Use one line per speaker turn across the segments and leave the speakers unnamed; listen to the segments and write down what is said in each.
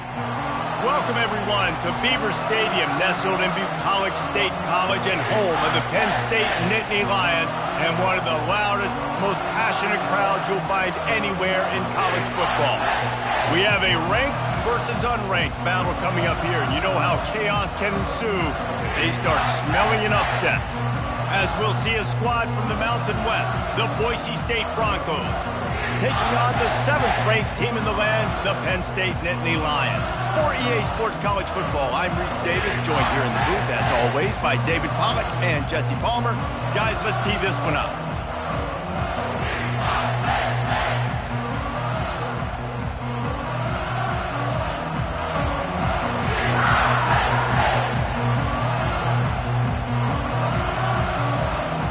Welcome, everyone, to Beaver Stadium, nestled in Bucolic State College and home of the Penn State Nittany Lions, and one of the loudest, most passionate crowds you'll find anywhere in college football. We have a ranked versus unranked battle coming up here, and you know how chaos can ensue if they start smelling an upset. As we'll see a squad from the Mountain West, the Boise State Broncos, taking on the 7th-ranked team in the land, the Penn State Nittany Lions. For EA Sports College Football, I'm Reese Davis, joined here in the booth, as always, by David Pollack and Jesse Palmer. Guys, let's tee this one up.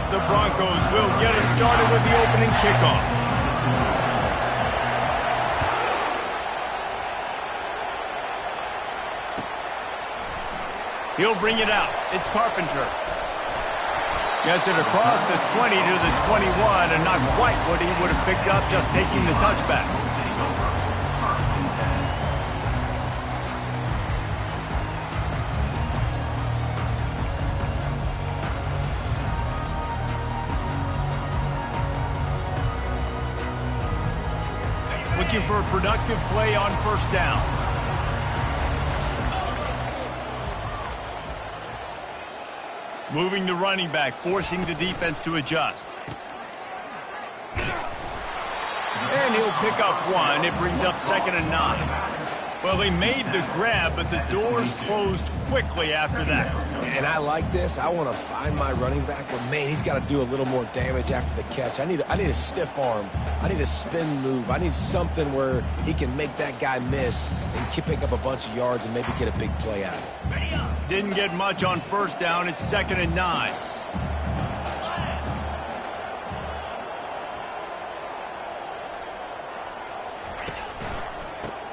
The Broncos will get us started with the opening kickoff. He'll bring it out. It's Carpenter. Gets it across the 20 to the 21, and not quite what he would have picked up just taking the touchback. Looking for a productive play on first down. Moving the running back, forcing the defense to adjust. And he'll pick up one. It brings up 2nd and 9. Well, they made the grab, but the doors closed quickly after that.
And I like this. I want to find my running back, but man, he's got to do a little more damage after the catch. I need a stiff arm. I need a spin move. I need something where he can make that guy miss and pick up a bunch of yards and maybe get a big play out of it.
Didn't get much on first down. It's 2nd and 9.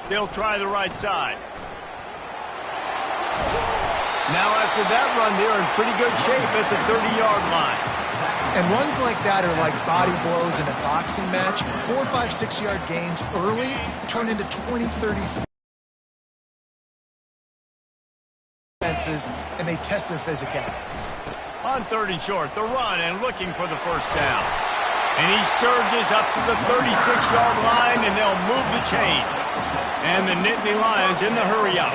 They'll try the right side. Now after that run, they're in pretty good shape at the 30-yard line.
And runs like that are like body blows in a boxing match. 4, 5, 6-yard gains early turn into 20, 30 fences, and they test their physicality.
On 3rd and short, the run and looking for the first down. And he surges up to the 36-yard line, and they'll move the chain. And the Nittany Lions in the hurry-up.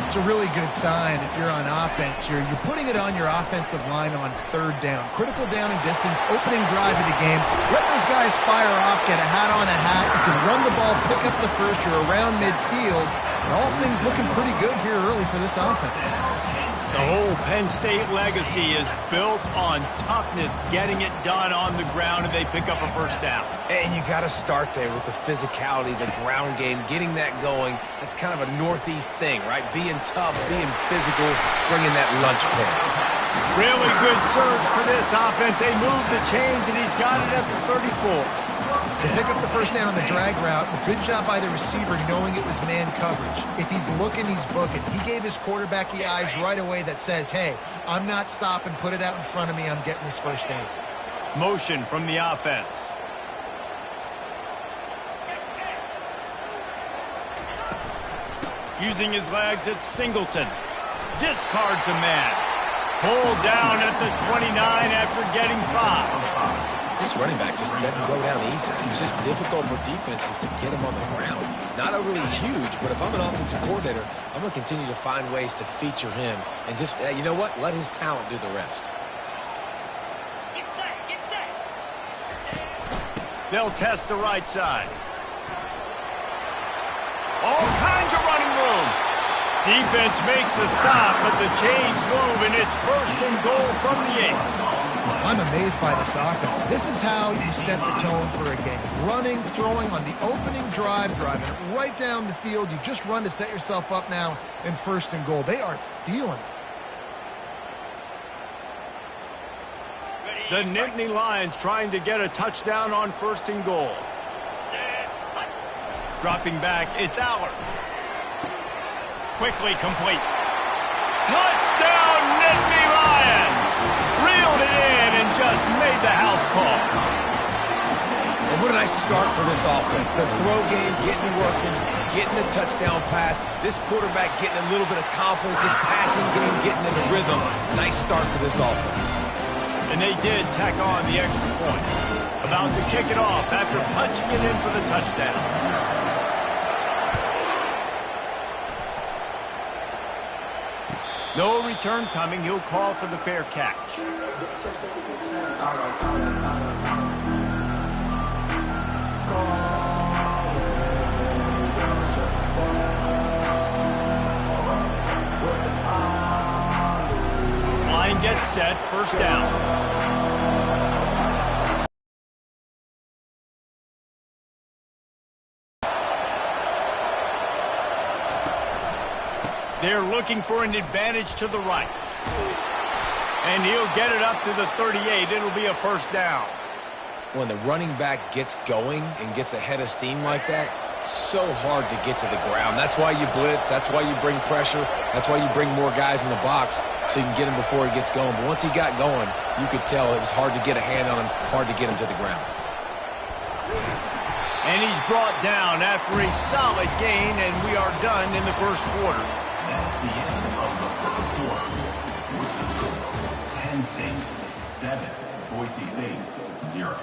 It's a really good sign if you're on offense. You're putting it on your offensive line on 3rd down. Critical down and distance, opening drive of the game. Let those guys fire off, get a hat on a hat. You can run the ball, pick up the first. You're around midfield. And all things looking pretty good here early for this offense.
The whole Penn State legacy is built on toughness, getting it done on the ground, and they pick up a first down.
And you got to start there with the physicality, the ground game, getting that going. That's kind of a Northeast thing, right? Being tough, being physical, bringing that lunch pin.
Really good surge for this offense. They move the chains, and he's got it at the 34.
They pick up the first down on the drag route. Good job by the receiver knowing it was man coverage. If he's looking, he's booking. He gave his quarterback the eyes right away that says, hey, I'm not stopping. Put it out in front of me. I'm getting this first down.
Motion from the offense. Using his legs, it's Singleton. Discards a man. Pulled down at the 29 after getting 5.
This running back just doesn't go down easy. It's just difficult for defenses to get him on the ground. Not overly huge, but if I'm an offensive coordinator, I'm going to continue to find ways to feature him and just, you know what, let his talent do the rest.
Get set, get set.
They'll test the right side. All kinds of running room. Defense makes a stop, but the chains move, and it's 1st and goal from the 8.
I'm amazed by this offense. This is how you set the tone for a game. Running, throwing on the opening drive, driving it right down the field. You just run to set yourself up now in 1st and goal. They are feeling it.
The Nittany Lions trying to get a touchdown on 1st and goal. Dropping back, it's Aller. Quickly complete. Touchdown, Nittany Lions! Reeled it in and just made the house call.
And what a nice start for this offense. The throw game getting working, getting the touchdown pass. This quarterback getting a little bit of confidence. This passing game getting in the rhythm. Nice start for this offense.
And they did tack on the extra point. About to kick it off after punching it in for the touchdown. No return coming. He'll call for the fair catch. Line gets set. First down. They're looking for an advantage to the right. And he'll get it up to the 38. It'll be a first down.
When the running back gets going and gets ahead of steam like that, so hard to get to the ground. That's why you blitz. That's why you bring pressure. That's why you bring more guys in the box so you can get him before he gets going. But once he got going, you could tell it was hard to get a hand on him, hard to get him to the ground.
And he's brought down after a solid gain, and we are done in the first quarter.
That's the end of the first quarter. With the score, Penn State 7, Boise State 0.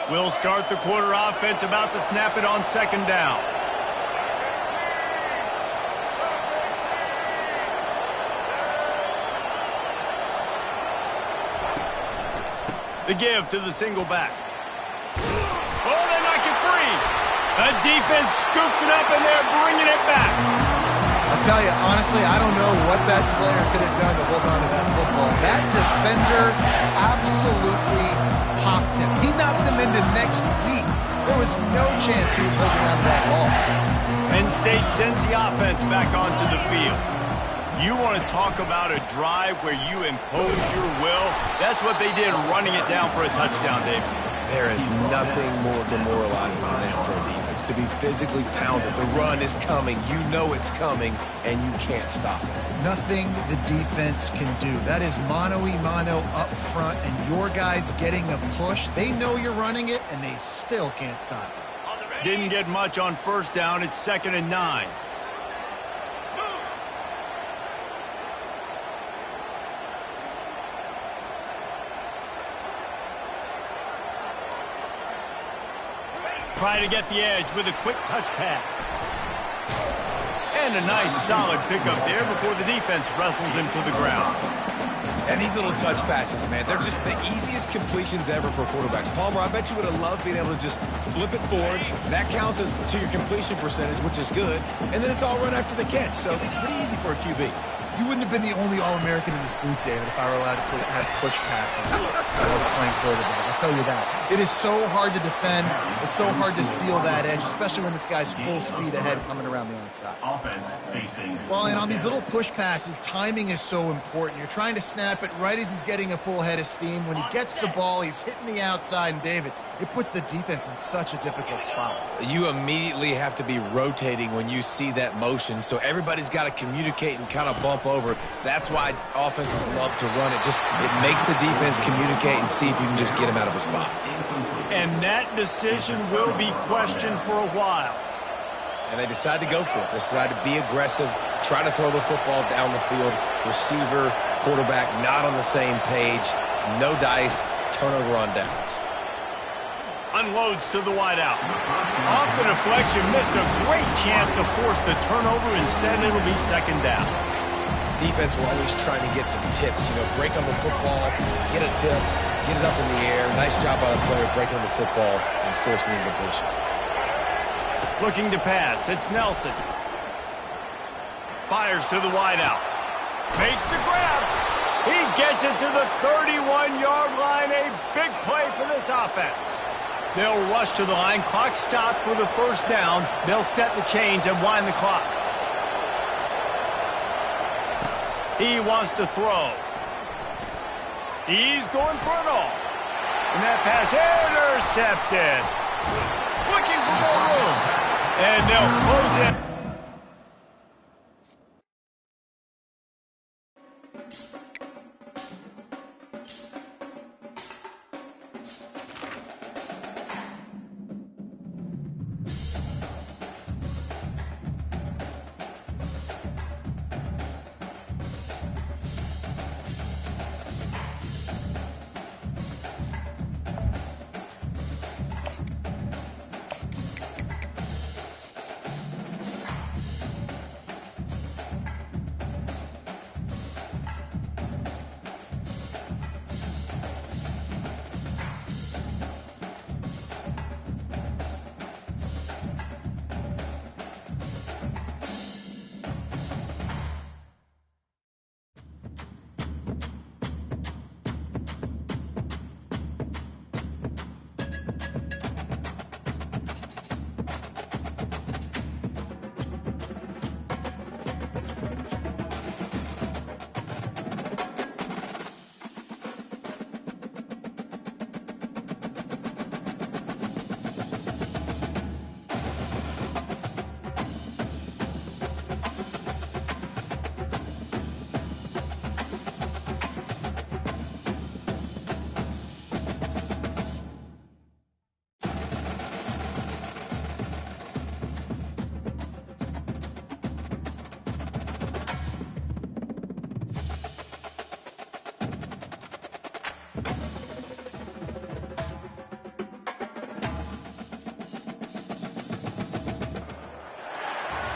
We'll start the quarter offense, about to snap it on second down. The give to the single back. Oh, they knock it free. The defense scoops it up, and they're bringing it back.
I'll tell you, honestly, I don't know what that player could have done to hold on to that football. That defender absolutely popped him. He knocked him into next week. There was no chance he was holding on to that ball.
Penn State sends the offense back onto the field. You want to talk about a drive where you impose your will? That's what they did, running it down for a touchdown, David.
There is nothing more demoralizing than that for a defense. To be physically pounded. The run is coming. You know it's coming, and you can't stop it.
Nothing the defense can do. That is mano-a-mano up front, and your guys getting a push. They know you're running it, and they still can't stop it.
Didn't get much on first down. It's 2nd and 9. Trying to get the edge with a quick touch pass. And a nice solid pickup there before the defense wrestles him to the ground.
And these little touch passes, man, they're just the easiest completions ever for quarterbacks. Palmer, I bet you would have loved being able to just flip it forward. That counts as to your completion percentage, which is good. And then it's all run after the catch, so pretty easy for a QB.
You wouldn't have been the only All-American in this booth, David, if I were allowed to have push passes. I was playing quarterback. I'll tell you that. It is so hard to defend. It's so hard to seal that edge, especially when this guy's full speed ahead coming around the outside.
Offense facing.
Well, and on these little push passes, timing is so important. You're trying to snap it right as he's getting a full head of steam. When he gets the ball, he's hitting the outside, and David, it puts the defense in such a difficult spot.
You immediately have to be rotating when you see that motion, so everybody's got to communicate and kind of bump over. That's why offenses love to run it. It makes the defense communicate and see if you can just get him out of a spot.
And that decision will be questioned for a while.
And they decide to go for it. They decide to be aggressive, try to throw the football down the field. Receiver, quarterback, not on the same page. No dice, turnover on downs.
Unloads to the wideout. Off the deflection, missed a great chance to force the turnover. Instead, it'll be 2nd down.
Defense will always trying to get some tips. Break on the football, get a tip, get it up in the air. Nice job by the player breaking on the football and forcing the incompletion.
Looking to pass. It's Nelson. Fires to the wideout. Makes the grab. He gets it to the 31-yard line. A big play for this offense. They'll rush to the line. Clock stopped for the first down. They'll set the chains and wind the clock. He wants to throw. He's going for it all. And that pass intercepted. Looking for more room. And they'll close it.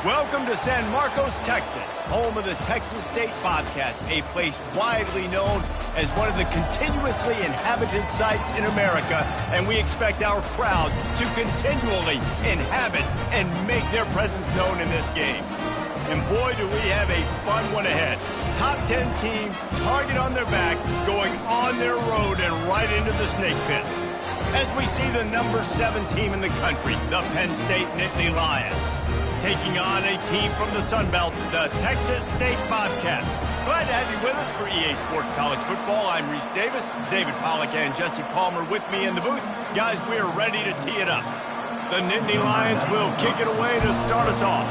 Welcome to San Marcos, Texas, home of the Texas State Bobcats, a place widely known as one of the continuously inhabited sites in America, and we expect our crowd to continually inhabit and make their presence known in this game. And boy, do we have a fun one ahead. Top 10 team, target on their back, going on their road and right into the snake pit. As we see the number 7 team in the country, the Penn State Nittany Lions, taking on a team from the Sun Belt, the Texas State Bobcats. Glad to have you with us for EA Sports College Football. I'm Reese Davis, David Pollack and Jesse Palmer with me in the booth. Guys, we are ready to tee it up. The Nittany Lions will kick it away to start us off.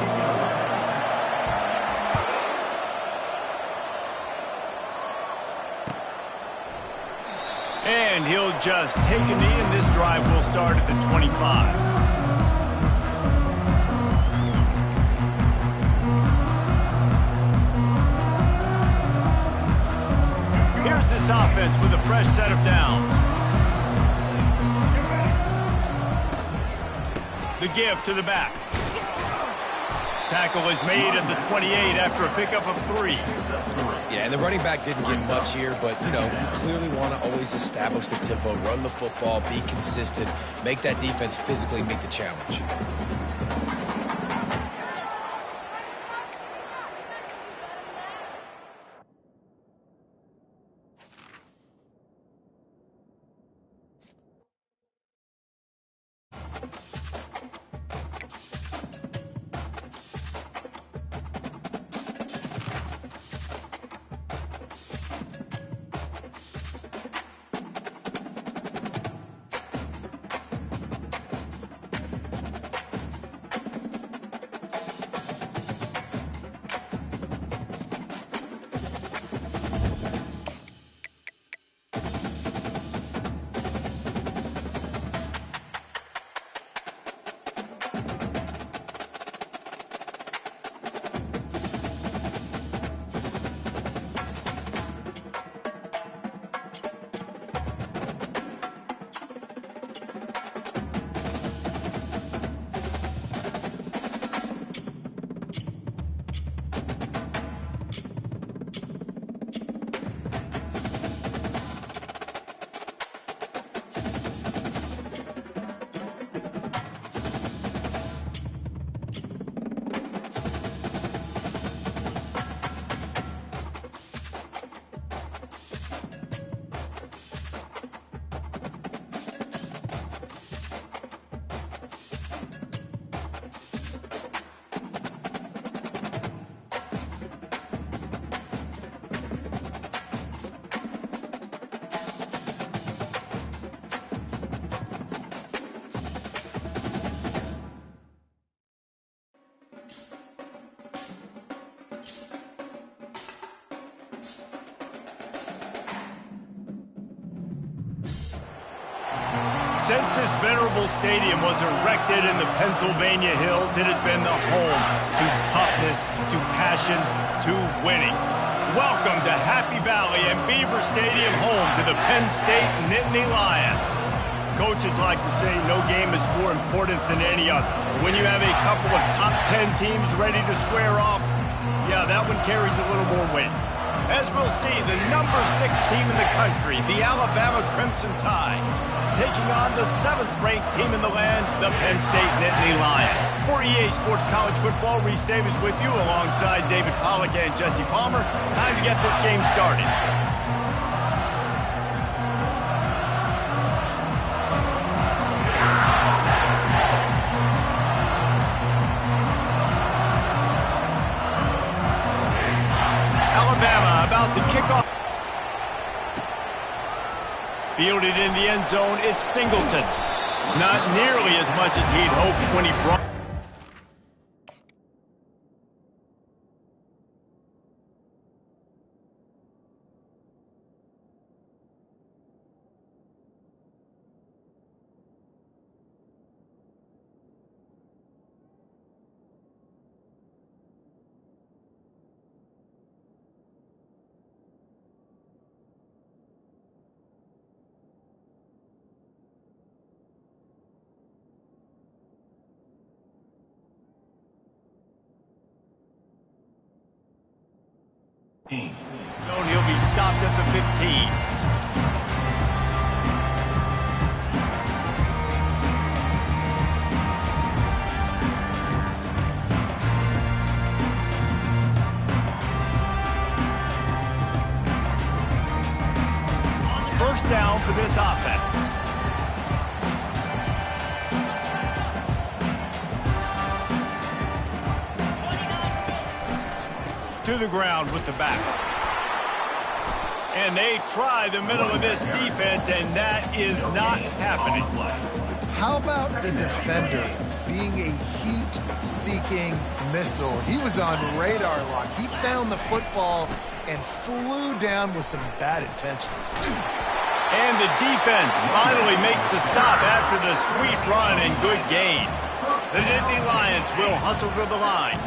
And he'll just take a knee, and this drive will start at the 25. Here's this offense with a fresh set of downs. The give to the back. Tackle is made at the 28 after a pickup of 3.
Yeah, and the running back didn't get much here, but, you know, you clearly want to always establish the tempo, run the football, be consistent, make that defense physically meet the challenge.
Since this venerable stadium was erected in the Pennsylvania hills, it has been the home to toughness, to passion, to winning. Welcome to Happy Valley and Beaver Stadium, home to the Penn State Nittany Lions. Coaches like to say no game is more important than any other. When you have a couple of top 10 teams ready to square off, yeah, that one carries a little more weight. As we'll see, the number 6 team in the country, the Alabama Crimson Tide, taking on the 7th-ranked team in the land, the Penn State Nittany Lions. For EA Sports College Football, Reese Davis with you alongside David Pollack and Jesse Palmer. Time to get this game started. Alabama about to kick off. Fielded in the end zone, it's Singleton. Not nearly as much as he'd hoped when he brought... zone, he'll be stopped at the 15. First down for this offense. To the ground with the back. And they try the middle of this defense, and that is not happening.
How about the defender being a heat-seeking missile? He was on radar lock. He found the football and flew down with some bad intentions.
And the defense finally makes the stop after the sweet run and good gain. The Nittany Lions will hustle to the line.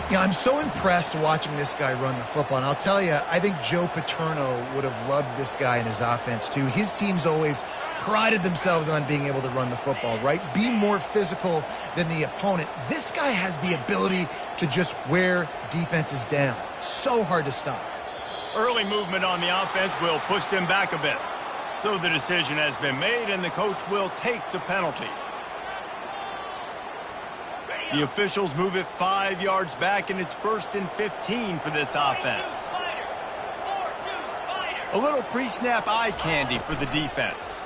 Yeah, I'm so impressed watching this guy run the football. And I'll tell you, I think Joe Paterno would have loved this guy in his offense, too. His teams always prided themselves on being able to run the football, right? Be more physical than the opponent. This guy has the ability to just wear defenses down. So hard to stop.
Early movement on the offense will push them back a bit. So the decision has been made, and the coach will take the penalty. The officials move it 5 yards back, and it's 1st and 15 for this offense. A little pre-snap eye candy for the defense.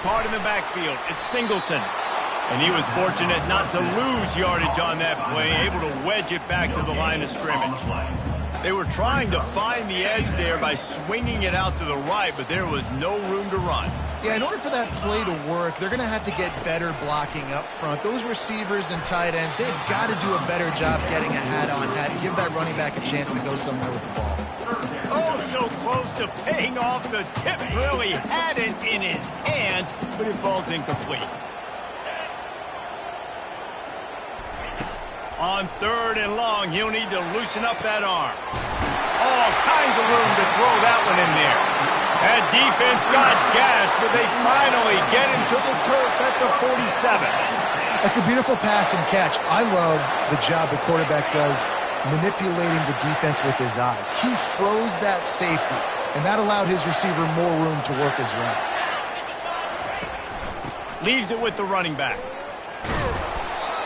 Caught in the backfield, it's Singleton. And he was fortunate not to lose yardage on that play, able to wedge it back to the line of scrimmage. They were trying to find the edge there by swinging it out to the right, but there was no room to run.
Yeah, in order for that play to work, they're going to have to get better blocking up front. Those receivers and tight ends, they've got to do a better job getting a hat-on-hat and give that running back a chance to go somewhere with the ball.
Oh, so close to paying off. The tip really had it in his hands, but it falls incomplete. On 3rd and long, he'll need to loosen up that arm. All kinds of room to throw that one in there. That defense got gashed, but they finally get him to the turf at the 47.
That's a beautiful pass and catch. I love the job the quarterback does manipulating the defense with his eyes. He froze that safety, and that allowed his receiver more room to work his route.
Leaves it with the running back.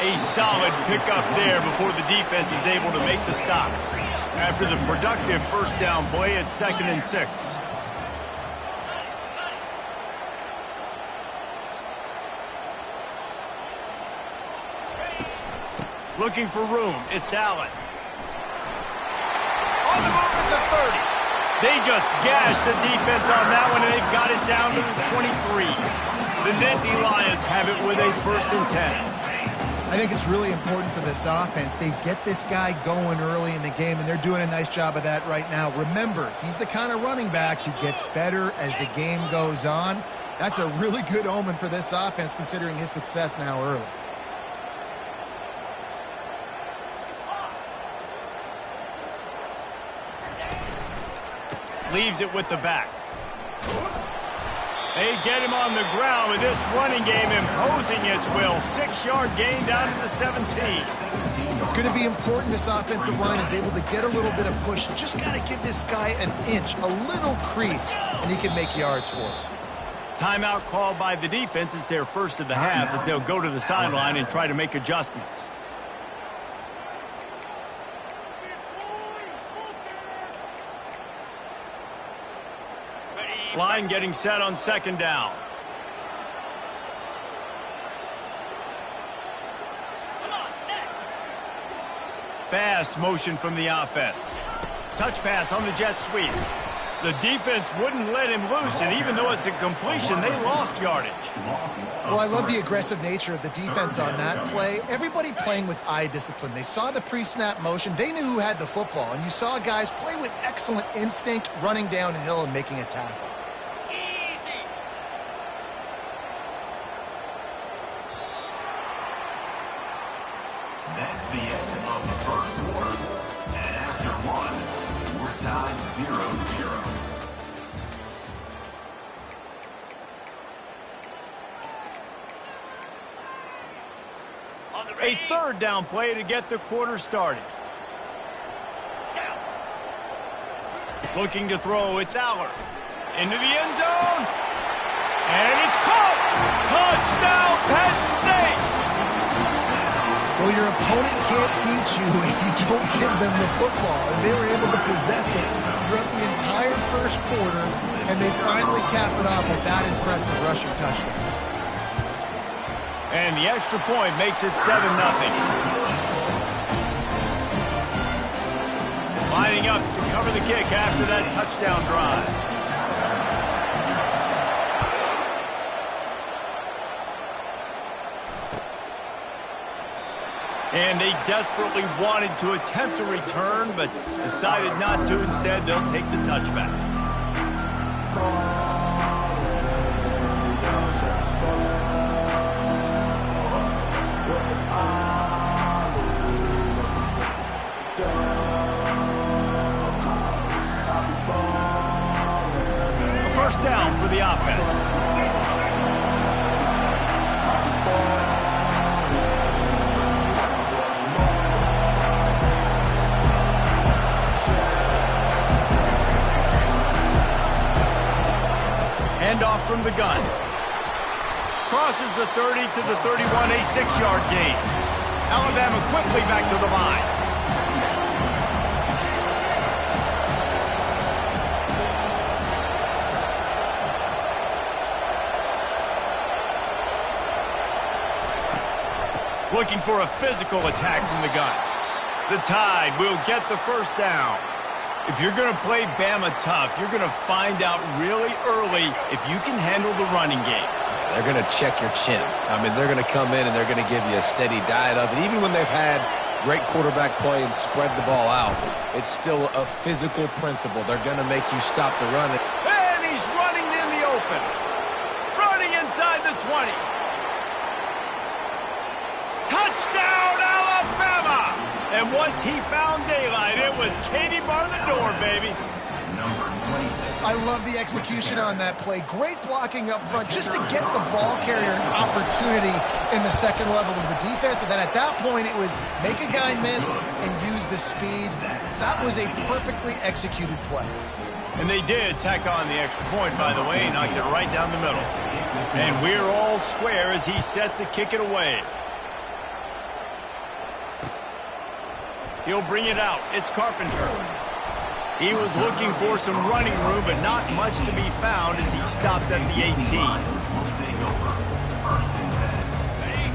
A solid pickup there before the defense is able to make the stop. After the productive first down play, it's 2nd and 6. Looking for room, it's Allen. On the move at the 30. They just gashed the defense on that one, and they've got it down to the 23. The Nittany Lions have it with a 1st and 10.
I think it's really important for this offense. They get this guy going early in the game, and they're doing a nice job of that right now. Remember, he's the kind of running back who gets better as the game goes on. That's a really good omen for this offense, considering his success now early.
Leaves it with the back. They get him on the ground with this running game imposing its will. 6-yard gain down to the 17.
It's going to be important this offensive line is able to get a little bit of push. Just got to give this guy an inch, a little crease, and he can make yards for it.
Timeout called by the defense. It's their first of the half as they'll go to the sideline and try to make adjustments. Line getting set on second down. Fast motion from the offense. Touch pass on the jet sweep. The defense wouldn't let him loose, and even though it's a completion, they lost yardage.
Well, I love the aggressive nature of the defense on that play. Everybody playing with eye discipline. They saw the pre-snap motion. They knew who had the football, and you saw guys play with excellent instinct, running downhill and making a tackle.
That's the end of the first quarter. And after one, we're tied 0-0.
A third down play to get the quarter started. Looking to throw, it's Aller. Into the end zone. And it's caught. Touchdown, Penn State.
Well, your opponent can't beat you if you don't give them the football. And they were able to possess it throughout the entire first quarter, and they finally cap it off with that impressive rushing touchdown.
And the extra point makes it 7-0. Lining up to cover the kick after that touchdown drive. And they desperately wanted to attempt a return, but decided not to. Instead, they'll take the touchback. A first down for the offense. Handoff from the gun. Crosses the 30 to the 31, a 6-yard gain. Alabama quickly back to the line. Looking for a physical attack from the gun. The Tide will get the first down. If you're going to play Bama tough, you're going to find out really early if you can handle the running game.
They're going to check your chin. I mean, they're going to come in and they're going to give you a steady diet of it. Even when they've had great quarterback play and spread the ball out, it's still a physical principle. They're going to make you stop the run.
And he's running in the open. Running inside the 20. Touchdown, Alabama! And once he found daylight, it was Katie bar the door, baby.
Number 26.
I love the execution on that play. Great blocking up front just to get the ball carrier an opportunity in the second level of the defense. And then at that point, it was make a guy miss and use the speed. That was a perfectly executed play.
And they did tack on the extra point, by the way, knocked it right down the middle. And we're all square as he's set to kick it away. He'll bring it out. It's Carpenter. He was looking for some running room, but not much to be found as he stopped at the 18.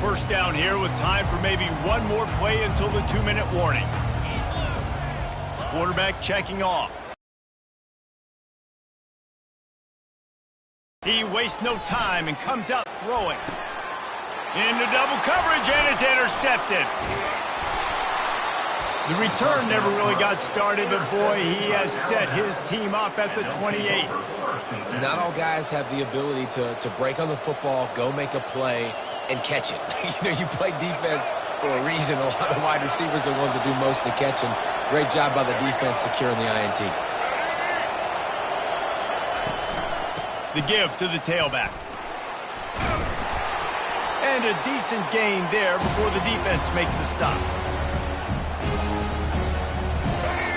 First down here with time for maybe one more play until the 2-minute warning. Quarterback checking off. He wastes no time and comes out throwing. Into double coverage, and it's intercepted. The return never really got started, but boy, he has set his team up at the 28.
Not all guys have the ability to break on the football, go make a play, and catch it. You play defense for a reason. A lot of wide receivers are the ones that do most of the catching. Great job by the defense securing the INT.
The give to the tailback. And a decent gain there before the defense makes the stop.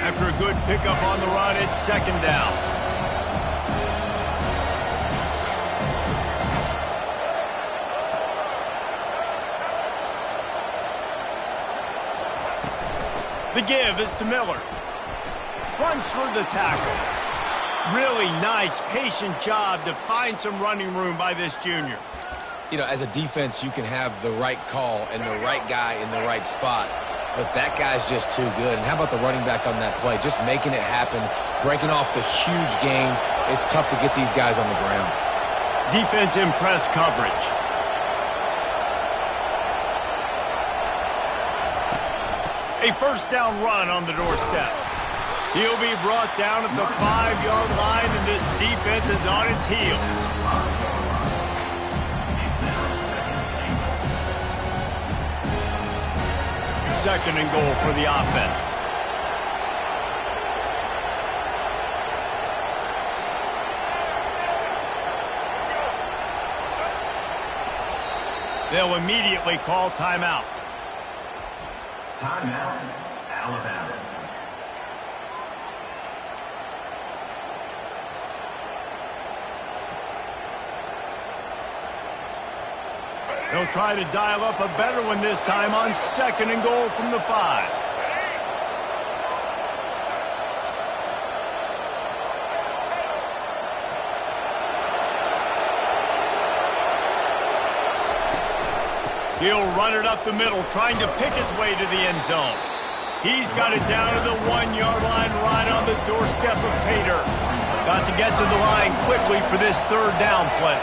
After a good pickup on the run, it's second down. The give is to Miller. Runs through the tackle. Really nice, patient job to find some running room by this junior.
As a defense, you can have the right call and the right guy in the right spot, but that guy's just too good. And how about the running back on that play? Just making it happen, breaking off the huge gain. It's tough to get these guys on the ground.
Defense in press coverage. A first down run on the doorstep. He'll be brought down at the 5-yard line, and this defense is on its heels. Second and goal for the offense. They'll immediately call timeout.
Timeout, Alabama.
They'll try to dial up a better one this time on second and goal from the 5. He'll run it up the middle, trying to pick its way to the end zone. He's got it down to the 1-yard line right on the doorstep of Pater. Got to get to the line quickly for this third down play.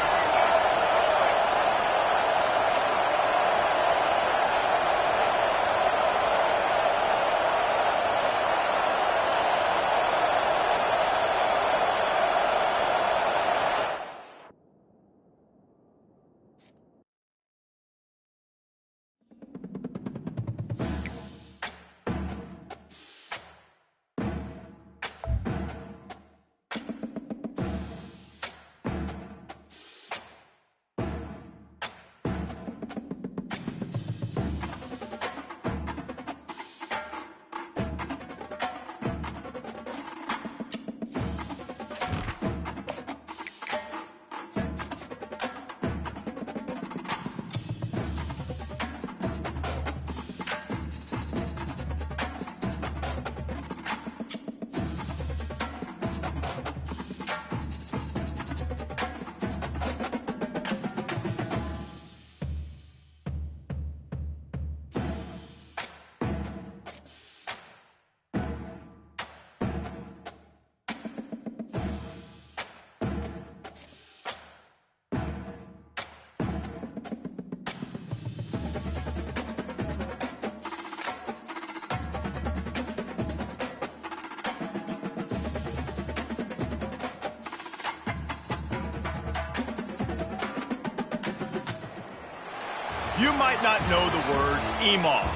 You might not know the word EMAW,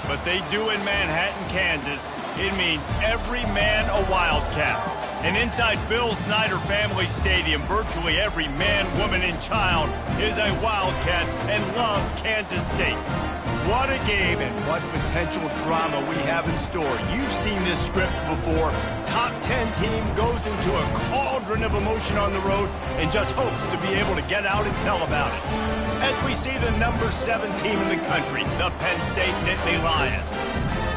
but they do in Manhattan, Kansas. It means every man a Wildcat. And inside Bill Snyder Family Stadium, virtually every man, woman, and child is a Wildcat and loves Kansas State. What a game and what potential drama we have in store. You've seen this script before. Top 10 team goes into a cauldron of emotion on the road and just hopes to be able to get out and tell about it. As we see the number 7 team in the country, the Penn State Nittany Lions,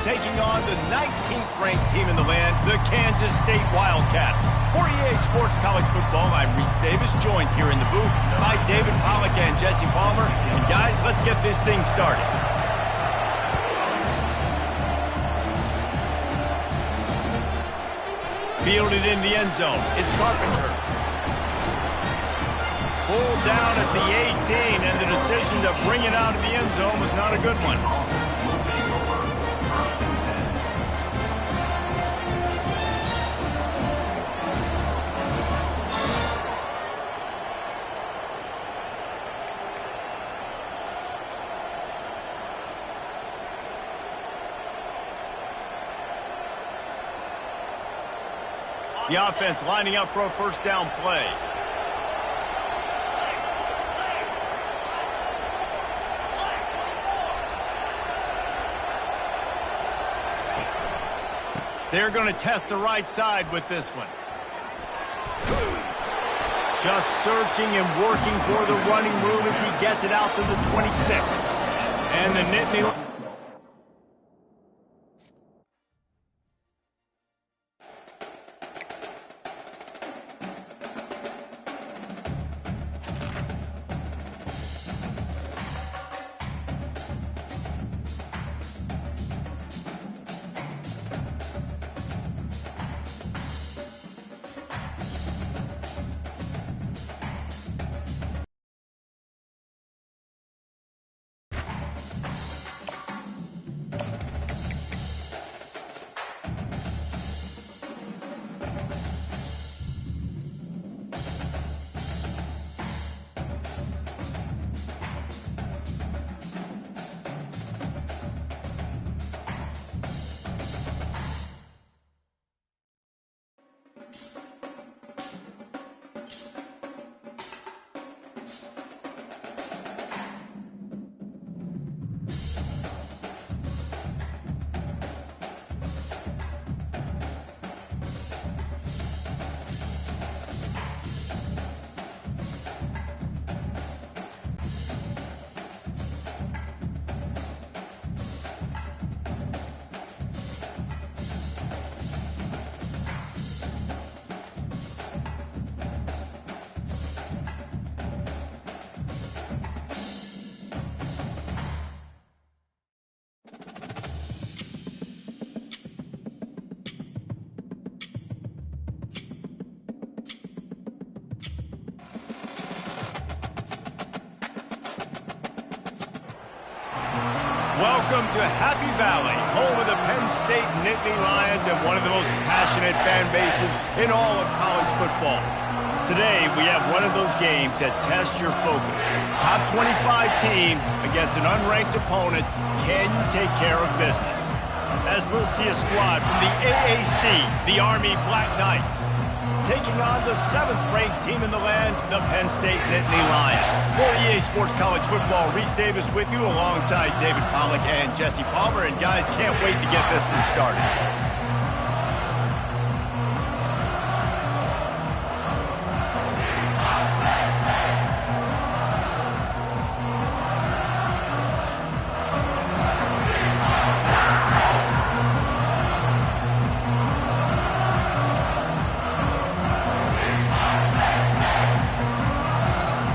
taking on the 19th ranked team in the land, the Kansas State Wildcats. For EA Sports College Football, I'm Reese Davis, joined here in the booth by David Pollack and Jesse Palmer. And guys, let's get this thing started. Fielded in the end zone, it's Carpenter. Pulled down at the 18, and the decision to bring it out of the end zone was not a good one. The offense lining up for a first down play. They're going to test the right side with this one. Just searching and working for the running room as he gets it out to the 26. And the Nittany... Welcome to Happy Valley, home of the Penn State Nittany Lions and one of the most passionate fan bases in all of college football. Today, we have one of those games that tests your focus. Top 25 team against an unranked opponent. Can you take care of business? As we'll see a squad from the AAC, the Army Black Knights, taking on the 7th-ranked team in the land, the Penn State Nittany Lions. For EA Sports College Football, Reese Davis with you alongside David Pollack and Jesse Palmer. And guys, can't wait to get this one started.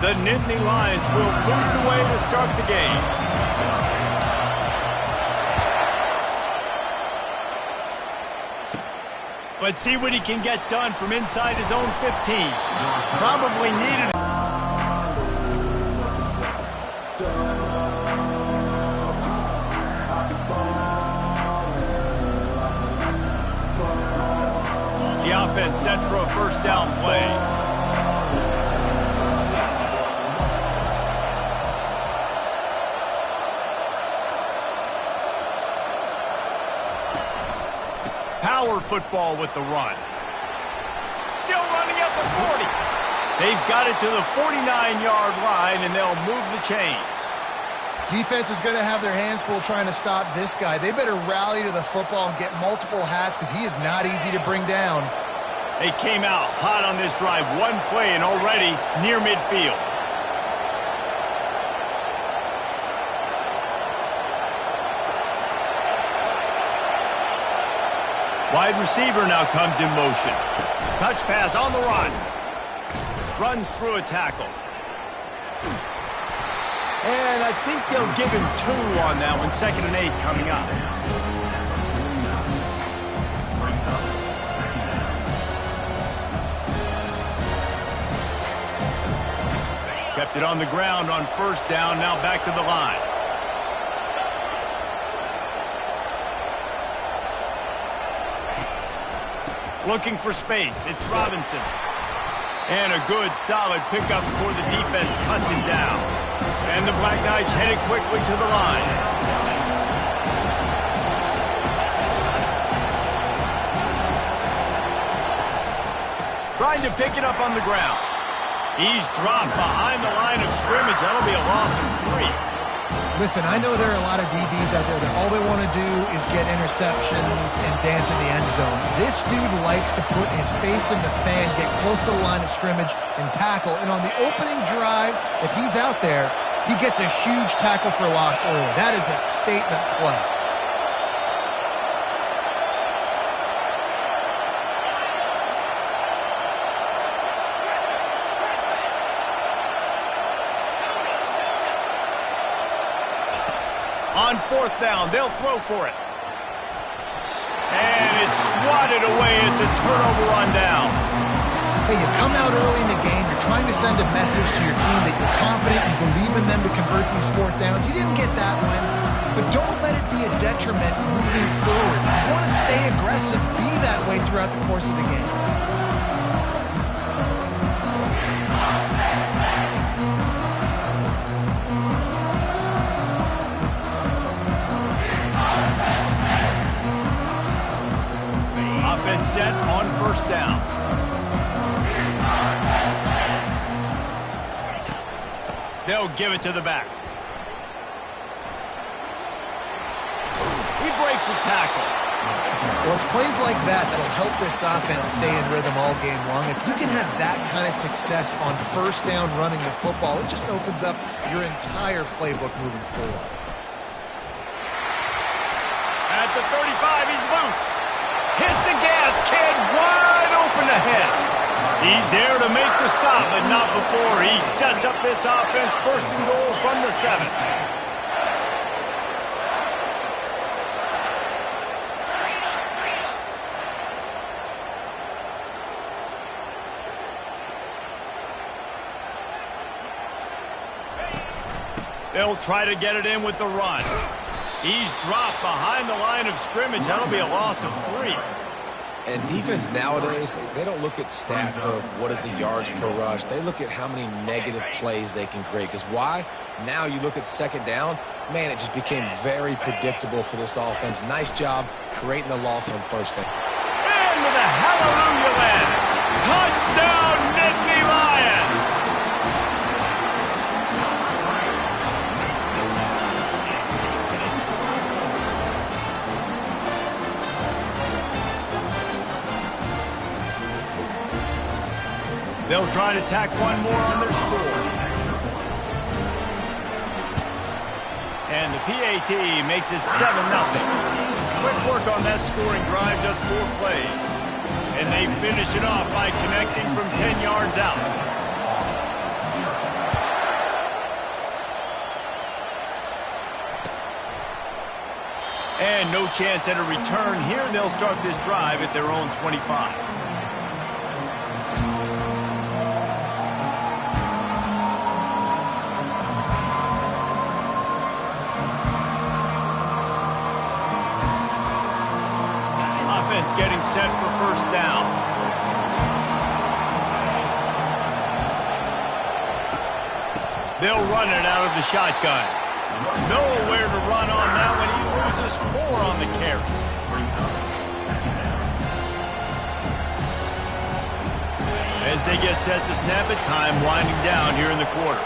The Nittany Lions will boot it away to start the game. Let's see what he can get done from inside his own 15. Probably needed. The offense set for a first down play. Power football with the run. Still running up the 40. They've got it to the 49-yard line, and they'll move the chains.
Defense is going to have their hands full trying to stop this guy. They better rally to the football and get multiple hats because he is not easy to bring down.
They came out hot on this drive. One play and already near midfield. Wide receiver now comes in motion. Touch pass on the run. Runs through a tackle. And I think they'll give him 2 on that one. 2nd and 8 coming up. Kept it on the ground on first down. Now back to the line. Looking for space. It's Robinson. And a good, solid pickup before the defense cuts him down. And the Black Knights headed quickly to the line. trying to pick it up on the ground. He's dropped behind the line of scrimmage. That'll be a loss of 3.
Listen, I know there are a lot of DBs out there that all they want to do is get interceptions and dance in the end zone. This dude likes to put his face in the fan, get close to the line of scrimmage, and tackle. And on the opening drive, if he's out there, he gets a huge tackle for loss early. That is a statement play.
On 4th down, they'll throw for it. And it's swatted away. It's a turnover on downs.
Hey, you come out early in the game, you're trying to send a message to your team that you're confident, you believe in them to convert these 4th downs. You didn't get that one, but don't let it be a detriment moving forward. You want to stay aggressive, be that way throughout the course of the game.
Offense set on 1st down. They'll give it to the back. He breaks a tackle.
Well, it's plays like that that'll help this offense stay in rhythm all game long. If you can have that kind of success on 1st down running the football, it just opens up your entire playbook moving forward.
At the 35, he's loose. Hit the gas, kid, wide open ahead. He's there to make the stop, but not before he sets up this offense 1st and goal from the 7. They'll try to get it in with the run. He's dropped behind the line of scrimmage. That'll be a loss of 3.
And defense nowadays, they don't look at stats of what is the yards per rush. They look at how many negative plays they can create. Because why? Now you look at 2nd down, man, it just became very predictable for this offense. Nice job creating the loss on 1st down.
And with a hallelujah land. Touchdown, Nittany Lions! They'll try to tack one more on their score. And the PAT makes it 7-0. Quick work on that scoring drive, just 4 plays. And they finish it off by connecting from 10 yards out. And no chance at a return here. They'll start this drive at their own 25. Getting set for 1st down. They'll run it out of the shotgun. Nowhere to run on that one. He loses 4 on the carry. As they get set to snap it, time winding down here in the quarter.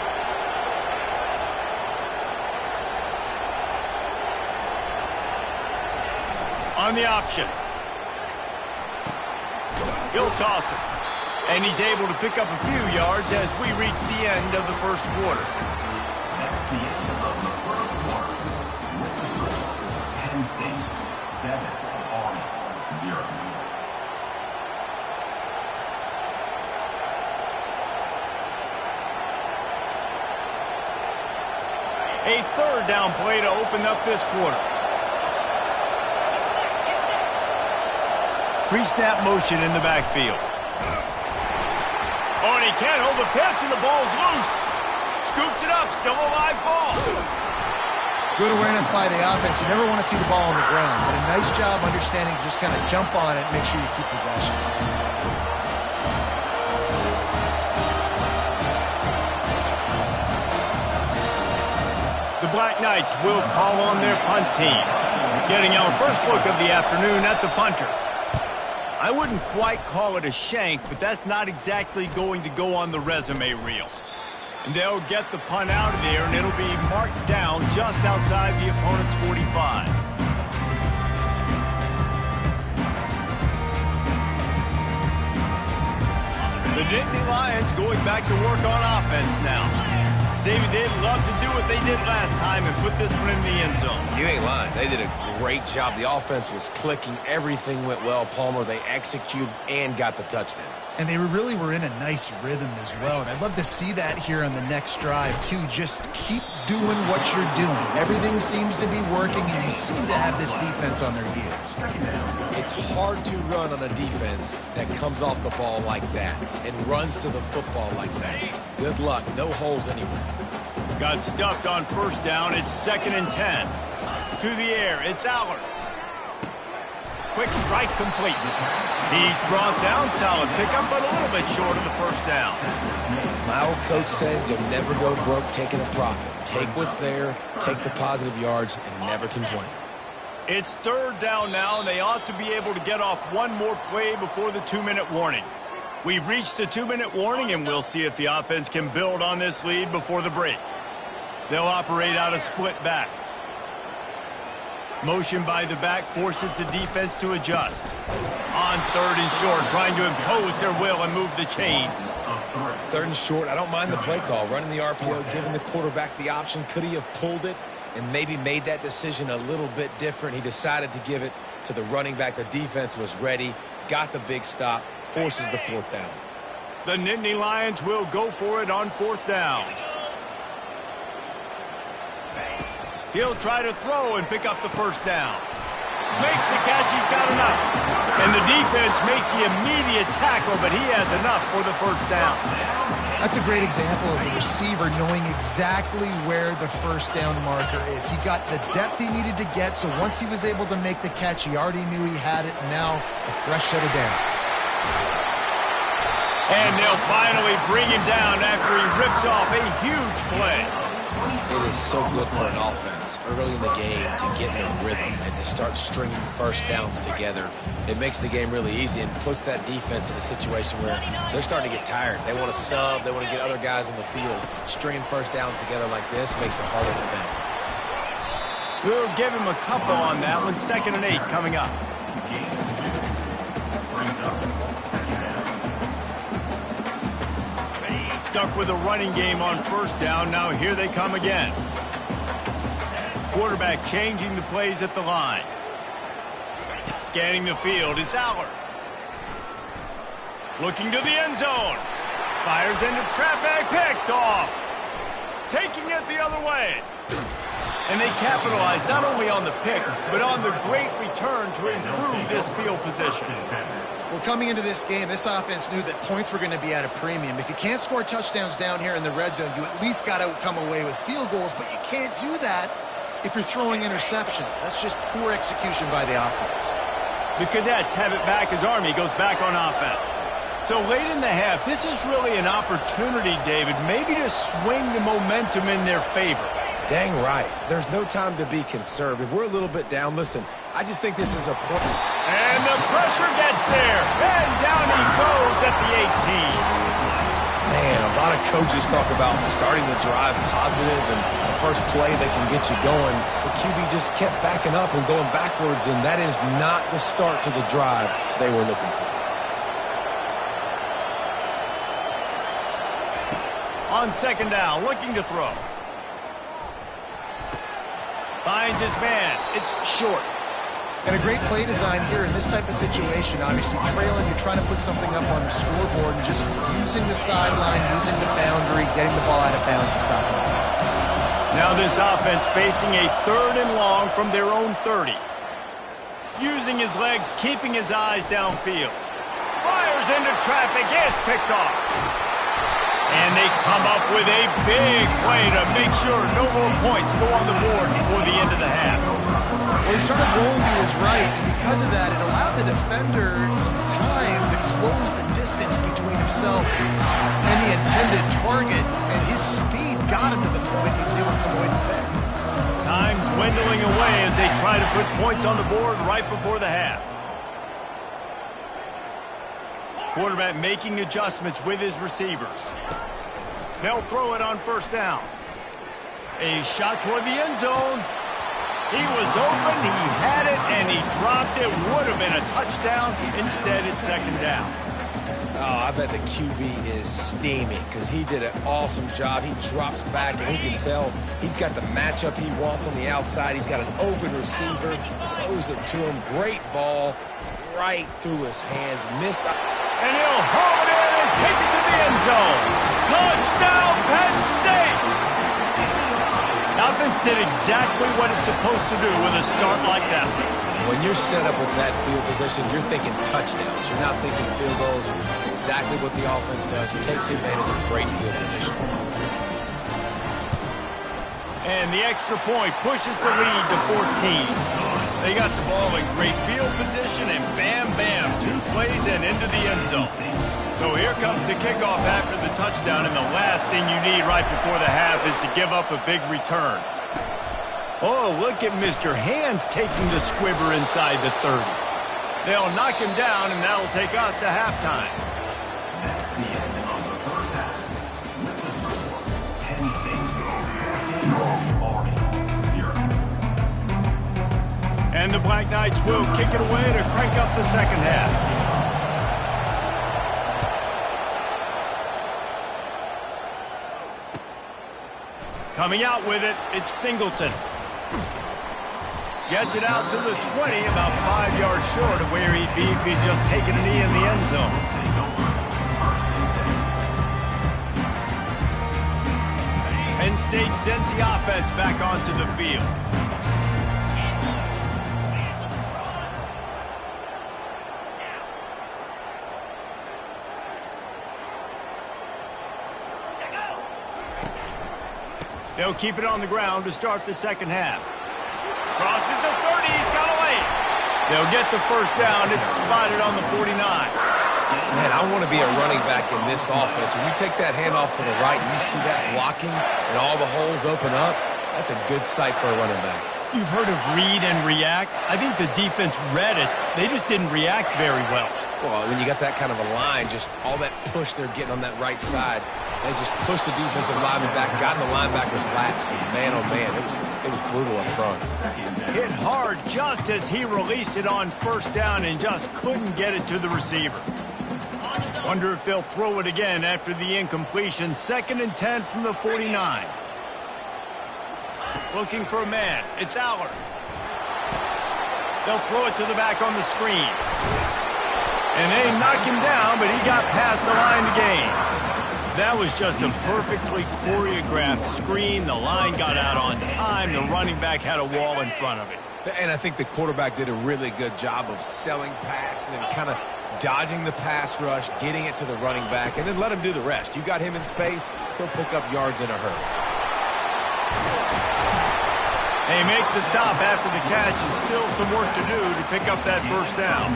On the option. He'll toss it. And he's able to pick up a few yards as we reach the end of the 1st quarter.
That's the end of the 1st quarter. With the score, Penn State 7, Army 0.
A 3rd down play to open up this quarter. Pre-snap motion in the backfield. Oh, and he can't hold the pitch, and the ball's loose. Scoops it up, still a live ball.
Good awareness by the offense. You never want to see the ball on the ground, but a nice job understanding to just kind of jump on it and make sure you keep possession.
The Black Knights will call on their punt team. Getting our first look of the afternoon at the punter. I wouldn't quite call it a shank, but that's not exactly going to go on the resume reel. And they'll get the punt out of there, and it'll be marked down just outside the opponent's 45. The Nittany Lions going back to work on offense now. David, they'd love to do what they did last time and put this one in the end zone.
You ain't lying. They did a great job. The offense was clicking. Everything went well, Palmer. They executed and got the touchdown.
And they really were in a nice rhythm as well. And I'd love to see that here on the next drive, too. Just keep doing what you're doing. Everything seems to be working, and you seem to have this defense on their heels.
It's hard to run on a defense that comes off the ball like that and runs to the football like that. Good luck. No holes anywhere.
Got stuffed on first down. It's 2nd and 10. To the air. It's Allard. Quick strike complete. He's brought down. Solid pickup, but a little bit short of the first down.
My old coach said you'll never go broke taking a profit. Take what's there, take the positive yards, and never complain.
It's 3rd down now, and they ought to be able to get off one more play before the 2-minute warning. We've reached the 2-minute warning, and we'll see if the offense can build on this lead before the break. They'll operate out of split backs. Motion by the back forces the defense to adjust. On 3rd and short, trying to impose their will and move the chains.
3rd and short, I don't mind the play call. Running the RPO, giving the quarterback the option. Could he have pulled it and maybe made that decision a little bit different? He decided to give it to the running back. The defense was ready, got the big stop, forces the 4th down.
The Nittany Lions will go for it on 4th down. He'll try to throw and pick up the first down. Makes the catch, he's got enough. And the defense makes the immediate tackle, but he has enough for the first down.
That's a great example of the receiver knowing exactly where the first down marker is. He got the depth he needed to get, so once he was able to make the catch, he already knew he had it. Now, a fresh set of downs.
And they'll finally bring him down after he rips off a huge play.
It is so good for an offense early in the game to get in a rhythm and to start stringing first downs together. It makes the game really easy and puts that defense in a situation where they're starting to get tired. They want to sub. They want to get other guys in the field. Stringing first downs together like this makes it harder to defend.
We'll give him a couple on that one. 2nd and 8 coming up. Stuck with a running game on first down. Now here they come again. Quarterback changing the plays at the line. Scanning the field, it's Allard. Looking to the end zone. Fires into traffic, picked off. Taking it the other way. And they capitalize not only on the pick, but on the great return to improve this field position.
Well, coming into this game, this offense knew that points were going to be at a premium. If you can't score touchdowns down here in the red zone, you at least got to come away with field goals, but you can't do that if you're throwing interceptions. That's just poor execution by the offense.
The Cadets have it back as Army goes back on offense. So late in the half, this is really an opportunity, David, maybe to swing the momentum in their favor.
Dang right. There's no time to be conservative. We're a little bit down. Listen, I just think this is a point.
And the pressure gets there. And down he goes at the 18.
Man, a lot of coaches talk about starting the drive positive and the first play that can get you going. The QB just kept backing up and going backwards, and that is not the start to the drive they were looking for.
On 2nd down, looking to throw. Finds his man. It's short.
And a great play design here in this type of situation. Obviously, trailing, you're trying to put something up on the scoreboard and just using the sideline, using the boundary, getting the ball out of bounds and stopping it.
Now this offense facing a 3rd and long from their own 30. Using his legs, keeping his eyes downfield. Fires into traffic. It's picked off. And they come up with a big play to make sure no more points go on the board before the end of the half.
Well, he started rolling to his right, and because of that, it allowed the defender some time to close the distance between himself and the intended target, and his speed got him to the point he was able to come away with the pick.
Time dwindling away as they try to put points on the board right before the half. Quarterback making adjustments with his receivers. They'll throw it on first down. A shot toward the end zone. He was open, he had it, and he dropped it. Would have been a touchdown. Instead, it's second down.
Oh, I bet the QB is steaming because he did an awesome job. He drops back, and he can tell he's got the matchup he wants on the outside. He's got an open receiver, throws it to him. Great ball right through his hands. Missed.
And he'll haul it in and take it to the end zone. Touchdown, Penn State! Offense did exactly what it's supposed to do with a start like that.
When you're set up with that field position, you're thinking touchdowns. You're not thinking field goals. It's exactly what the offense does. It takes advantage of great field position.
And the extra point pushes the lead to 14. They got the ball in great field position, and bam, bam, 2 plays and into the end zone. So here comes the kickoff after the touchdown, and the last thing you need right before the half is to give up a big return. Oh, look at Mr. Hands taking the squibber inside the 30. They'll knock him down, and that'll take us to halftime.
That's the end of the first half. With the score, Penn State 0, Army 0.
And the Black Knights will kick it away to crank up the second half. Coming out with it, it's Singleton. Gets it out to the 20, about 5 yards short of where he'd be if he'd just taken a knee in the end zone. Penn State sends the offense back onto the field. They'll keep it on the ground to start the second half. Crosses the 30, he's got away. They'll get the first down. It's spotted on the 49.
Man, I want to be a running back in this offense. When you take that handoff to the right and you see that blocking and all the holes open up, that's a good sight for a running back.
You've heard of read and react. I think the defense read it. They just didn't react very well.
Well, when you got that kind of a line, just all that push they're getting on that right side, they just pushed the defensive lineman back, got in the linebacker's laps, and man, oh man, it was brutal up front.
Hit hard just as he released it on first down and just couldn't get it to the receiver. Wonder if they'll throw it again after the incompletion. 2nd and 10 from the 49. Looking for a man. It's Allard. They'll throw it to the back on the screen. And they knock him down, but he got past the line to gain. That was just a perfectly choreographed screen. The line got out on time. The running back had a wall in front of it.
And I think the quarterback did a really good job of selling pass and then kind of dodging the pass rush, getting it to the running back, and then let him do the rest. You got him in space, he'll pick up yards in a hurry.
They make the stop after the catch, and still some work to do to pick up that first down.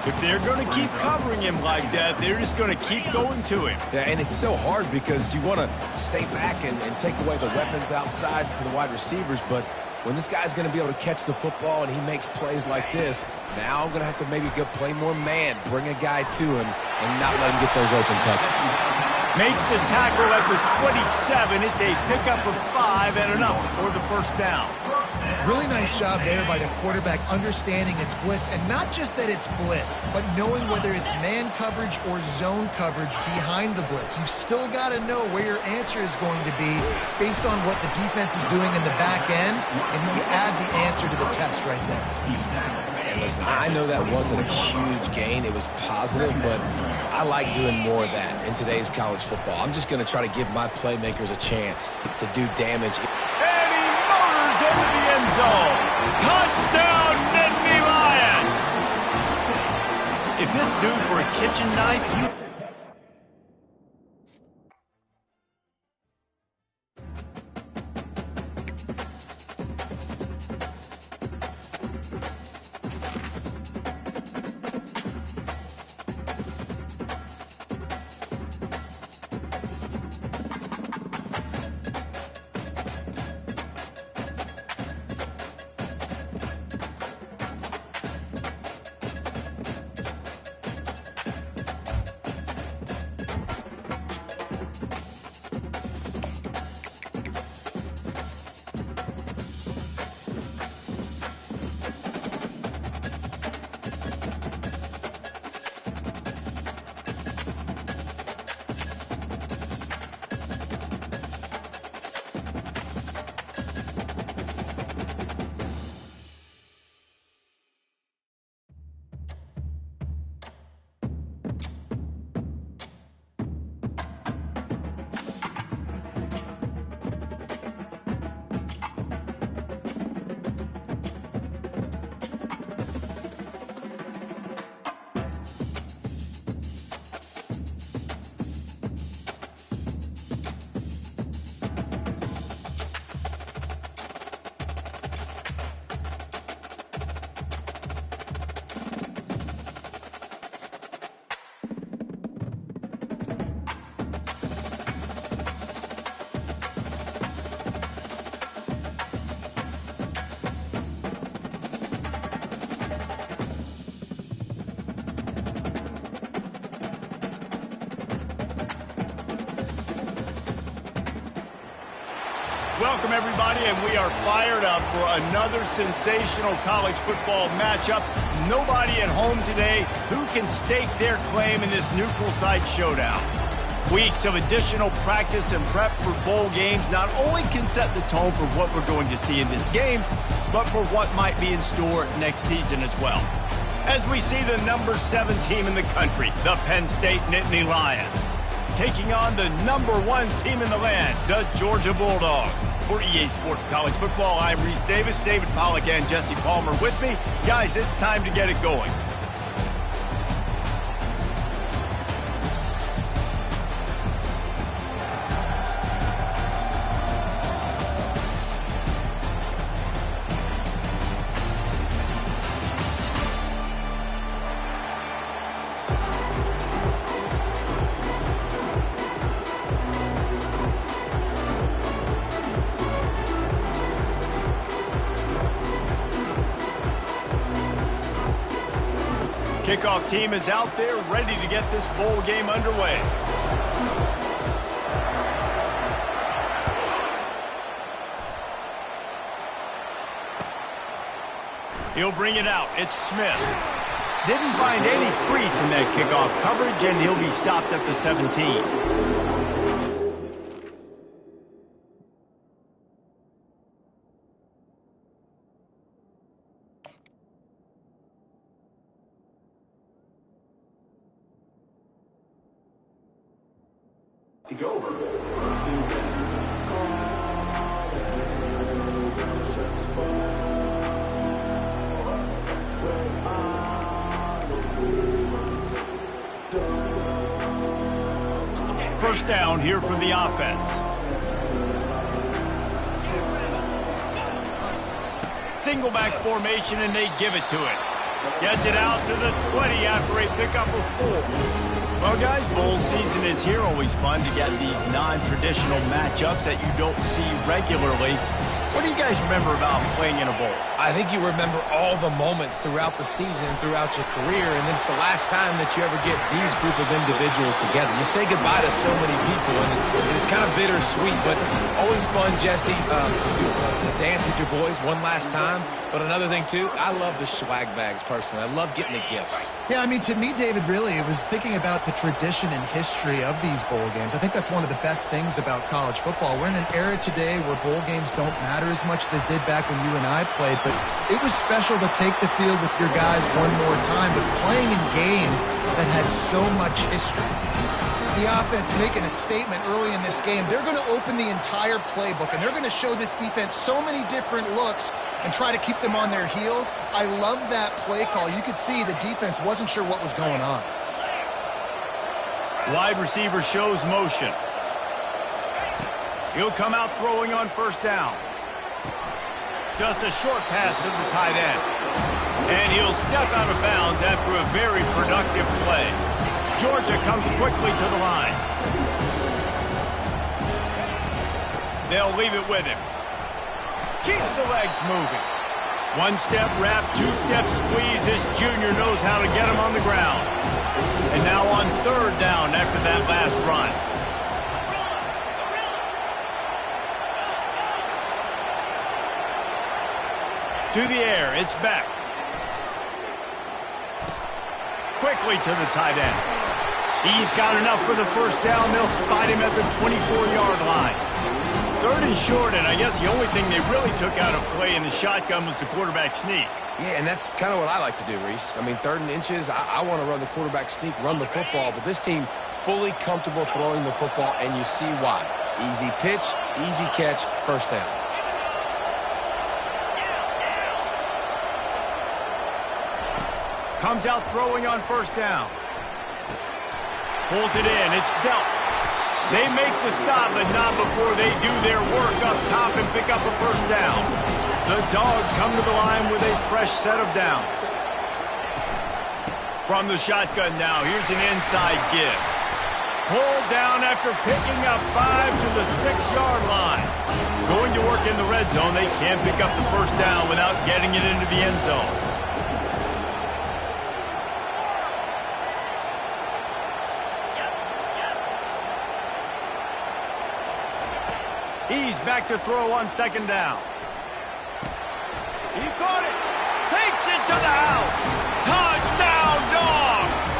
If they're going to keep covering him like that, they're just going to keep going to him.
Yeah, and it's so hard because you want to stay back and take away the weapons outside for the wide receivers, but when this guy's going to be able to catch the football and he makes plays like this, now I'm going to have to maybe go play more man, bring a guy to him, and not let him get those open touches.
Makes the tackle at the 27. It's a pickup of 5 and enough for the first down.
Really nice job there by the quarterback understanding it's blitz, and not just that it's blitz, but knowing whether it's man coverage or zone coverage behind the blitz. You've still got to know where your answer is going to be based on what the defense is doing in the back end, and you add the answer to the test right there.
And listen, I know that wasn't a huge gain. It was positive, but I like doing more of that in today's college football. I'm just going to try to give my playmakers a chance to do damage.
And he motors into the end zone. Touchdown, Nittany Lions! If this dude were a kitchen knife, you... Welcome, everybody, and we are fired up for another sensational college football matchup. Nobody at home today who can stake their claim in this neutral site showdown. Weeks of additional practice and prep for bowl games not only can set the tone for what we're going to see in this game, but for what might be in store next season as well. As we see the number 7 team in the country, the Penn State Nittany Lions, taking on the number 1 team in the land, the Georgia Bulldogs. For EA Sports College Football, I'm Reese Davis, David Pollack, and Jesse Palmer with me. Guys, it's time to get it going. Kickoff team is out there ready to get this bowl game underway. He'll bring it out. It's Smith. Didn't find any crease in that kickoff coverage, and he'll be stopped at the 17.
Take over.
First down here for the offense. Single back formation, and they give it to it. Gets it out to the 20 after a pickup of 4. Well, guys, bowl season is here. Always fun to get these non-traditional matchups that you don't see regularly. What do you guys remember about playing in a bowl?
I think you remember all the moments throughout the season and throughout your career, and it's the last time that you ever get these group of individuals together. You say goodbye to so many people, and it's kind of bittersweet, but always fun, Jesse, to dance with your boys one last time. But another thing, too, I love the swag bags, personally. I love getting the gifts.
Yeah, I mean, to me, David, really, it was thinking about the tradition and history of these bowl games. I think that's one of the best things about college football. We're in an era today where bowl games don't matter as much as they did back when you and I played, but it was special to take the field with your guys one more time, but playing in games that had so much history. The offense making a statement early in this game. They're going to open the entire playbook, and they're going to show this defense so many different looks and try to keep them on their heels. I love that play call. You could see the defense wasn't sure what was going on.
Wide receiver shows motion. He'll come out throwing on first down. Just a short pass to the tight end. And he'll step out of bounds after a very productive play. Georgia comes quickly to the line. They'll leave it with him. Keeps the legs moving. One step wrap, 2-step squeeze. This junior knows how to get him on the ground. And now on third down after that last run. To the air, it's back. Quickly to the tight end. He's got enough for the first down. They'll spot him at the 24-yard line. Third and short, and I guess the only thing they really took out of play in the shotgun was the quarterback sneak.
Yeah, and that's kind of what I like to do, Reese. I mean, 3rd and inches, I want to run the quarterback sneak, run the football, but this team fully comfortable throwing the football, and you see why. Easy pitch, easy catch, first down.
Comes out throwing on first down. Pulls it in. It's dealt. They make the stop, but not before they do their work up top and pick up a first down. The Dogs come to the line with a fresh set of downs. From the shotgun now, here's an inside give. Pulled down after picking up 5 to the 6-yard line. Going to work in the red zone. They can't pick up the first down without getting it into the end zone. He's back to throw on second down. He caught it. Takes it to the house. Touchdown, Dogs!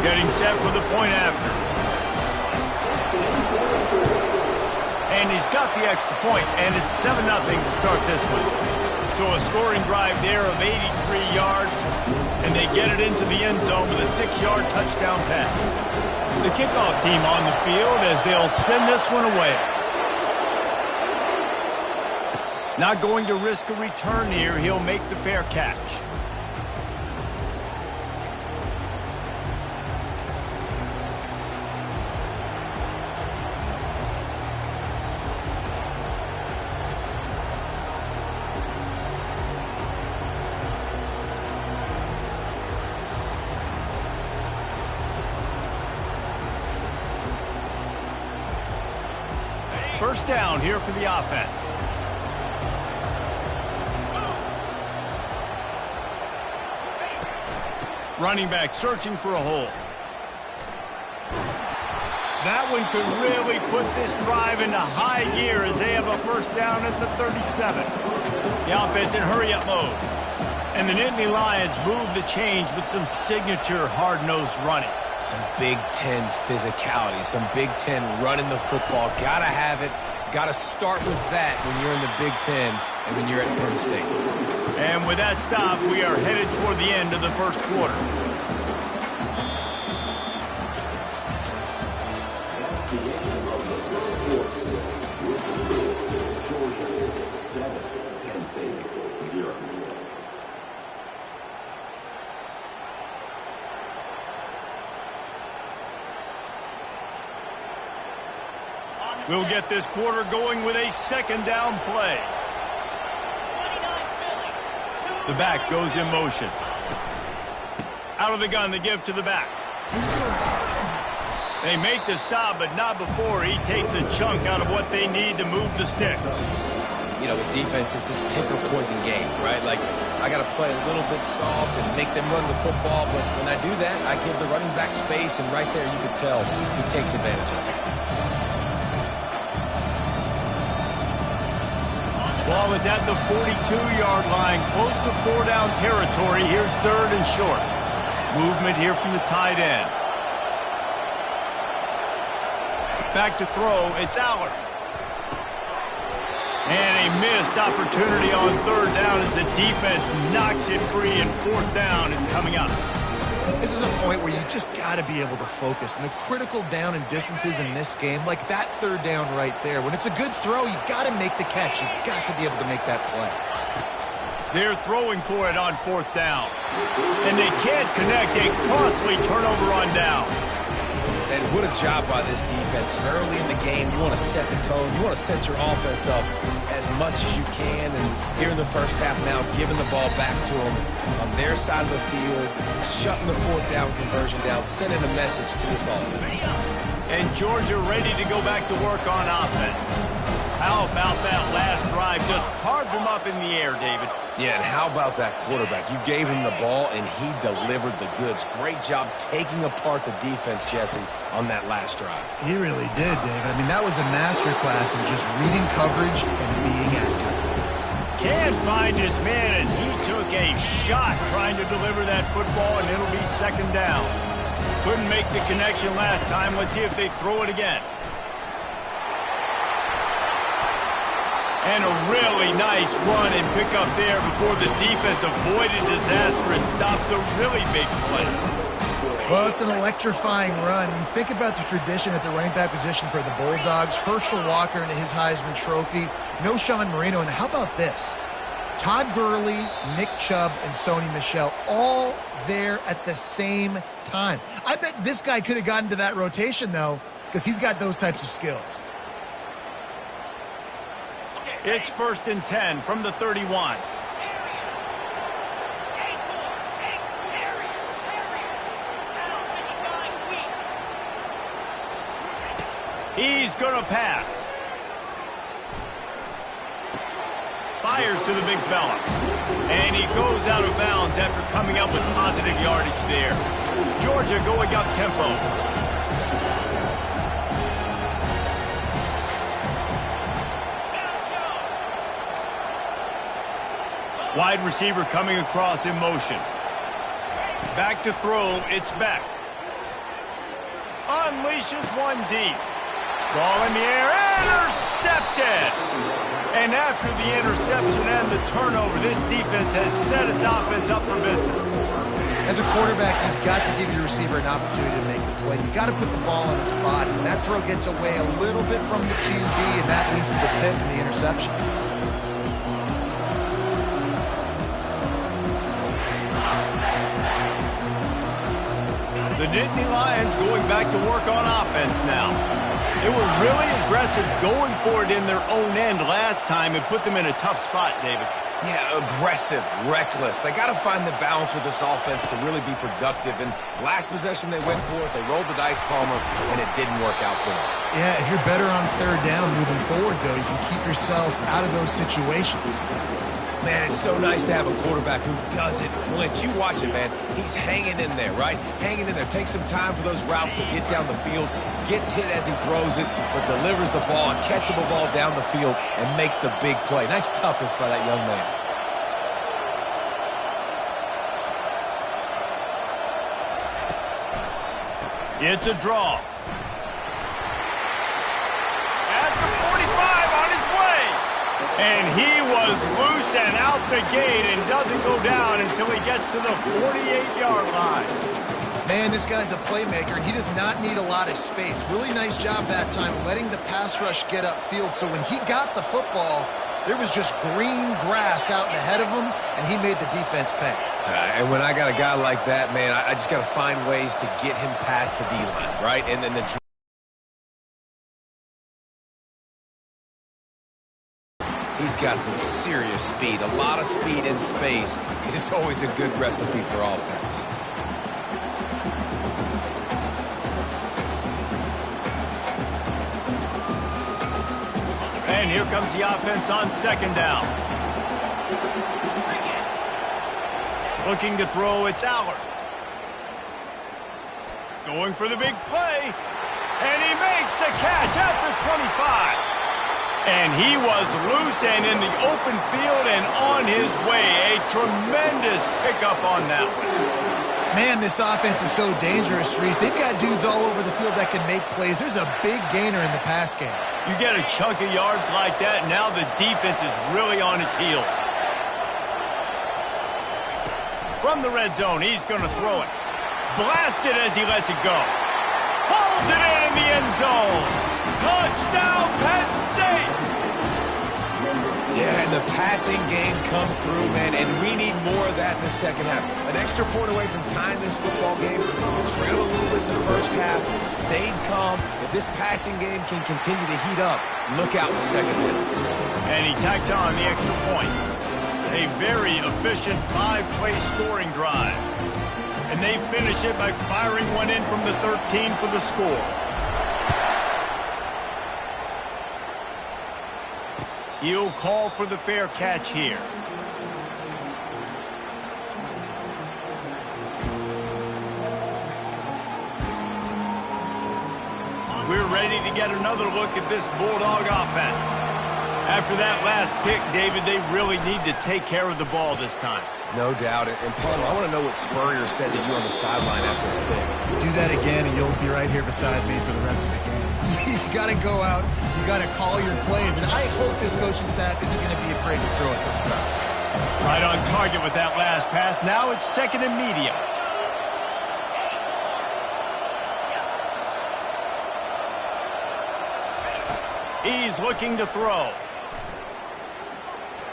Getting set for the point after. And he's got the extra point, and it's 7-0 to start this one. So a scoring drive there of 83 yards, and they get it into the end zone with a 6-yard touchdown pass. The kickoff team on the field as they'll send this one away. Not going to risk a return here. He'll make the fair catch. First down here for the offense. Running back searching for a hole. That one could really put this drive into high gear as they have a first down at the 37. The offense in hurry-up mode. And the Nittany Lions move the change with some signature hard-nosed running.
Some Big Ten physicality, some Big Ten running the football. Gotta have it. Gotta start with that when you're in the Big Ten and when you're at Penn State.
And with that stop, we are headed toward the end of the first quarter. We'll get this quarter going with a second down play. The back goes in motion. Out of the gun, the give to the back. They make the stop, but not before he takes a chunk out of what they need to move the sticks.
You know, the defense is this pick or poison game, right? Like, I got to play a little bit soft and make them run the football, but when I do that, I give the running back space, and right there you can tell he takes advantage of it.
Ball is at the 42-yard line, close to 4-down territory. Here's third and short. Movement here from the tight end. Back to throw, it's Aller. And a missed opportunity on third down as the defense knocks it free, and fourth down is coming up.
This is a point where you just got to be able to focus. And the critical down and distances in this game, like that third down right there, when it's a good throw, you got to make the catch. You've got to be able to make that play.
They're throwing for it on fourth down. And they can't connect a costly turnover on down.
And what a job by this defense. Early in the game, you want to set the tone. You want to set your offense up as much as you can. And here in the first half now, giving the ball back to them on their side of the field, shutting the fourth down conversion down, sending a message to this offense.
And Georgia ready to go back to work on offense. How about that last drive? Just carved him up in the air, David.
Yeah, and how about that quarterback? You gave him the ball, and he delivered the goods. Great job taking apart the defense, Jesse, on that last drive.
He really did, David. I mean, that was a masterclass in just reading coverage and being accurate.
Can't find his man as he took a shot trying to deliver that football, and it'll be second down. Couldn't make the connection last time. Let's see if they throw it again. And a really nice run and pick up there before the defense avoided disaster and stopped the really big play.
Well, it's an electrifying run. And you think about the tradition at the running back position for the Bulldogs, Herschel Walker and his Heisman Trophy, no Sean Marino, and how about this? Todd Gurley, Nick Chubb, and Sony Michel all there at the same time. I bet this guy could have gotten to that rotation, though, because he's got those types of skills.
It's 1st and 10 from the 31. He's going to pass. Fires to the big fella. And he goes out of bounds after coming up with positive yardage there. Georgia going up tempo. Wide receiver coming across in motion. Back to throw, it's Beck. Unleashes one deep. Ball in the air, intercepted! And after the interception and the turnover, this defense has set its offense up for business.
As a quarterback, you've got to give your receiver an opportunity to make the play. You've got to put the ball on his body. And that throw gets away a little bit from the QB, and that leads to the tip and the interception.
The Nittany Lions going back to work on offense now. They were really aggressive going for it in their own end last time and put them in a tough spot, David.
Yeah, aggressive, reckless. They got to find the balance with this offense to really be productive. And last possession they went for it, they rolled the dice, Palmer, and it didn't work out for them.
Yeah, if you're better on third down moving forward, though, you can keep yourself out of those situations.
Man, it's so nice to have a quarterback who doesn't flinch. You watch it, man. He's hanging in there, right? Hanging in there. Takes some time for those routes to get down the field. Gets hit as he throws it, but delivers the ball, a catchable ball down the field, and makes the big play. Nice toughness by that young man.
It's a draw. At the 45 on his way. And he was loose and out the gate and doesn't go down until he gets to the 48-yard line.
Man, this guy's a playmaker, and he does not need a lot of space. Really nice job that time letting the pass rush get upfield. So when he got the football, there was just green grass out ahead of him, and he made the defense pay.
And when I got a guy like that, man, I just got to find ways to get him past the D-line, right? And then he's got some serious speed. A lot of speed in space is always a good recipe for offense.
And here comes the offense on second down. Looking to throw, it's Allard. Going for the big play. And he makes the catch at the 25. And he was loose and in the open field and on his way. A tremendous pickup on that one.
Man, this offense is so dangerous, Reese. They've got dudes all over the field that can make plays. There's a big gainer in the pass game.
You get a chunk of yards like that, now the defense is really on its heels. From the red zone, he's going to throw it. Blasted as he lets it go. Pulls it in the end zone. Touchdown, Penn State!
Yeah, and the passing game comes through, man, and we need more of that in the second half. An extra point away from tying this football game. Trailed a little bit in the first half, stayed calm. If this passing game can continue to heat up, look out in the second half. And he tacked on the extra point. A very efficient 5-play scoring drive. And they finish it by firing one in from the 13 for the score. He'll call for the fair catch here. We're ready to get another look at this Bulldog offense. After that last pick, David, they really need to take care of the ball this time. No doubt. And Palmer, I want to know what Spurrier said to you on the sideline after the pick.
Do that again, and you'll be right here beside me for the rest of the game. You got to go out. You got to call your plays. And I hope this coaching staff isn't going to be afraid to throw it this route.
Right on target with that last pass. Now it's second and medium. He's looking to throw.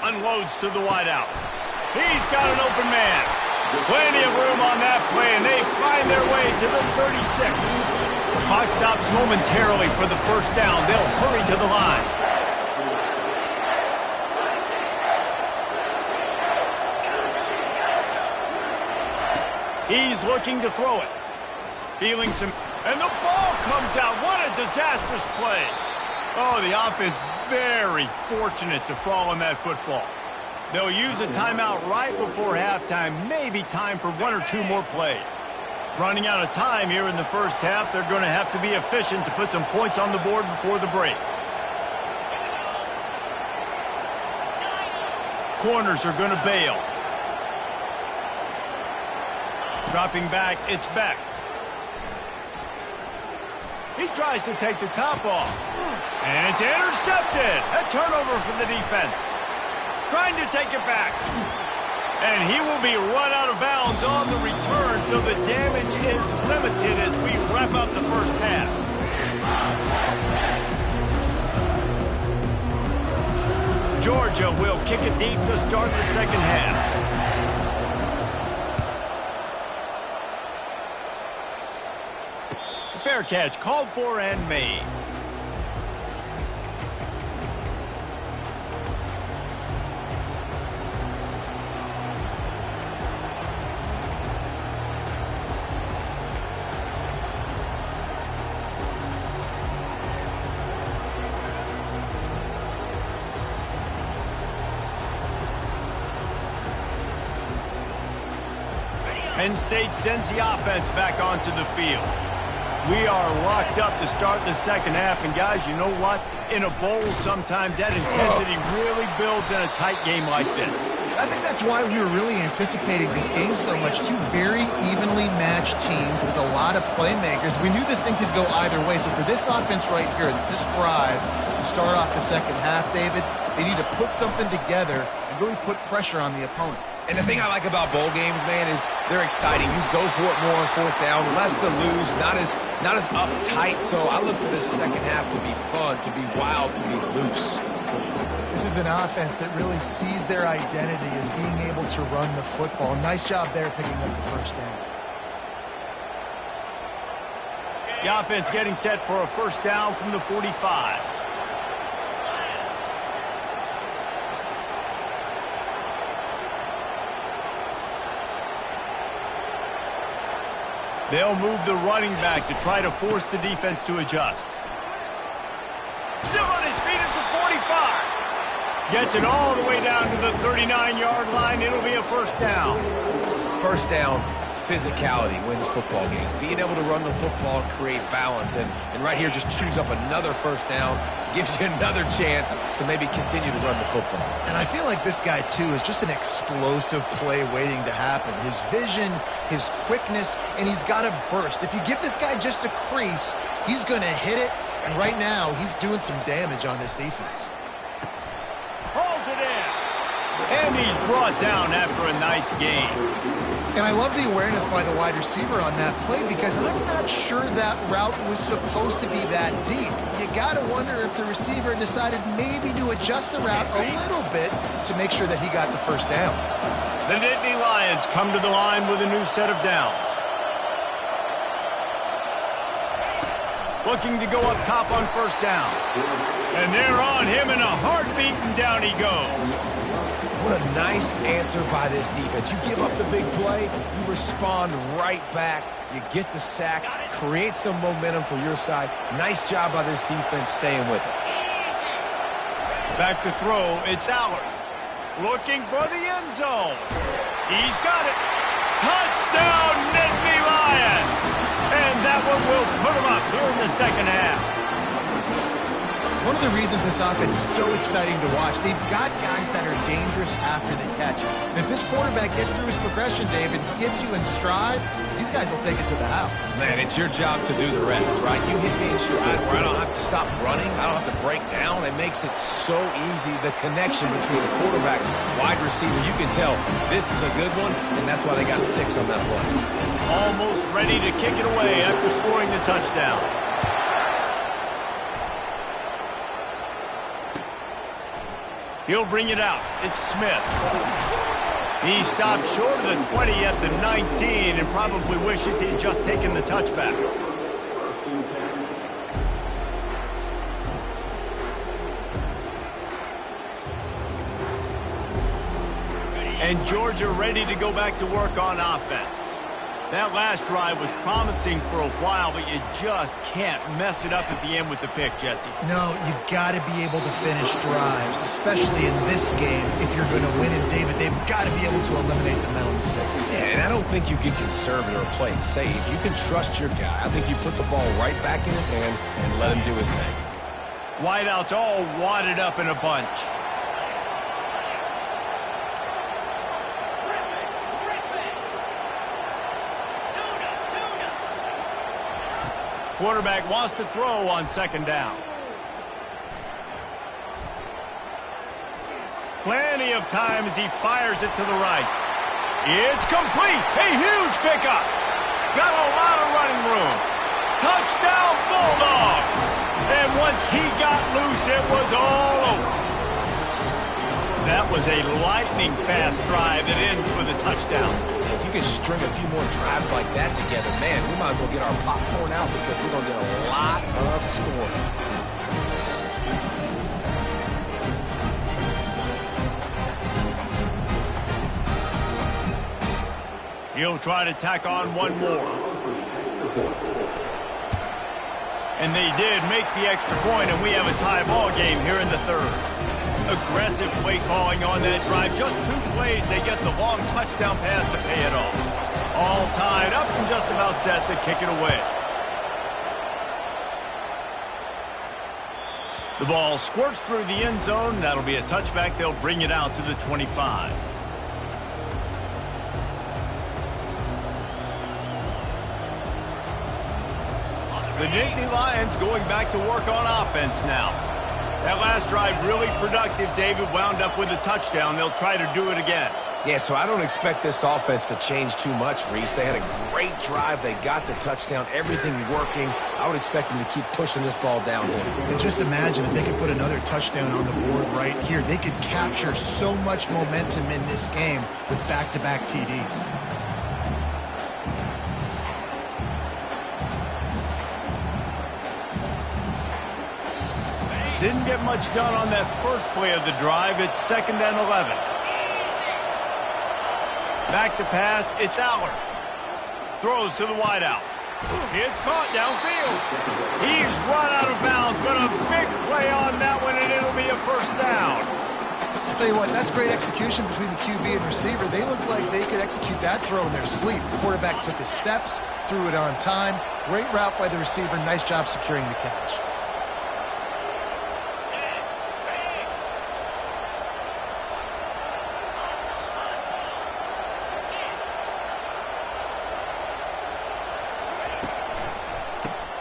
Unloads to the wideout. He's got an open man. Plenty of room on that play, and they find their way to the 36. The clock stops momentarily for the first down. They'll hurry to the line. He's looking to throw it. Feeling some... And the ball comes out. What a disastrous play. Oh, the offense very fortunate to fall on that football. They'll use a timeout right before halftime. Maybe time for one or two more plays. Running out of time here in the first half. They're going to have to be efficient to put some points on the board before the break. corners are going to bail. Dropping back, it's Beck. He tries to take the top off. And it's intercepted. A turnover for the defense. Trying to take it back. And he will be run out of bounds on the return, so the damage is limited as we wrap up the first half. Georgia will kick it deep to start the second half. Fair catch called for and made. Penn State sends the offense back onto the field. We are locked up to start the second half, and guys, you know what? In a bowl, sometimes that intensity really builds in a tight game like this.
I think that's why we were really anticipating this game so much. Two very evenly matched teams with a lot of playmakers. We knew this thing could go either way, so for this offense right here, this drive, to start off the second half, David, they need to put something together and really put pressure on the opponent.
And the thing I like about bowl games, man, is they're exciting. You go for it more on fourth down, less to lose, not as uptight. So I look for this second half to be fun, to be wild, to be loose.
This is an offense that really sees their identity as being able to run the football. Nice job there picking up the first down.
The offense getting set for a first down from the 45. They'll move the running back to try to force the defense to adjust. Still on his feet at the 45. Gets it all the way down to the 39-yard line. It'll be a first down.
First down, physicality wins football games. Being able to run the football and create balance. And right here, just choose up another first down. Gives you another chance to maybe continue to run the football. And
I feel like this guy, too, is just an explosive play waiting to happen. His vision, his quickness, and he's got a burst. If you give this guy just a crease, he's going to hit it. And right now, he's doing some damage on this defense.
Hauls it in. And he's brought down after a nice gain.
And I love the awareness by the wide receiver on that play because I'm not sure that route was supposed to be that deep. You got to wonder if the receiver decided maybe to adjust the route a little bit to make sure that he got the first down.
The Nittany Lions come to the line with a new set of downs. Looking to go up top on first down. And they're on him in a heartbeat, and down he goes.
What a nice answer by this defense. You give up the big play, you respond right back, you get the sack, create some momentum for your side. Nice job by this defense staying with it.
Back to throw, it's Allard. Looking for the end zone. He's got it. Touchdown, Nittany Lions! And that one will put him up here in the second half.
One of the reasons this offense is so exciting to watch, they've got guys that are dangerous after the catch. And if this quarterback gets through his progression, David, gets you in stride, these guys will take it to the house.
Man, it's your job to do the rest, right? You hit me in stride where I don't have to stop running, I don't have to break down. It makes it so easy, the connection between the quarterback and wide receiver. You can tell this is a good one, and that's why they got 6 on that play.
Almost ready to kick it away after scoring the touchdown. He'll bring it out. It's Smith. He stopped short of the 20 at the 19 and probably wishes he'd just taken the touchback. And Georgia ready to go back to work on offense. That last drive was promising for a while, but you just can't mess it up at the end with the pick, Jesse.
No, you got to be able to finish drives, especially in this game. If you're going to win it, David, they've got to be able to eliminate the mental mistakes.
Yeah, and I don't think you get conservative or play it safe. You can trust your guy. I think you put the ball right back in his hands and let him do his thing.
Wideouts all wadded up in a bunch. Quarterback wants to throw on second down. Plenty of time as he fires it to the right. It's complete. A huge pickup. Got a lot of running room. Touchdown, Bulldogs. And once he got loose, it was all over. That was a lightning-fast drive that ends with a touchdown.
If you can string a few more drives like that together, man, we might as well get our popcorn out because we're going to get a lot of scoring.
He'll try to tack on one more. And they did make the extra point, and we have a tie ball game here in the third. Aggressive play calling on that drive. Just 2 plays, they get the long touchdown pass to pay it off. All tied up and just about set to kick it away. The ball squirts through the end zone. That'll be a touchback. They'll bring it out to the 25. The Nittany Lions going back to work on offense now. That last drive really productive. David wound up with a touchdown. They'll try to do it again.
Yeah, so I don't expect this offense to change too much, Reese. They had a great drive. They got the touchdown. Everything working. I would expect them to keep pushing this ball downhill.
And just imagine if they could put another touchdown on the board right here. They could capture so much momentum in this game with back-to-back TDs.
Didn't get much done on that first play of the drive. It's 2nd and 11. Back to pass. It's Allard. Throws to the wideout. It's caught downfield. He's run out of bounds, but a big play on that one, and it'll be a first down.
I'll tell you what, that's great execution between the QB and receiver. They looked like they could execute that throw in their sleep. The quarterback took his steps, threw it on time. Great route by the receiver. Nice job securing the catch.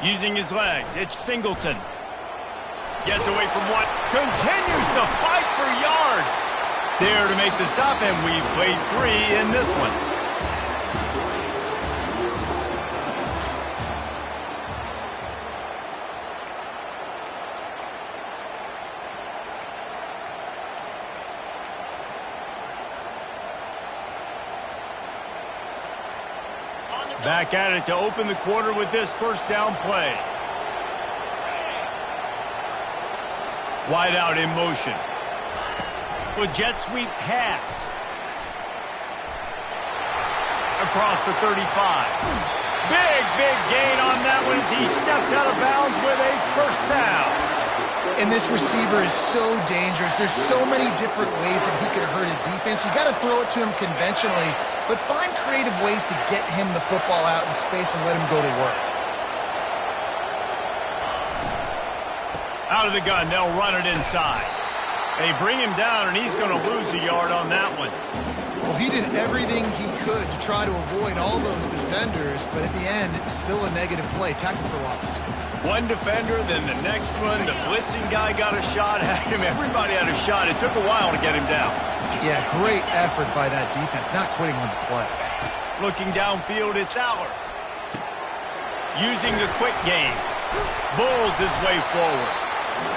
Using his legs, it's Singleton. Gets away from what continues to fight for yards. There to make the stop, and we've played 3 in this one. Back at it to open the quarter with this first down play. Wide out in motion. With jet sweep pass. Across the 35. Big gain on that one as he steps out of bounds with a first down.
And this receiver is so dangerous. There's so many different ways that he could hurt a defense. You got to throw it to him conventionally, but find creative ways to get him the football out in space and let him go to work.
Out of the gun, they'll run it inside. They bring him down, and he's going to lose a yard on that one.
Well, he did everything he could to try to avoid all those defenders, but at the end, it's still a negative play. Tackle for loss.
One defender, then the next one. The blitzing guy got a shot at him. Everybody had a shot. It took a while to get him down.
Yeah, great effort by that defense, not quitting on the play.
Looking downfield, it's Allard. Using the quick game. Bulls his way forward.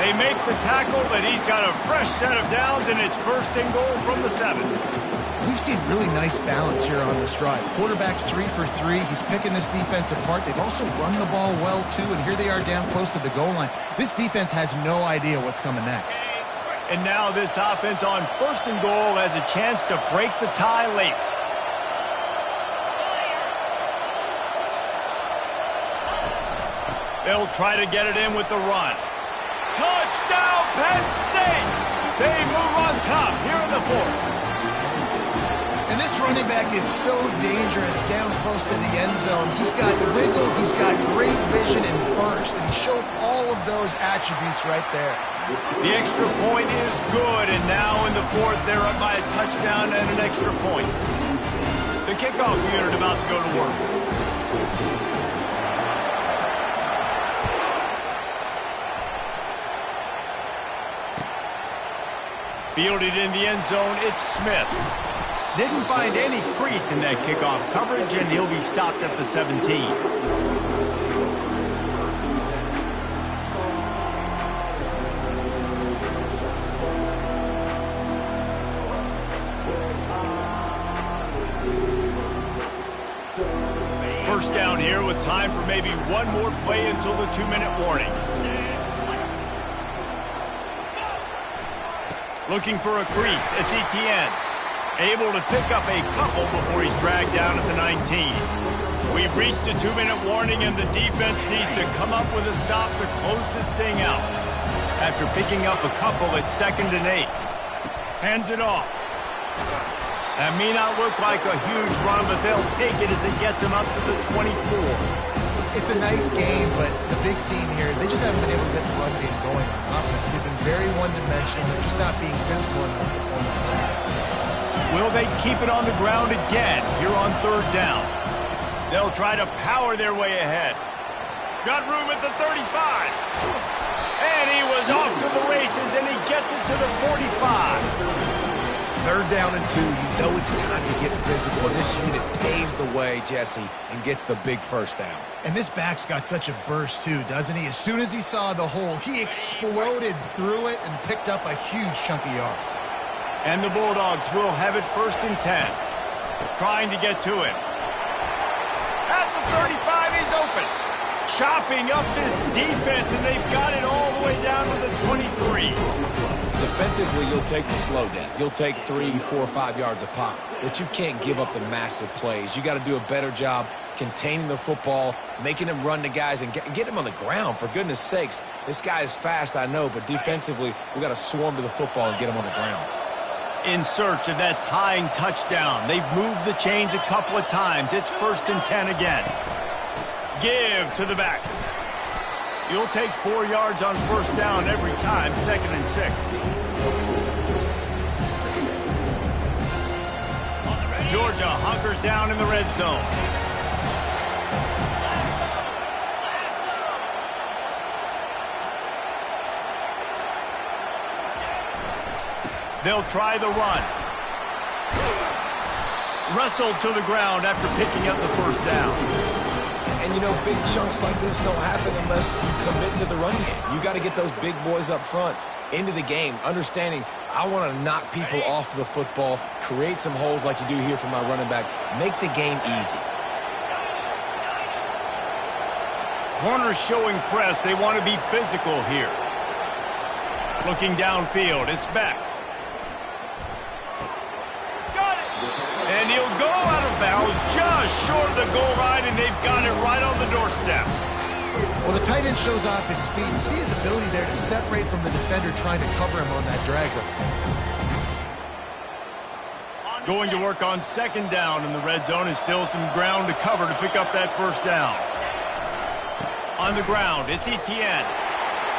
They make the tackle, but he's got a fresh set of downs, and it's 1st and goal from the 7.
We've seen really nice balance here on this drive. Quarterback's 3 for 3. He's picking this defense apart. They've also run the ball well, too, and here they are down close to the goal line. This defense has no idea what's coming next.
And now this offense on 1st and goal has a chance to break the tie late. They'll try to get it in with the run. Touchdown, Penn State! They move on top here in the 4th.
And this running back is so dangerous down close to the end zone. He's got wiggle, he's got great vision and burst, and he showed all of those attributes right there.
The extra point is good, and now in the 4th, they're up by a touchdown and an extra point. The kickoff unit about to go to work. Fielded in the end zone, it's Smith. Didn't find any crease in that kickoff coverage, and he'll be stopped at the 17. First down here with time for maybe one more play until the 2-minute warning. Looking for a crease, it's Etienne. Able to pick up a couple before he's dragged down at the 19. We've reached the 2-minute warning, and the defense needs to come up with a stop to close this thing out. After picking up a couple, it's 2nd and 8. Hands it off. That may not look like a huge run, but they'll take it as it gets them up to the 24.
It's a nice game, but the big theme here is they just haven't been able to get the run game going on offense. They've been very one-dimensional. They're just not being physical enough on the attack.
Will they keep it on the ground again here on 3rd down? They'll try to power their way ahead. Got room at the 35. And he was off to the races, and he gets it to the 45.
3rd down and 2, you know it's time to get physical, and this unit paves the way, Jesse, and gets the big first down.
And this back's got such a burst, too, doesn't he? As soon as he saw the hole, he exploded through it and picked up a huge chunk of yards.
And the Bulldogs will have it 1st and 10. Trying to get to him. At the 35, he's open. Chopping up this defense, and they've got it all the way down to the 23.
Defensively, you'll take the slow death. You'll take 3, 4, 5 yards a pop, but you can't give up the massive plays. You got to do a better job containing the football, making them run the guys, and get them on the ground. For goodness sakes, this guy is fast, I know, but defensively, we got to swarm to the football and get him on the ground.
In search of that tying touchdown. They've moved the chains a couple of times. It's 1st and 10 again. Give to the back. You'll take 4 yards on 1st down every time, 2nd and 6. Georgia hunkers down in the red zone. They'll try the run. Wrestled to the ground after picking up the 1st down.
And, you know, big chunks like this don't happen unless you commit to the running game. You got to get those big boys up front into the game, understanding I want to knock people off the football, create some holes like you do here for my running back, make the game easy.
Corners showing press. They want to be physical here. Looking downfield, it's back. Got it! And he'll go out of bounds just short of the goal line, and they've got it right on the doorstep.
Well, the tight end shows off his speed. You see his ability there to separate from the defender trying to cover him on that drag route.
Going to work on 2nd down in the red zone, and still some ground to cover to pick up that 1st down. On the ground, it's Etienne.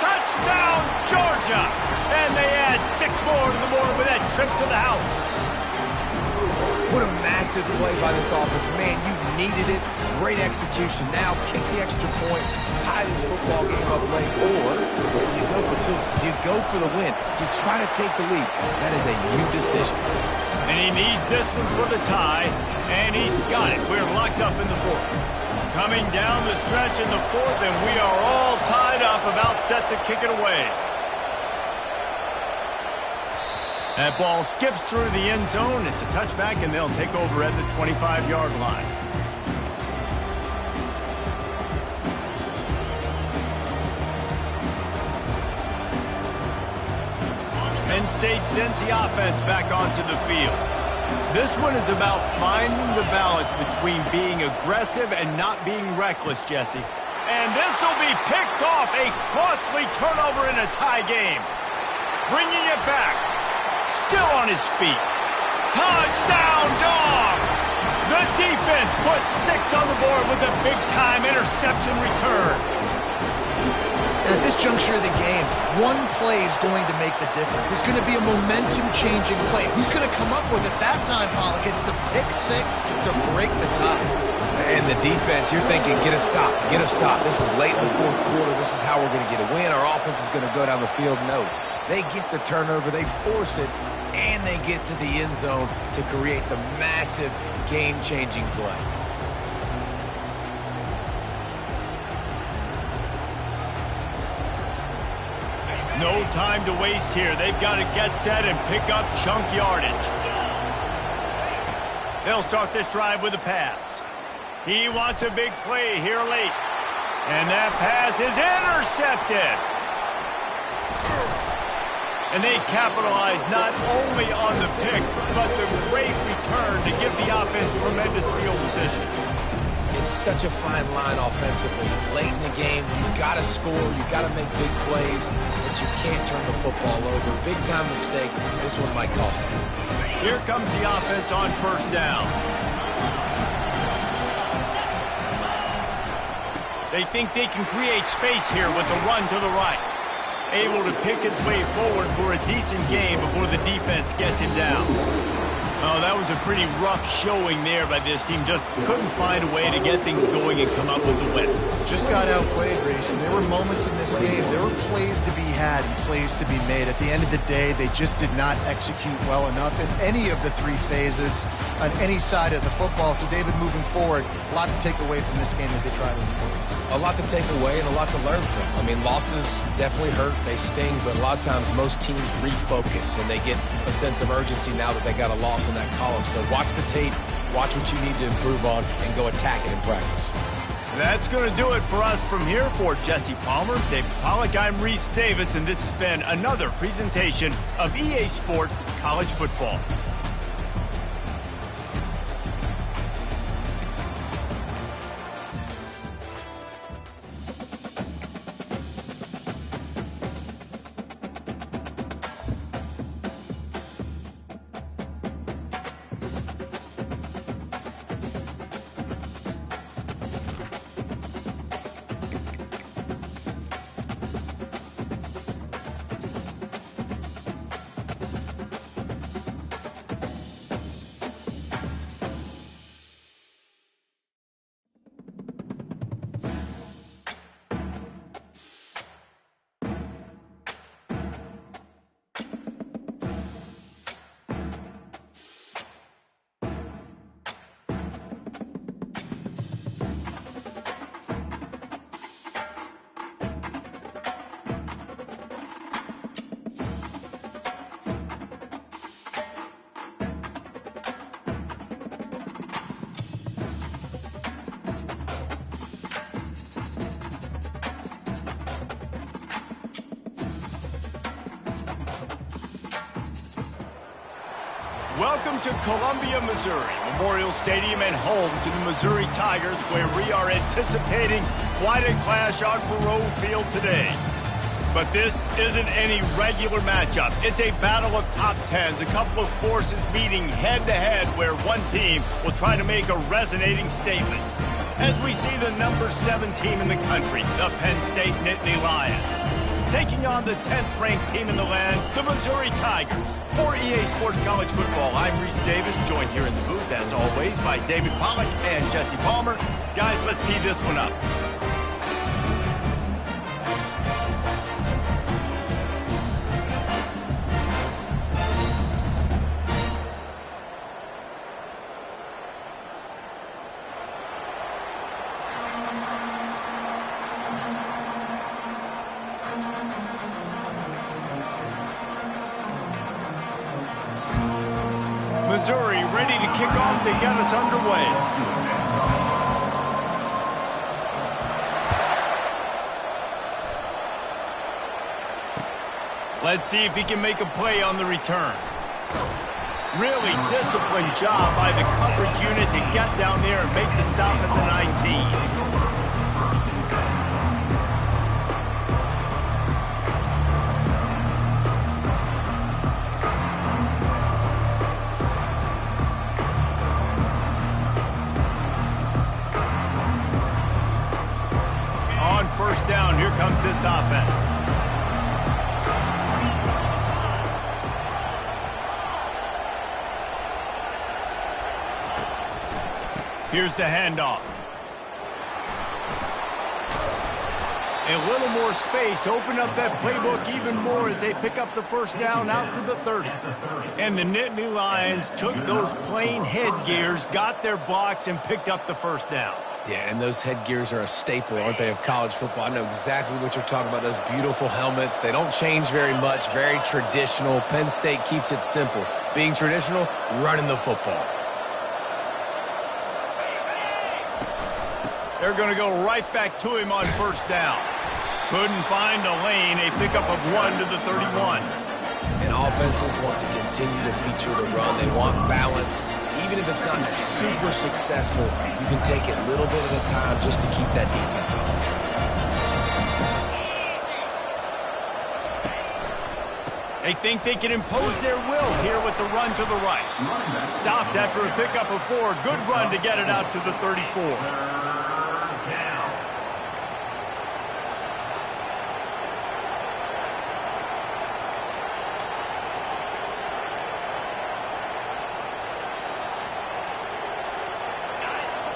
Touchdown, Georgia! And they add 6 more to the board with that trip to the house.
What a massive play by this offense. Man, you needed it. Great execution. Now kick the extra point, tie this football game up late, or do you go for 2? Do you go for the win? Do you try to take the lead? That is a you decision.
And he needs this one for the tie, and he's got it. We're locked up in the 4th. Coming down the stretch in the 4th, and we are all tied up, about set to kick it away. That ball skips through the end zone. It's a touchback, and they'll take over at the 25-yard line. Penn State sends the offense back onto the field. This one is about finding the balance between being aggressive and not being reckless, Jesse. And this will be picked off, a costly turnover in a tie game. Bringing it back. Still on his feet. Touchdown, Dogs! The defense puts 6 on the board with a big-time interception return.
And at this this juncture of the game, one play is going to make the difference. It's going to be a momentum-changing play. Who's going to come up with it that time, Pollock? It's the pick six to break the tie.
And the defense, you're thinking, get a stop, get a stop. This is late in the fourth quarter. This is how we're going to get a win. Our offense is going to go down the field. No, they get the turnover, they force it, and they get to the end zone to create the massive game-changing play.
No time to waste here. They've got to get set and pick up chunk yardage. They'll start this drive with a pass. He wants a big play here late. And that pass is intercepted. And they capitalize not only on the pick, but the great return to give the offense tremendous field position.
It's such a fine line offensively. Late in the game, you've got to score, you've got to make big plays, but you can't turn the football over. Big-time mistake. This one might cost them.
Here comes the offense on first down. They think they can create space here with a run to the right. Able to pick his way forward for a decent game before the defense gets him down. Oh, that was a pretty rough showing there by this team. Just couldn't find a way to get things going and come up with the win.
Just got outplayed, Grayson. There were moments in this game. There were plays to be had and plays to be made. At the end of the day, they just did not execute well enough in any of the three phases on any side of the football. So, David, moving forward, a lot to take away from this game as they try to improve.
A lot to take away and a lot to learn from. I mean, losses definitely hurt, they sting, but a lot of times most teams refocus and they get a sense of urgency now that they got a loss in that column. So watch the tape, watch what you need to improve on, and go attack it in practice.
That's going to do it for us from here. For Jesse Palmer, David Pollock, I'm Reese Davis, and this has been another presentation of EA Sports College Football. Welcome to Columbia, Missouri, Memorial Stadium and home to the Missouri Tigers, where we are anticipating quite a clash on Faroe Field today. But this isn't any regular matchup. It's a battle of top tens, a couple of forces meeting head-to-head where one team will try to make a resonating statement. As we see the number 7 team in the country, the Penn State Nittany Lions, taking on the 10th-ranked team in the land, the Missouri Tigers. For EA Sports College Football, I'm Reese Davis, joined here in the booth, as always, by David Pollock and Jesse Palmer. Guys, let's tee this one up. Missouri ready to kick off to get us underway. Let's see if he can make a play on the return. Really disciplined job by the coverage unit to get down there and make the stop at the 19. first down. Here comes this offense. Here's the handoff. A little more space. Open up that playbook even more as they pick up the first down out to the 30. And the Nittany Lions took those plain headgears, got their blocks, and picked up the first down.
Yeah, and those headgears are a staple, aren't they, of college football? I know exactly what you're talking about, those beautiful helmets. They don't change very much, very traditional. Penn State keeps it simple. Being traditional, running the football.
They're going to go right back to him on first down. Couldn't find a lane, a pickup of 1 to the 31.
And offenses want to continue to feature the run. They want balance. Even if it's not super successful, you can take it little bit at a time just to keep that defense honest.
They think they can impose their will here with the run to the right. Stopped after a pickup of 4. Good run to get it out to the 34.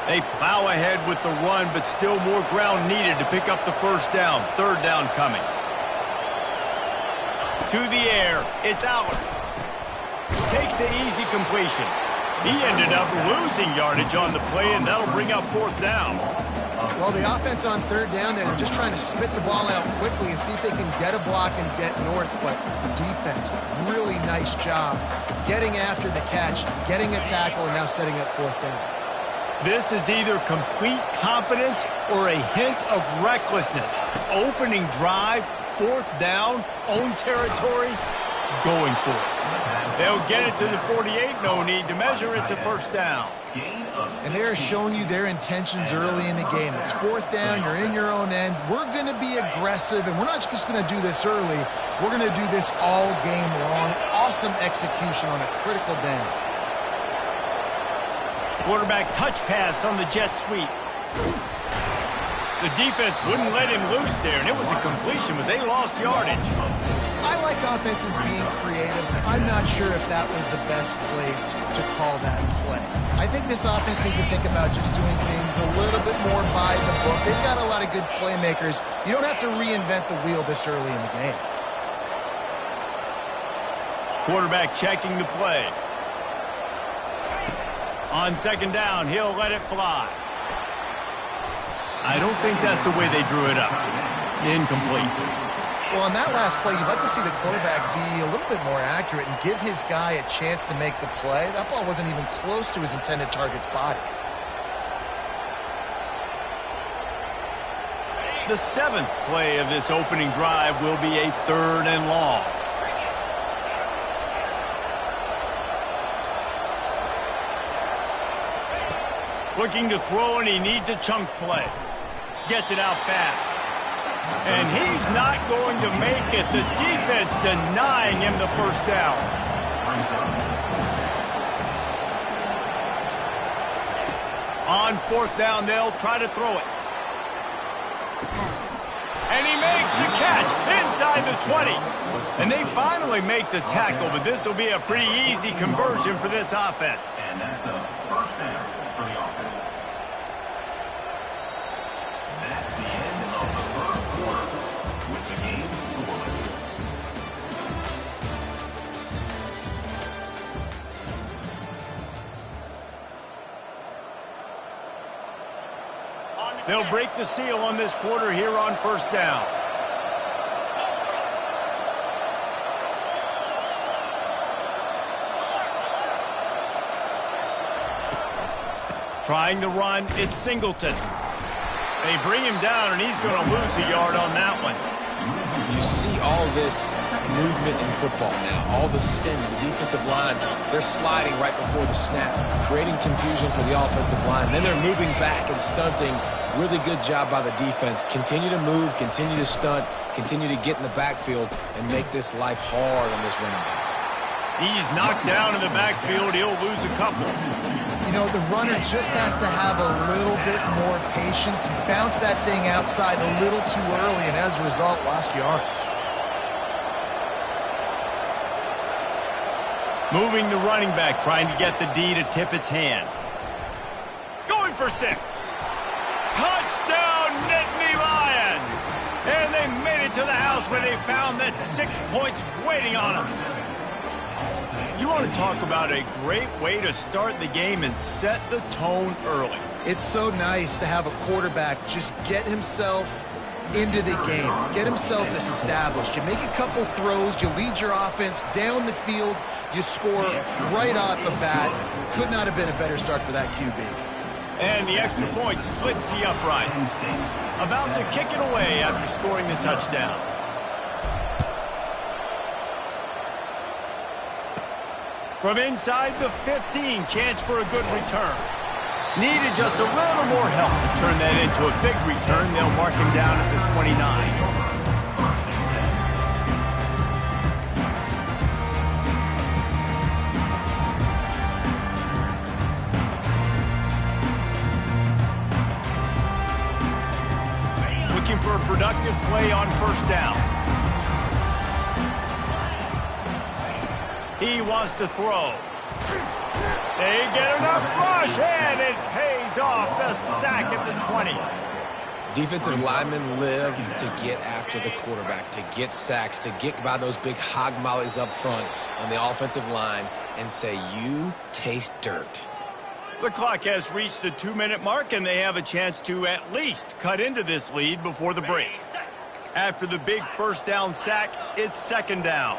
They plow ahead with the run, but still more ground needed to pick up the first down. Third down coming. To the air, it's Aller. Takes the easy completion. He ended up losing yardage on the play, and that'll bring up fourth down.
Well, the offense on third down, they're just trying to spit the ball out quickly and see if they can get a block and get north. But the defense, really nice job getting after the catch, getting a tackle, and now setting up fourth down.
This is either complete confidence or a hint of recklessness. Opening drive, fourth down, own territory, going for it. They'll get it to the 48, no need to measure it to first down.
And they're showing you their intentions early in the game. It's fourth down, you're in your own end. We're going to be aggressive, and we're not just going to do this early. We're going to do this all game long. Awesome execution on a critical down.
Quarterback touch pass on the jet sweep. The defense wouldn't let him loose there, and it was a completion, but they lost yardage.
I like offenses being creative. I'm not sure if that was the best place to call that play. I think this offense needs to think about just doing things a little bit more by the book. They've got a lot of good playmakers. You don't have to reinvent the wheel this early in the game.
Quarterback checking the play. On second down, he'll let it fly. I don't think that's the way they drew it up. Incomplete.
Well, on that last play, you'd like to see the quarterback be a little bit more accurate and give his guy a chance to make the play. That ball wasn't even close to his intended target's body.
The 7th play of this opening drive will be a 3rd and long. Looking to throw, and he needs a chunk play. Gets it out fast. And he's not going to make it. The defense denying him the first down. On fourth down, they'll try to throw it. And he makes the catch inside the 20. And they finally make the tackle, but this will be a pretty easy conversion for this offense.
And that's a first down for the offense. That's the end of the first quarter with the game scoreless.
They'll break the seal on this quarter here on first down. Trying to run, it's Singleton. They bring him down, and he's going to lose a yard on that one.
You see all this movement in football now, all the spin, the defensive line, they're sliding right before the snap, creating confusion for the offensive line. Then they're moving back and stunting. Really good job by the defense. Continue to move, continue to stunt, continue to get in the backfield and make this life hard on this running back.
He's knocked down in the backfield. He'll lose a couple.
You know, the runner just has to have a little bit more patience and bounce that thing outside a little too early, and as a result, lost yards.
Moving the running back, trying to get the D to tip its hand. Going for 6. Touchdown, Nittany Lions! And they made it to the house where they found that 6 points waiting on them. You want to talk about a great way to start the game and set the tone early.
It's so nice to have a quarterback just get himself into the game, get himself established. You make a couple throws, you lead your offense down the field, you score right off the bat. Could not have been a better start for that QB.
And the extra point splits the uprights. About to kick it away after scoring the touchdown. From inside the 15, chance for a good return. Needed just a little more help to turn that into a big return. They'll mark him down at the 29. Looking for a productive play on first down. He wants to throw. They get enough rush, and it pays off. The sack at the 20.
Defensive linemen live to get after the quarterback, to get sacks, to get by those big hog mollies up front on the offensive line and say, you taste dirt.
The clock has reached the 2-minute mark, and they have a chance to at least cut into this lead before the break. After the big first down sack, it's second down.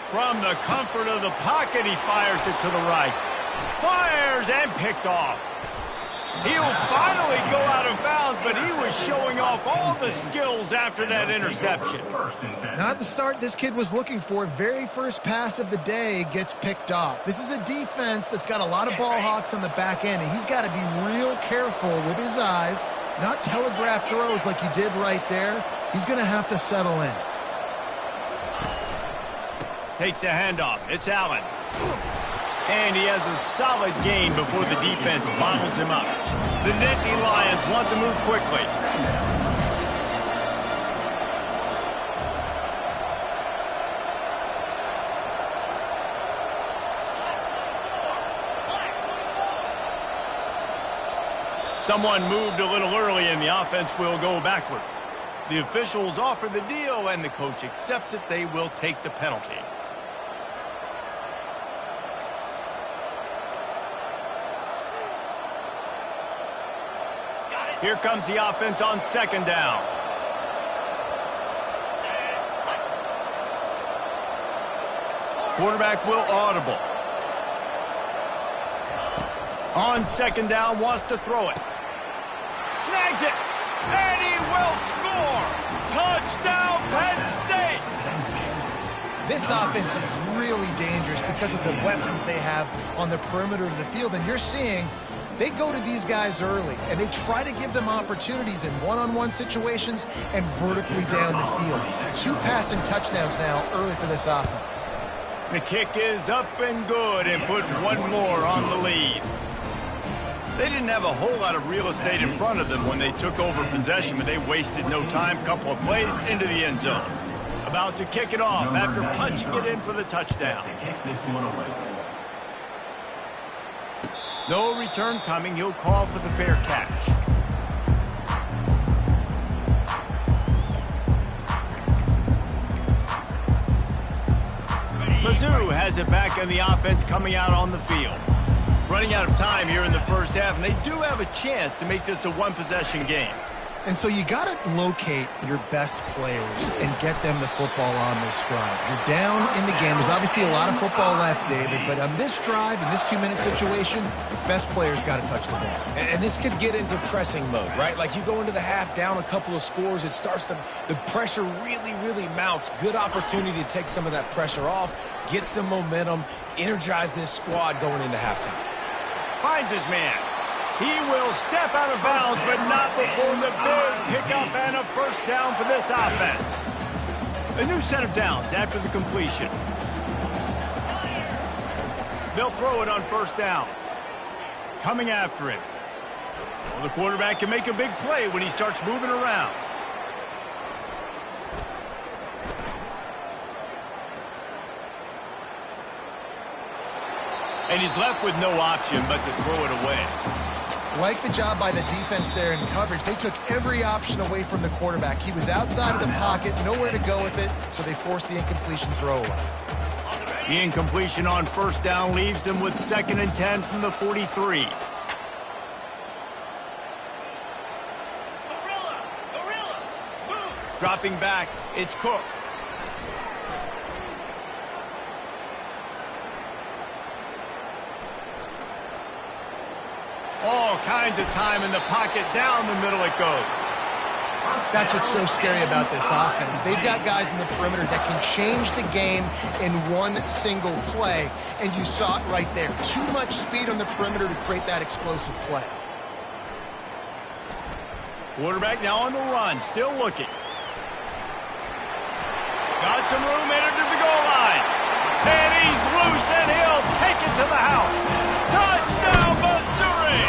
From the comfort of the pocket, he fires it to the right. Fires and picked off. He'll finally go out of bounds, but he was showing off all the skills after that interception.
Not the start this kid was looking for. Very first pass of the day gets picked off. This is a defense that's got a lot of ball hawks on the back end, and he's got to be real careful with his eyes, not telegraph throws like he did right there. He's going to have to settle in.
Takes the handoff. It's Allen. And he has a solid gain before the defense bottles him up. The Nittany Lions want to move quickly. Someone moved a little early and the offense will go backward. The officials offer the deal and the coach accepts it. They will take the penalty. Here comes the offense on second down. Quarterback will audible. On second down, wants to throw it. Snags it, and he will score. Touchdown, Penn State.
This offense is really dangerous because of the weapons they have on the perimeter of the field, and you're seeing they go to these guys early, and they try to give them opportunities in one-on-one situations and vertically down the field. 2 passing touchdowns now early for this offense.
The kick is up and good and put one more on the lead. They didn't have a whole lot of real estate in front of them when they took over possession, but they wasted no time. Couple of plays into the end zone. About to kick it off after punching it in for the touchdown. No return coming. He'll call for the fair catch. Mizzou has it back in the offense coming out on the field. Running out of time here in the first half, and they do have a chance to make this a one-possession game.
And so you got to locate your best players and get them the football on this drive. You're down in the game. There's obviously a lot of football left, David, but on this drive, in this 2-minute situation, best players got to touch the ball.
And this could get into pressing mode, right? Like you go into the half down a couple of scores, it starts to, the pressure really mounts. Good opportunity to take some of that pressure off, get some momentum, energize this squad going into halftime.
Finds his man. He will step out of bounds, but not before the big pickup and a first down for this offense. A new set of downs after the completion. They'll throw it on first down. Coming after him. Well, the quarterback can make a big play when he starts moving around. And he's left with no option but to throw it away.
Like the job by the defense there in coverage. They took every option away from the quarterback. He was outside of the pocket, nowhere to go with it, so they forced the incompletion throwaway.
The incompletion on first down leaves him with 2nd and 10 from the 43. Dropping back, it's Cook. All kinds of time in the pocket, down the middle it goes.
That's what's so scary about this offense. They've got guys in the perimeter that can change the game in one single play, and you saw it right there. Too much speed on the perimeter to create that explosive play.
Quarterback now on the run, still looking. Got some room, entered to the goal line. And he's loose, and he'll take it to the house. Touchdown, Missouri!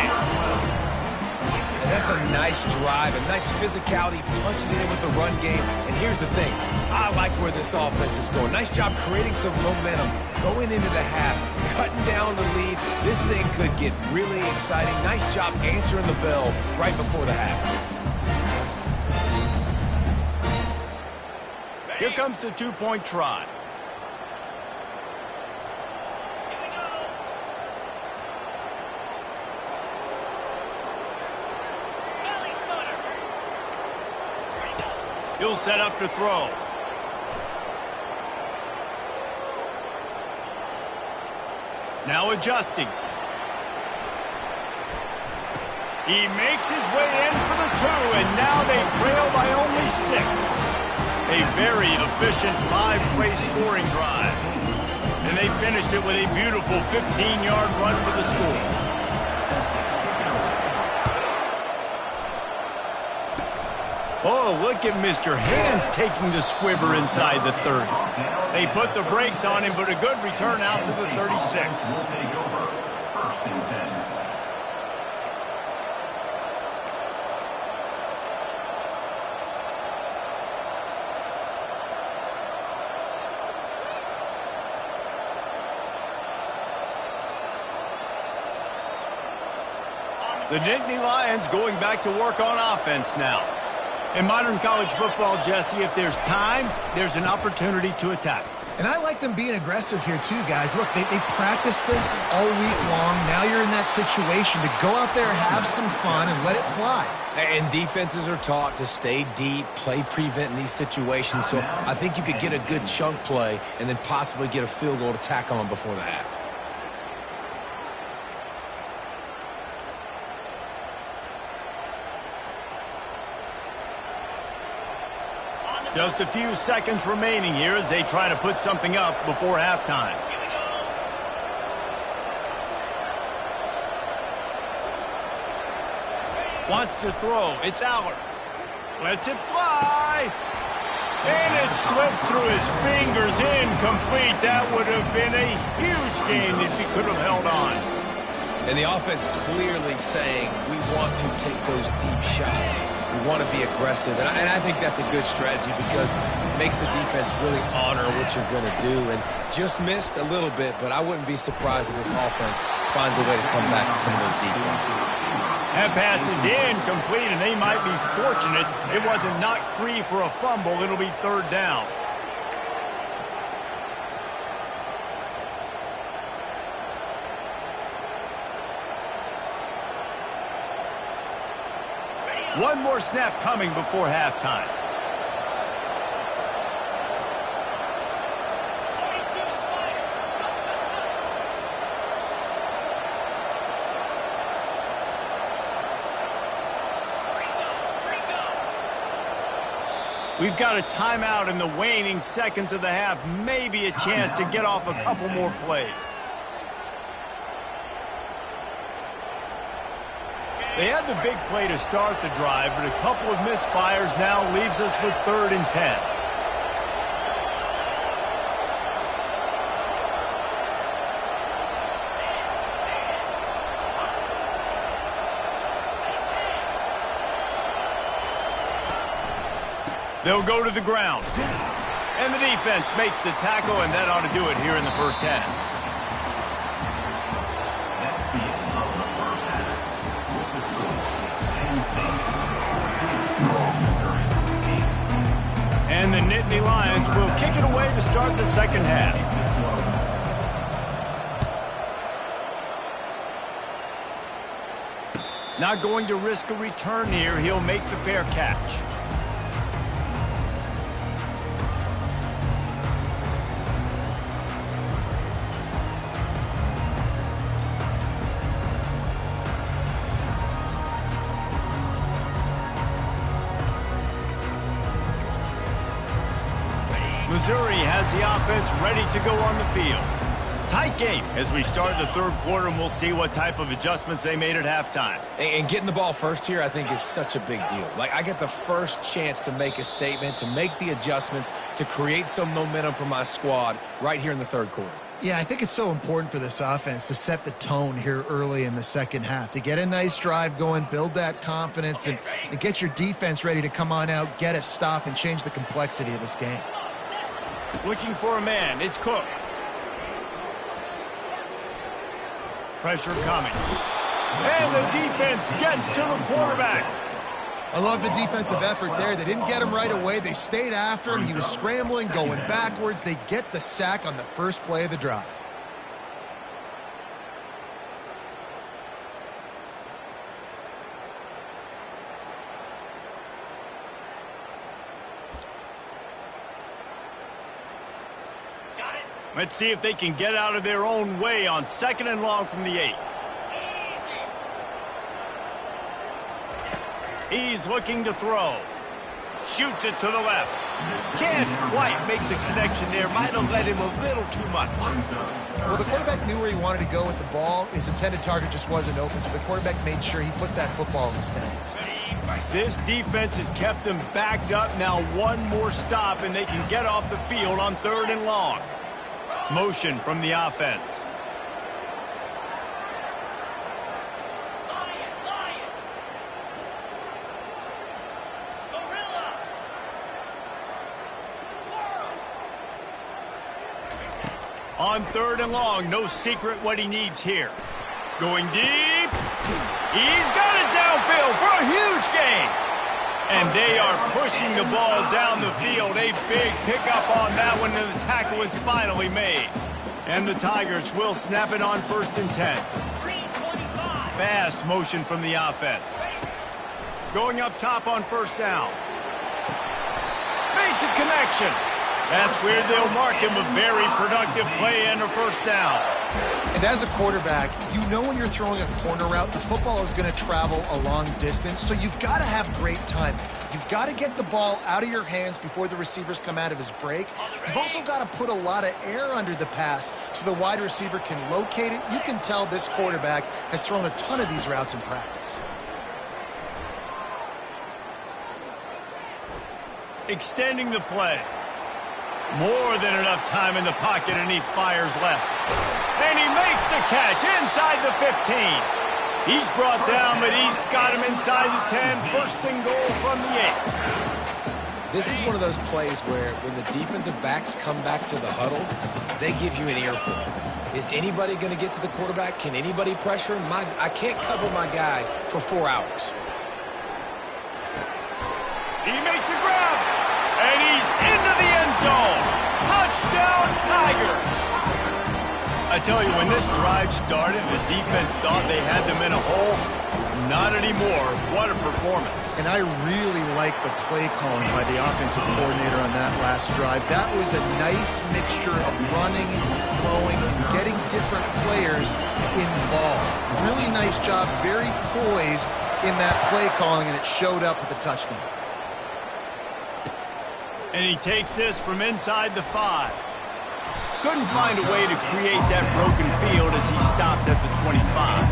And that's a nice drive, a nice physicality, punching it in with the run game. And here's the thing. I like where this offense is going. Nice job creating some momentum, going into the half, cutting down the lead. This thing could get really exciting. Nice job answering the bell right before the half.
Here comes the two-point try. He'll set up to throw. Now adjusting. He makes his way in for the 2, and now they trail by only 6. A very efficient 5-play scoring drive. And they finished it with a beautiful 15-yard run for the score. Oh, look at Mr. Hands taking the squibber inside the 30. They put the brakes on him, but a good return out to the 36.
Will take over. 1st and 10.
The Nittany Lions going back to work on offense now. In modern college football, Jesse, if there's time, there's an opportunity to attack.
And I like them being aggressive here too, guys. Look, they practice this all week long. Now you're in that situation to go out there, have some fun, and let it fly.
And defenses are taught to stay deep, play prevent in these situations. So I think you could get a good chunk play and then possibly get a field goal to tack on before the half.
Just a few seconds remaining here as they try to put something up before halftime. Wants to throw. It's Aller. Lets it fly. And it slips through his fingers. Incomplete. That would have been a huge gain if he could have held on.
And the offense clearly saying, we want to take those deep shots. We want to be aggressive. And I think that's a good strategy because it makes the defense really honor what you're going to do. And just missed a little bit, but I wouldn't be surprised if this offense finds a way to come back to some of those deep ones.
That pass is incomplete, and they might be fortunate it wasn't knocked free for a fumble. It'll be 3rd down. One more snap coming before halftime. We've got a timeout in the waning seconds of the half. Maybe a chance to get off a couple more plays. They had the big play to start the drive, but a couple of misfires now leaves us with 3rd and 10. They'll go to the ground. And the defense makes the tackle, and that ought to do it here in the first half.
That's the end of the first half. With the score, Penn State 2, Missouri 8.
And the Nittany Lions will kick it away to start the second half. Not going to risk a return here. He'll make the fair catch. Missouri has the offense ready to go on the field. Tight game as we start the 3rd quarter, and we'll see what type of adjustments they made at halftime.
And getting the ball first here, I think, is such a big deal. Like, I get the first chance to make a statement, to make the adjustments, to create some momentum for my squad right here in the 3rd quarter.
Yeah, I think it's so important for this offense to set the tone here early in the second half, to get a nice drive going, build that confidence, and get your defense ready to come on out, get a stop, and change the complexity of this game.
Looking for a man. It's Cook. Pressure coming. And the defense gets to the quarterback.
I love the defensive effort there. They didn't get him right away. They stayed after him. He was scrambling, going backwards. They get the sack on the first play of the drive.
Let's see if they can get out of their own way on 2nd and long from the 8. He's looking to throw. Shoots it to the left. Can't quite make the connection there. Might have led him a little too much.
Well, the quarterback knew where he wanted to go with the ball. His intended target just wasn't open, so the quarterback made sure he put that football in the stands.
This defense has kept them backed up. Now one more stop, and they can get off the field on 3rd and long. Motion from the offense. On 3rd and long, no secret what he needs here. Going deep. He's got it downfield for a huge gain. And they are pushing the ball down the field. A big pickup on that one, and the tackle is finally made. And the Tigers will snap it on 1st and 10. Fast motion from the offense. Going up top on 1st down. Makes a connection. That's where they'll mark him a very productive play and a 1st down.
And as a quarterback, you know when you're throwing a corner route, the football is going to travel a long distance, so you've got to have great timing. You've got to get the ball out of your hands before the receivers come out of his break. You've also got to put a lot of air under the pass so the wide receiver can locate it. You can tell this quarterback has thrown a ton of these routes in practice.
Extending the play. More than enough time in the pocket, and he fires left. And he makes the catch inside the 15. He's brought down, but he's got him inside the 10. 1st and goal from the 8.
This is one of those plays where when the defensive backs come back to the huddle, they give you an earful. Is anybody going to get to the quarterback? Can anybody pressure him? I can't cover my guy for 4 hours.
He makes a grab, and he's into the end zone. Touchdown, Tigers! I tell you, when this drive started, the defense thought they had them in a hole. Not anymore. What a performance.
And I really like the play calling by the offensive coordinator on that last drive. That was a nice mixture of running and throwing and getting different players involved. Really nice job, very poised in that play calling, and it showed up with the touchdown.
And he takes this from inside the 5. Couldn't find a way to create that broken field as he stopped at the 25.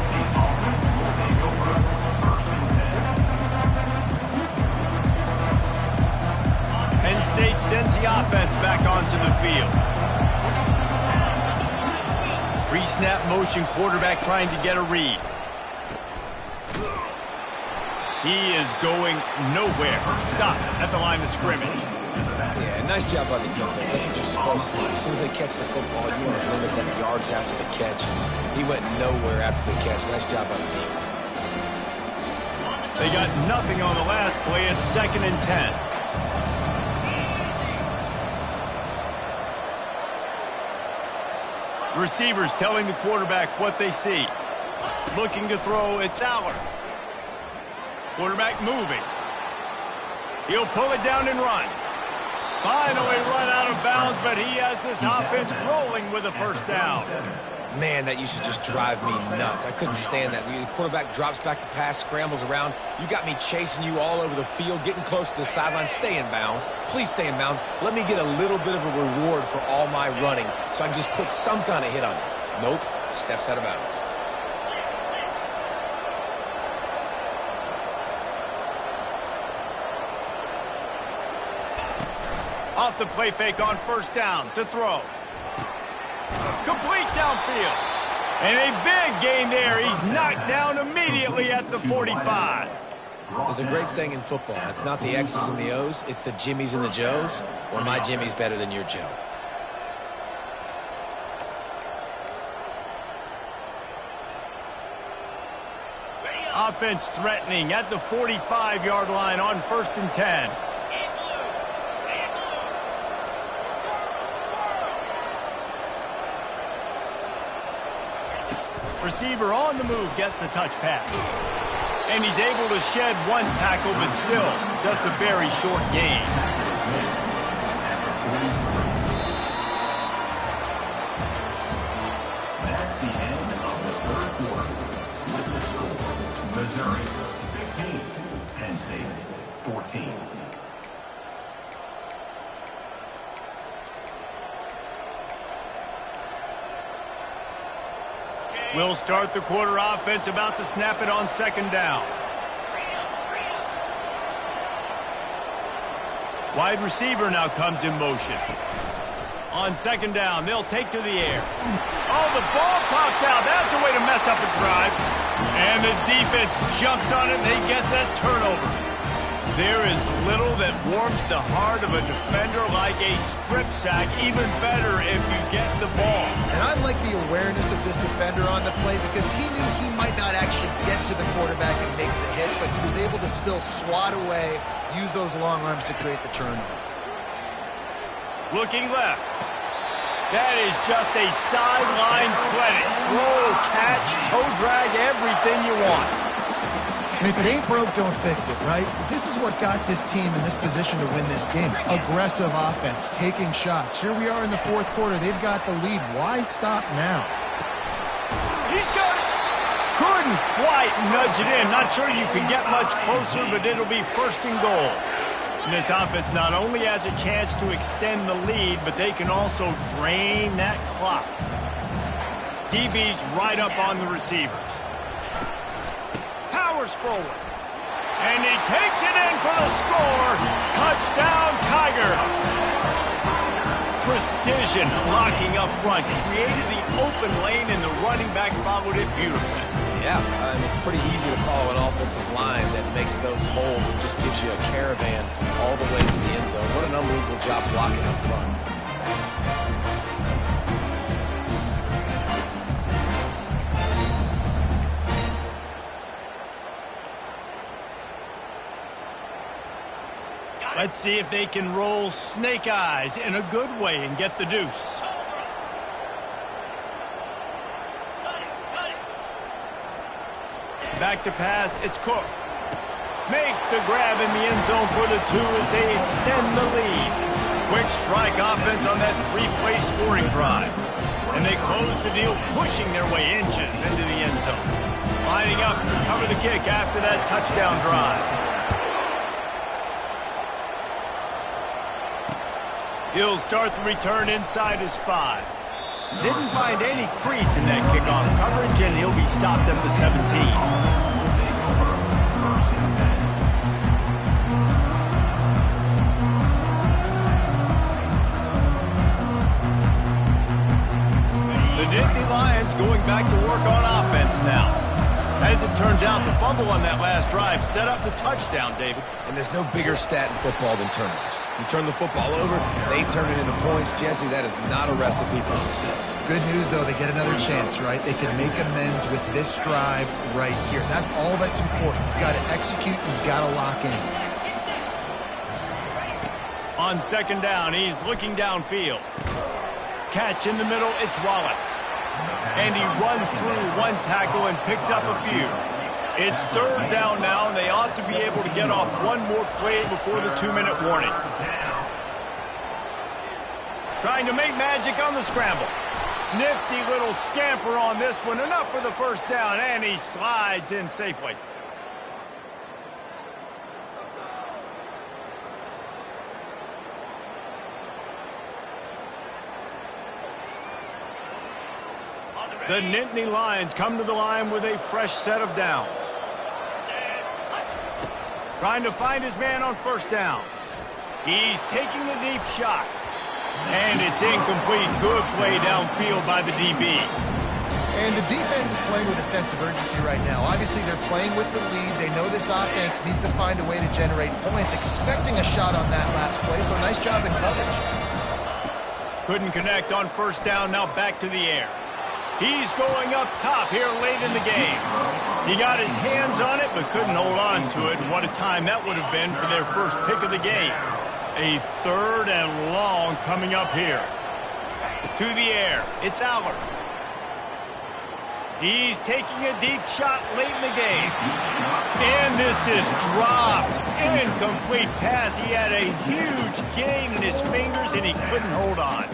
State sends the offense back onto the field. Pre-snap motion, quarterback trying to get a read. He is going nowhere. Stop at the line of scrimmage.
Yeah, nice job by the defense. That's what you're supposed to do. As soon as they catch the football, you want to limit that yards after the catch. He went nowhere after the catch. Nice job by the defense.
They got nothing on the last play. It's 2nd and 10. Receivers telling the quarterback what they see. Looking to throw, it's Aller. Quarterback moving. He'll pull it down and run. Finally run out of bounds, but he has this offense rolling with a first down.
Man, that used to just drive me nuts. I couldn't stand that. The quarterback drops back the pass, scrambles around. You got me chasing you all over the field, getting close to the sideline. Stay in bounds. Please stay in bounds. Let me get a little bit of a reward for all my running so I can just put some kind of hit on you. Nope. Steps out of bounds.
Off the play fake on first down to throw. Complete downfield. And a big gain there. He's knocked down immediately at the 45.
There's a great saying in football. It's not the X's and the O's. It's the Jimmies and the Joes. Well, my Jimmy's better than your Joe.
Offense threatening at the 45-yard line on 1st and 10. Receiver on the move gets the touch pass. And he's able to shed one tackle, but still just a very short gain.
That's the end of the 3rd quarter. With the score, Missouri 15, Penn State 14.
We'll start the quarter offense, about to snap it on 2nd down. Wide receiver now comes in motion. On 2nd down, they'll take to the air. Oh, the ball popped out. That's a way to mess up a drive. And the defense jumps on it, and they get that turnover. There is little that warms the heart of a defender like a strip sack. Even better if you get the ball.
And I like the awareness of this defender on the play because he knew he might not actually get to the quarterback and make the hit, but he was able to still swat away, use those long arms to create the turnover.
Looking left. That is just a sideline credit. Throw, catch, toe drag, everything you want.
And if it ain't broke, don't fix it, right? This is what got this team in this position to win this game. Aggressive offense, taking shots. Here we are in the 4th quarter. They've got the lead. Why stop now?
He's got it. Couldn't quite nudge it in. Not sure you could get much closer, but it'll be 1st and goal. And this offense not only has a chance to extend the lead, but they can also drain that clock. DB's right up on the receivers. Forward. And he takes it in for the score. Touchdown, Tiger. Precision blocking up front. Created the open lane, and the running back followed it beautifully.
Yeah, it's pretty easy to follow an offensive line that makes those holes and just gives you a caravan all the way to the end zone. What an unbelievable job blocking up front.
Let's see if they can roll snake eyes in a good way and get the deuce. Back to pass, it's Cook. Makes the grab in the end zone for the 2 as they extend the lead. Quick strike offense on that 3-play scoring drive. And they close the deal, pushing their way inches into the end zone. Lining up to cover the kick after that touchdown drive. He'll start the return inside his 5. Didn't find any crease in that kickoff coverage, and he'll be stopped at the 17. Nittany Lions going back to work on offense now. As it turns out, the fumble on that last drive set up the touchdown, David.
And there's no bigger stat in football than turnovers. You turn the football over, they turn it into points. Jesse, that is not a recipe for success.
Good news, though, they get another chance, right? They can make amends with this drive right here. That's all that's important. You've got to execute, you've got to lock in.
On second down, he's looking downfield. Catch in the middle, it's Wallace. And he runs through one tackle and picks up a few. It's third down now, and they ought to be able to get off one more play before the 2-minute warning. Trying to make magic on the scramble. Nifty little scamper on this one. Enough for the first down, and he slides in safely. The Nittany Lions come to the line with a fresh set of downs. Trying to find his man on first down. He's taking the deep shot. And it's incomplete. Good play downfield by the DB.
And the defense is playing with a sense of urgency right now. Obviously, they're playing with the lead. They know this offense needs to find a way to generate points, expecting a shot on that last play. So nice job in coverage.
Couldn't connect on first down. Now back to the air. He's going up top here late in the game. He got his hands on it, but couldn't hold on to it. And what a time that would have been for their first pick of the game. A third and long coming up here. To the air. It's Aller. He's taking a deep shot late in the game. And this is dropped. Incomplete pass. He had a huge gain in his fingers, and he couldn't hold on.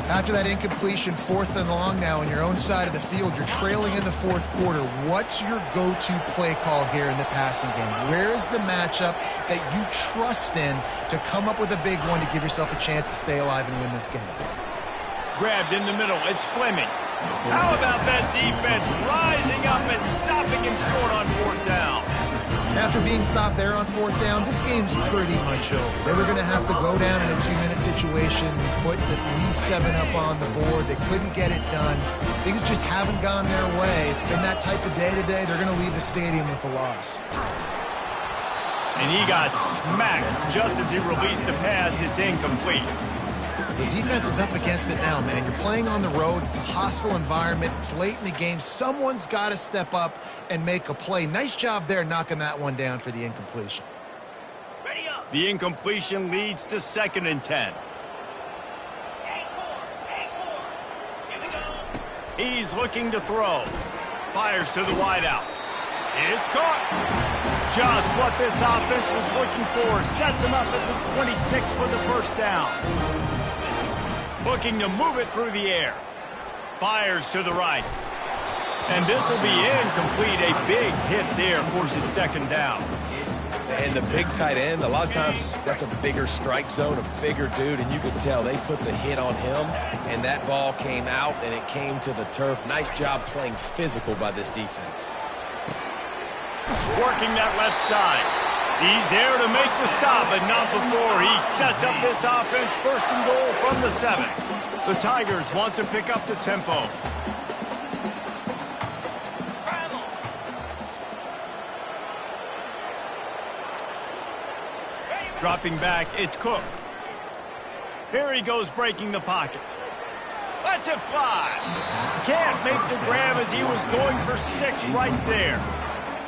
After that incompletion, fourth and long now on your own side of the field, you're trailing in the fourth quarter. What's your go-to play call here in the passing game? Where is the matchup that you trust in to come up with a big one to give yourself a chance to stay alive and win this game?
Grabbed in the middle. It's Fleming. How about that defense rising up and stopping him short on fourth down?
After being stopped there on fourth down, this game's pretty much over. They were going to have to go down in a 2-minute situation, put at least 7 up on the board. They couldn't get it done. Things just haven't gone their way. It's been that type of day today. They're going to leave the stadium with a loss.
And he got smacked just as he released the pass. It's incomplete.
The defense is up against it now, man. You're playing on the road. It's a hostile environment. It's late in the game. Someone's got to step up and make a play. Nice job there knocking that one down for the incompletion.
Ready up.
The incompletion leads to 2nd and 10.
Here we go.
He's looking to throw. Fires to the wideout. It's caught. Just what this offense was looking for. Sets him up at the 26 for the first down. Looking to move it through the air. Fires to the right. And this will be incomplete. A big hit there forces 2nd down.
And the big tight end, a lot of times that's a bigger strike zone, a bigger dude, and you could tell they put the hit on him, and that ball came out, and it came to the turf. Nice job playing physical by this defense.
Working that left side. He's there to make the stop, but not before he sets up this offense. 1st and goal from the 7. The Tigers want to pick up the tempo. Dropping back, it's Cook. Here he goes breaking the pocket. Lets it fly. Can't make the grab as he was going for 6 right there.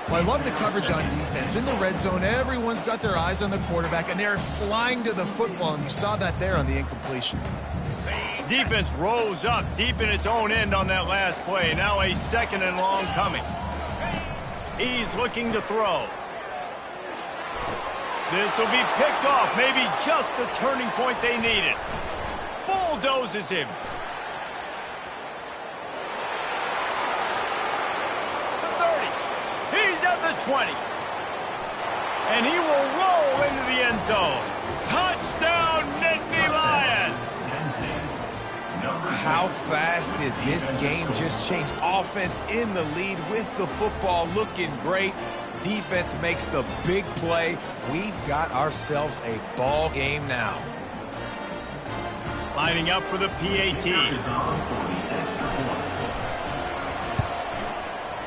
Well, I love the coverage on defense. In the red zone, everyone's got their eyes on the quarterback, and they're flying to the football, and you saw that there on the incompletion.
Defense rose up deep in its own end on that last play. Now a 2nd and long coming. He's looking to throw. This will be picked off. Maybe just the turning point they needed. Bulldozes him. The 30. He's at the 20. And he will roll into the end zone. Touchdown, Nittany Lions.
How fast did this game just change? Offense in the lead with the football looking great. Defense makes the big play. We've got ourselves a ball game now.
Lining up for the PAT.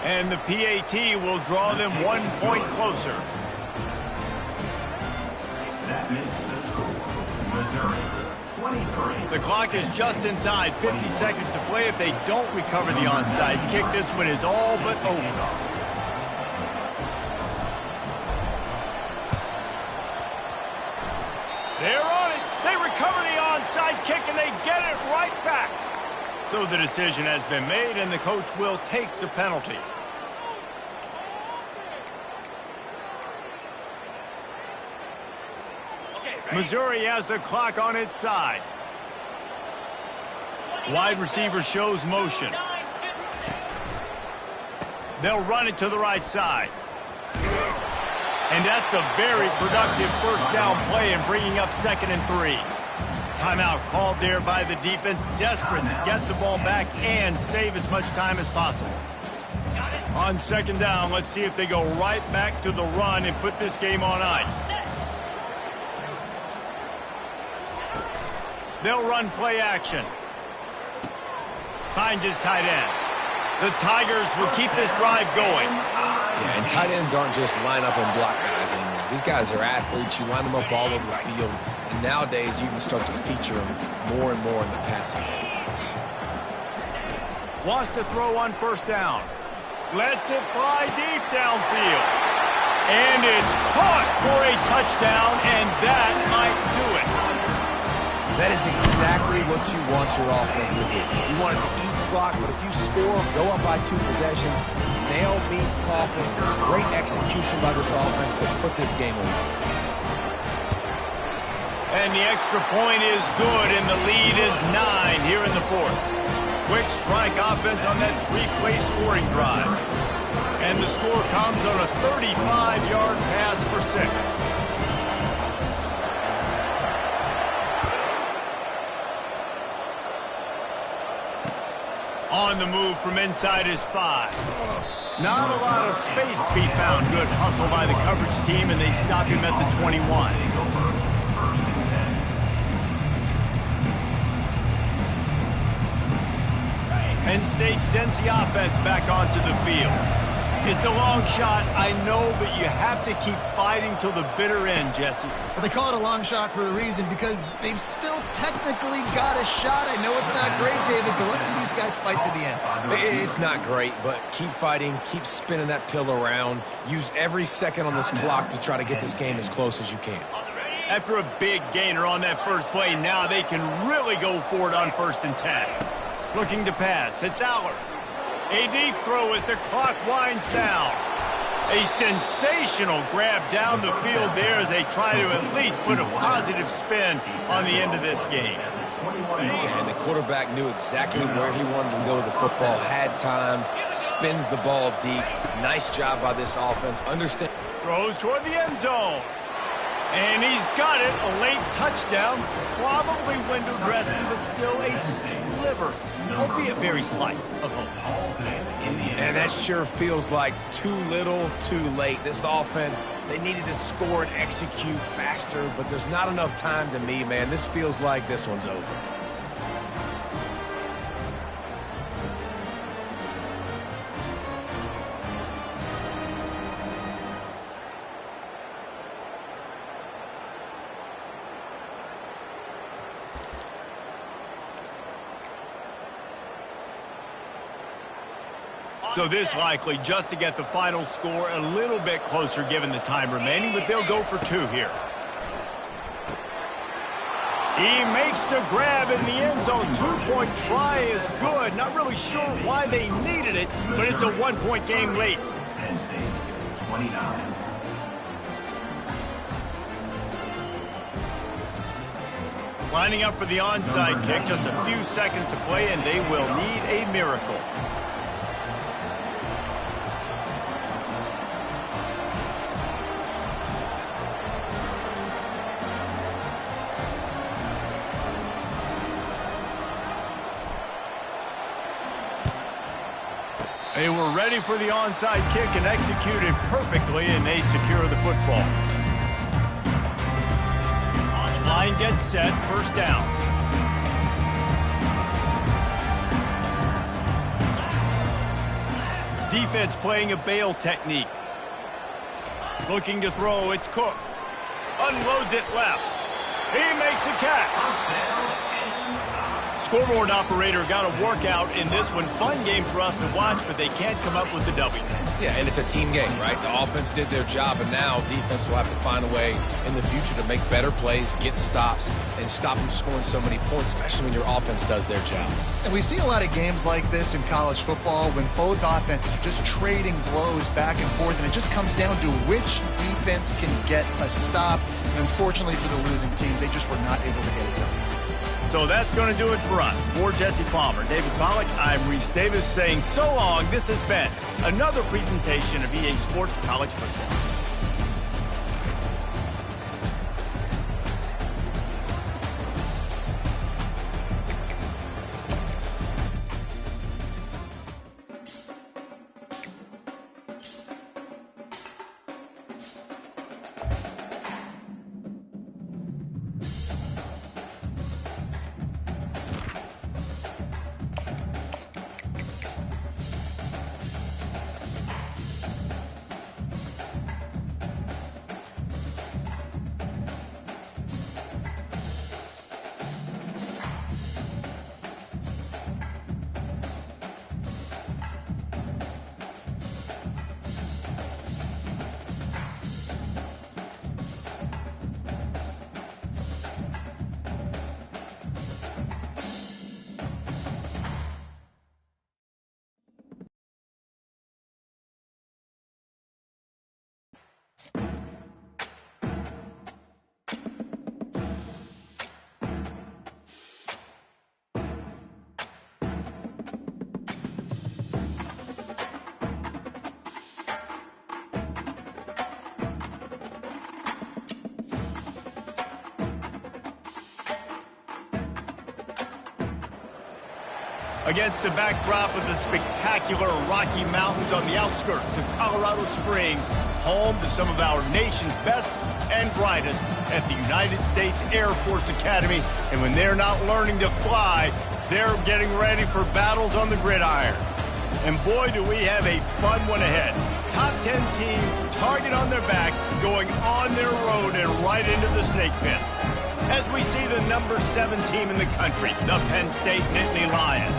And the PAT will draw them 1 point closer.
That makes the score Missouri 23.
The clock is just inside 50 seconds to play. If they don't recover the onside kick, this one is all but over. They're on it. They recover the onside kick, and they get it right back. So the decision has been made, and the coach will take the penalty. Missouri has the clock on its side. Wide receiver shows motion. They'll run it to the right side. And that's a very productive first down play in bringing up 2nd and 3. Timeout called there by the defense, desperate to get the ball back and save as much time as possible. On 2nd down, let's see if they go right back to the run and put this game on ice. They'll run play action. Finds his tight end. The Tigers will keep this drive going.
Yeah, and tight ends aren't just line up and block guys anymore. These guys are athletes. You line them up all over the field. And nowadays, you can start to feature them more and more in the passing game.
Wants to throw on 1st down. Lets it fly deep downfield. And it's caught for a touchdown, and that might do it.
That is exactly what you want your offense to do. You want it to eat clock, but if you score, go up by 2 possessions, nail, beat, coffin. Great execution by this offense to put this game away.
And the extra point is good, and the lead is 9 here in the 4th. Quick strike offense on that 3-play scoring drive. And the score comes on a 35-yard pass for 6. On the move from inside is 5. Not a lot of space to be found. Good hustle by the coverage team, and they stop him at the 21. Penn State sends the offense back onto the field. It's a long shot, I know, but you have to keep fighting till the bitter end, Jesse.
Well, they call it a long shot for a reason, because they've still technically got a shot. I know it's not great, David, but let's see these guys fight to the end.
It's not great, but keep fighting, keep spinning that pill around. Use every second on this clock to try to get this game as close as you can.
After a big gainer on that first play, now they can really go for it on 1st and 10. Looking to pass, it's Aller. A deep throw as the clock winds down. A sensational grab down the field there as they try to at least put a positive spin on the end of this game.
Yeah, and the quarterback knew exactly where he wanted to go with the football, had time, spins the ball deep. Nice job by this offense. Understand.
Throws toward the end zone. And he's got it, a late touchdown, probably window dressing, but still a sliver, albeit very slight, of hope.
And that sure feels like too little, too late. This offense, they needed to score and execute faster, but there's not enough time to me, man. This feels like this one's over.
So this likely just to get the final score a little bit closer given the time remaining, but they'll go for 2 here. He makes the grab in the end zone. 2-point try is good. Not really sure why they needed it, but it's a 1-point game late.
Penn State 29.
Lining up for the onside kick, just a few seconds to play, and they will need a miracle. They were ready for the onside kick and executed perfectly, and they secure the football. Line gets set, 1st down. defense playing a bail technique. Looking to throw, it's Cook. Unloads it left. He makes a catch. Scoreboard operator got a workout in this one. Fun game for us to watch, but they can't come up with the W.
Yeah, and it's a team game, right? The offense did their job, and now defense will have to find a way in the future to make better plays, get stops, and stop them scoring so many points, especially when your offense does their job.
And we see a lot of games like this in college football when both offenses are just trading blows back and forth, and it just comes down to which defense can get a stop. And unfortunately for the losing team, they just were not able to get it done.
So that's going to do it for us. For Jesse Palmer, David Pollack, I'm Reese Davis saying so long. This has been another presentation of EA Sports College Football. Against the backdrop of the spectacular Rocky Mountains on the outskirts of Colorado Springs, home to some of our nation's best and brightest at the United States Air Force Academy. And when they're not learning to fly, they're getting ready for battles on the gridiron. And boy, do we have a fun one ahead. Top 10 team, target on their back, going on their road and right into the snake pit. As we see the number 7 team in the country, the Penn State Nittany Lions,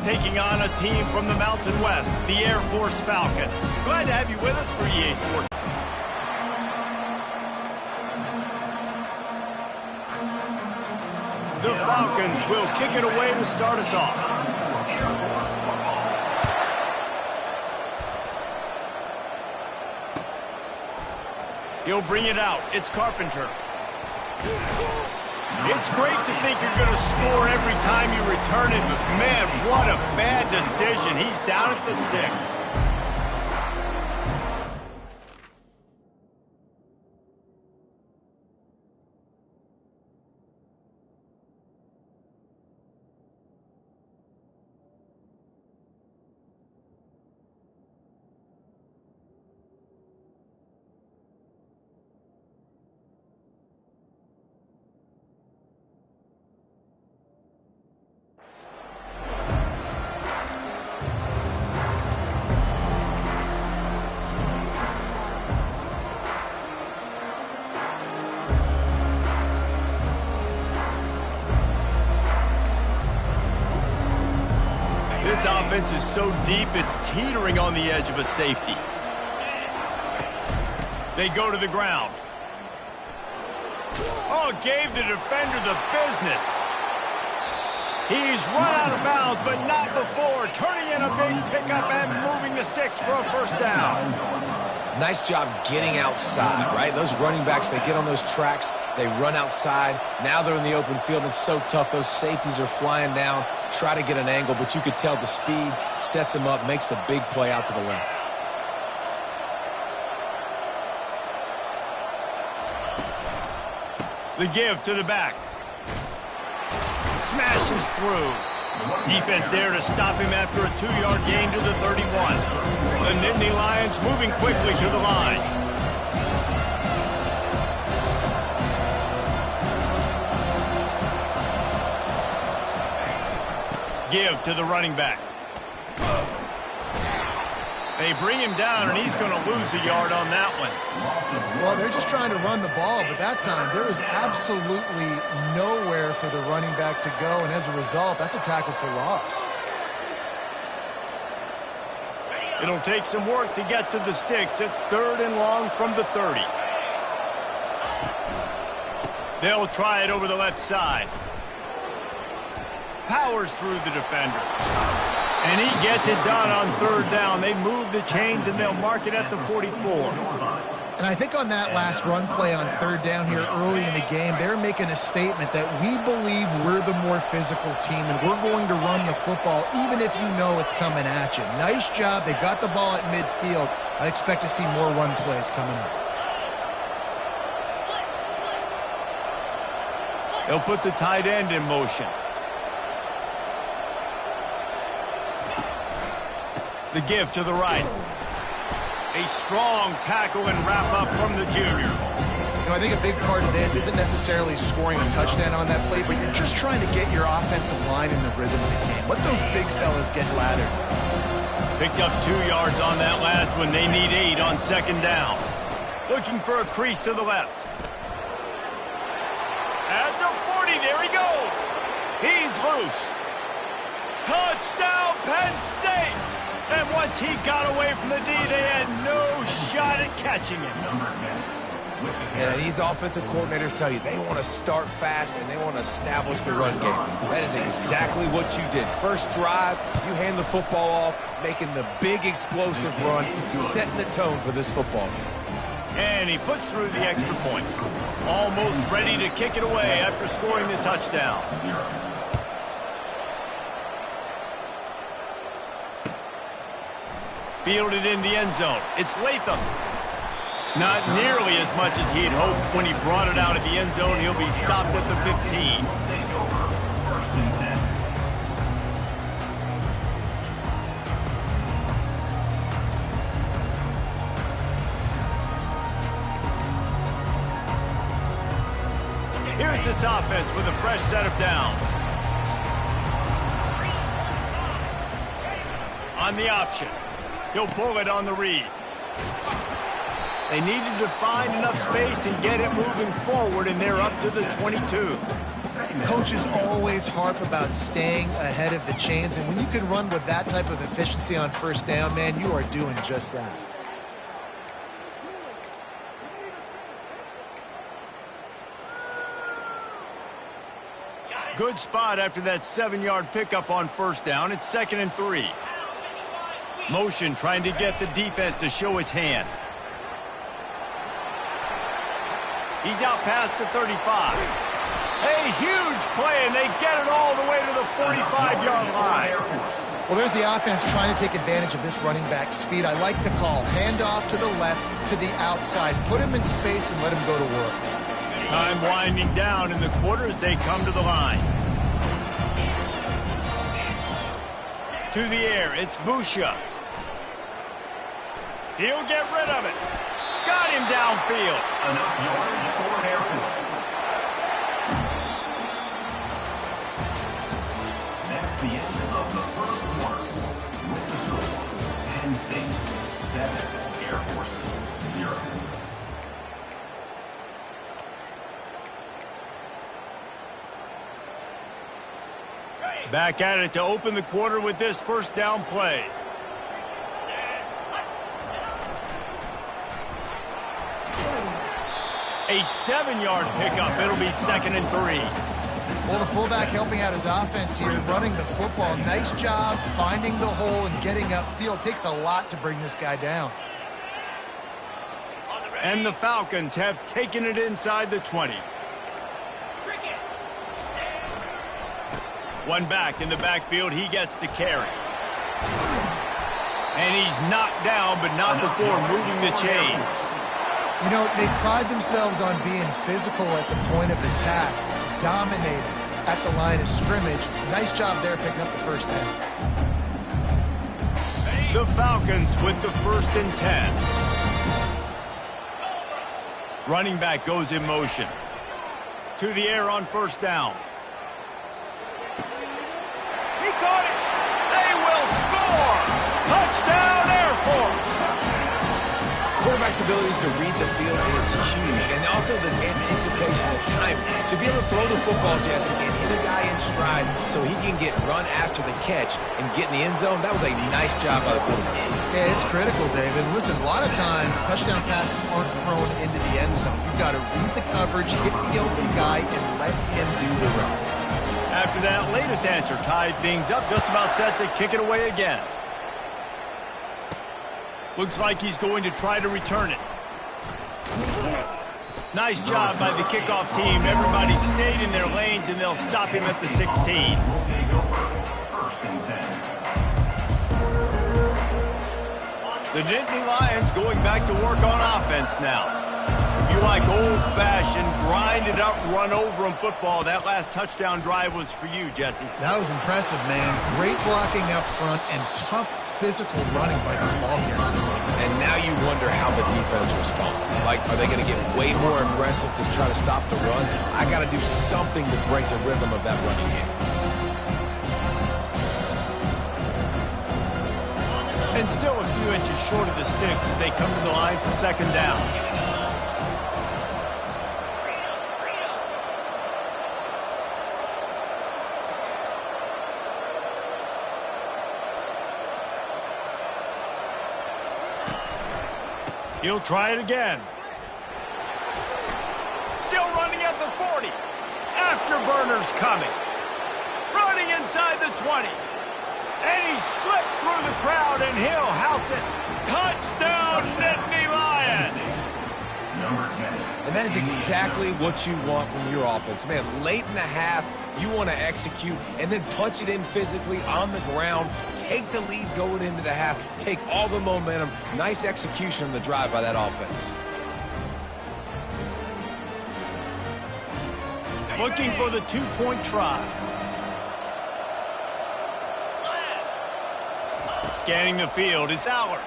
taking on a team from the Mountain West, the Air Force Falcons. Glad to have you with us for EA Sports. The Falcons will kick it away to start us off. He'll bring it out. It's Carpenter. It's great to think you're going to score every time you return it, but man, what a bad decision. He's down at the 6. This offense is so deep, it's teetering on the edge of a safety. They go to the ground. Oh, gave the defender the business. He's run out of bounds, but not before. Turning in a big pickup and moving the sticks for a first down.
Nice job getting outside, right? Those running backs, they get on those tracks, they run outside. Now they're in the open field. It's so tough. Those safeties are flying down, try to get an angle, but you could tell the speed sets them up, makes the big play out to the left.
The give to the back. Smashes through. Defense there to stop him after a 2-yard gain to the 31. The Nittany Lions moving quickly to the line. Give to the running back. They bring him down, and he's going to lose a yard on that one.
Well, they're just trying to run the ball, but that time there was absolutely nowhere for the running back to go, and as a result, that's a tackle for loss.
It'll take some work to get to the sticks. It's 3rd and long from the 30. They'll try it over the left side. Powers through the defender. And he gets it done on 3rd down. They move the chains, and they'll mark it at the 44.
And I think on that last run play on 3rd down here early in the game, they're making a statement that we believe we're the more physical team, and we're going to run the football even if you know it's coming at you. Nice job. They got the ball at midfield. I expect to see more run plays coming up.
They'll put the tight end in motion. The give to the right. A strong tackle and wrap up from the junior.
You know, I think a big part of this isn't necessarily scoring a touchdown on that play, but you're just trying to get your offensive line in the rhythm of the game. Let those big fellas get lathered.
Picked up 2 yards on that last one. They need 8 on 2nd down. Looking for a crease to the left. At the 40, there he goes. He's loose. Touchdown, Penn State. And once he got away from the D, they had no shot at catching him.
Yeah, these offensive coordinators tell you they want to start fast and they want to establish the run game. That is exactly what you did. First drive, you hand the football off, making the big explosive run, setting the tone for this football game.
And he puts through the extra point. Almost ready to kick it away after scoring the touchdown. Fielded in the end zone. It's Latham. Not nearly as much as he had hoped when he brought it out of the end zone. He'll be stopped at the 15. Here's this offense with a fresh set of downs. On the option. He'll pull it on the read. They needed to find enough space and get it moving forward, and they're up to the 22.
Coaches always harp about staying ahead of the chains, and when you can run with that type of efficiency on 1st down, man, you are doing just that.
Good spot after that 7-yard pickup on 1st down. It's 2nd and 3. Motion trying to get the defense to show his hand. He's out past the 35. A huge play, and they get it all the way to the 45-yard line.
Well, there's the offense trying to take advantage of this running back speed. I like the call. Hand off to the left, to the outside. Put him in space and let him go to work.
Time winding down in the quarter as they come to the line. To the air, it's Busha. He'll get rid of it. Got him downfield.
Enough yardage for Air Force. That's the end of the first quarter. With the score, Penn State 7, Air Force 0.
Back at it to open the quarter with this 1st down play. A 7-yard pickup. It'll be 2nd and 3.
Well, the fullback helping out his offense here, running the football. Nice job finding the hole and getting upfield. Takes a lot to bring this guy down.
And the Falcons have taken it inside the 20. One back in the backfield. He gets the carry. And he's knocked down, but not before moving the chains.
You know, they pride themselves on being physical at the point of attack, dominating at the line of scrimmage. Nice job there picking up the 1st down.
The Falcons with the 1st and 10. Running back goes in motion. To the air on 1st down. He caught it. They will score. Touchdown, Air Force.
quarterback's abilities to read the field is huge, and also the anticipation, the time to be able to throw the football, Jesse, and hit a guy in stride so he can get run after the catch and get in the end zone. That was a nice job by the quarterback.
Yeah, it's critical, David. Listen, a lot of times touchdown passes aren't thrown into the end zone. You've got to read the coverage, hit the open guy, and let him do the rest.
After that latest answer tied things up, just about set to kick it away again. Looks like he's going to try to return it. Nice job by the kickoff team. Everybody stayed in their lanes, and they'll stop him at the 16.
Will take over. First and 10.
The Nittany Lions going back to work on offense now. If you like old-fashioned, grind-it-up, run-over-'em football, that last touchdown drive was for you, Jesse.
That was impressive, man. Great blocking up front and tough physical running by these ball carriers.
And now you wonder how the defense responds. Like, are they going to get way more aggressive to try to stop the run? I got to do something to break the rhythm of that running game.
And still a few inches short of the sticks as they come to the line for second down. He'll try it again. Still running at the 40. Afterburners coming. Running inside the 20. And he slipped through the crowd, and he'll house it. Touchdown, Nittany Lions!
Number 10.
And that is exactly what you want from your offense. Man, late in the half, you want to execute and then punch it in physically on the ground. Take the lead going into the half. Take all the momentum. Nice execution on the drive by that offense.
Looking for the two-point try. Scanning the field, it's Aller.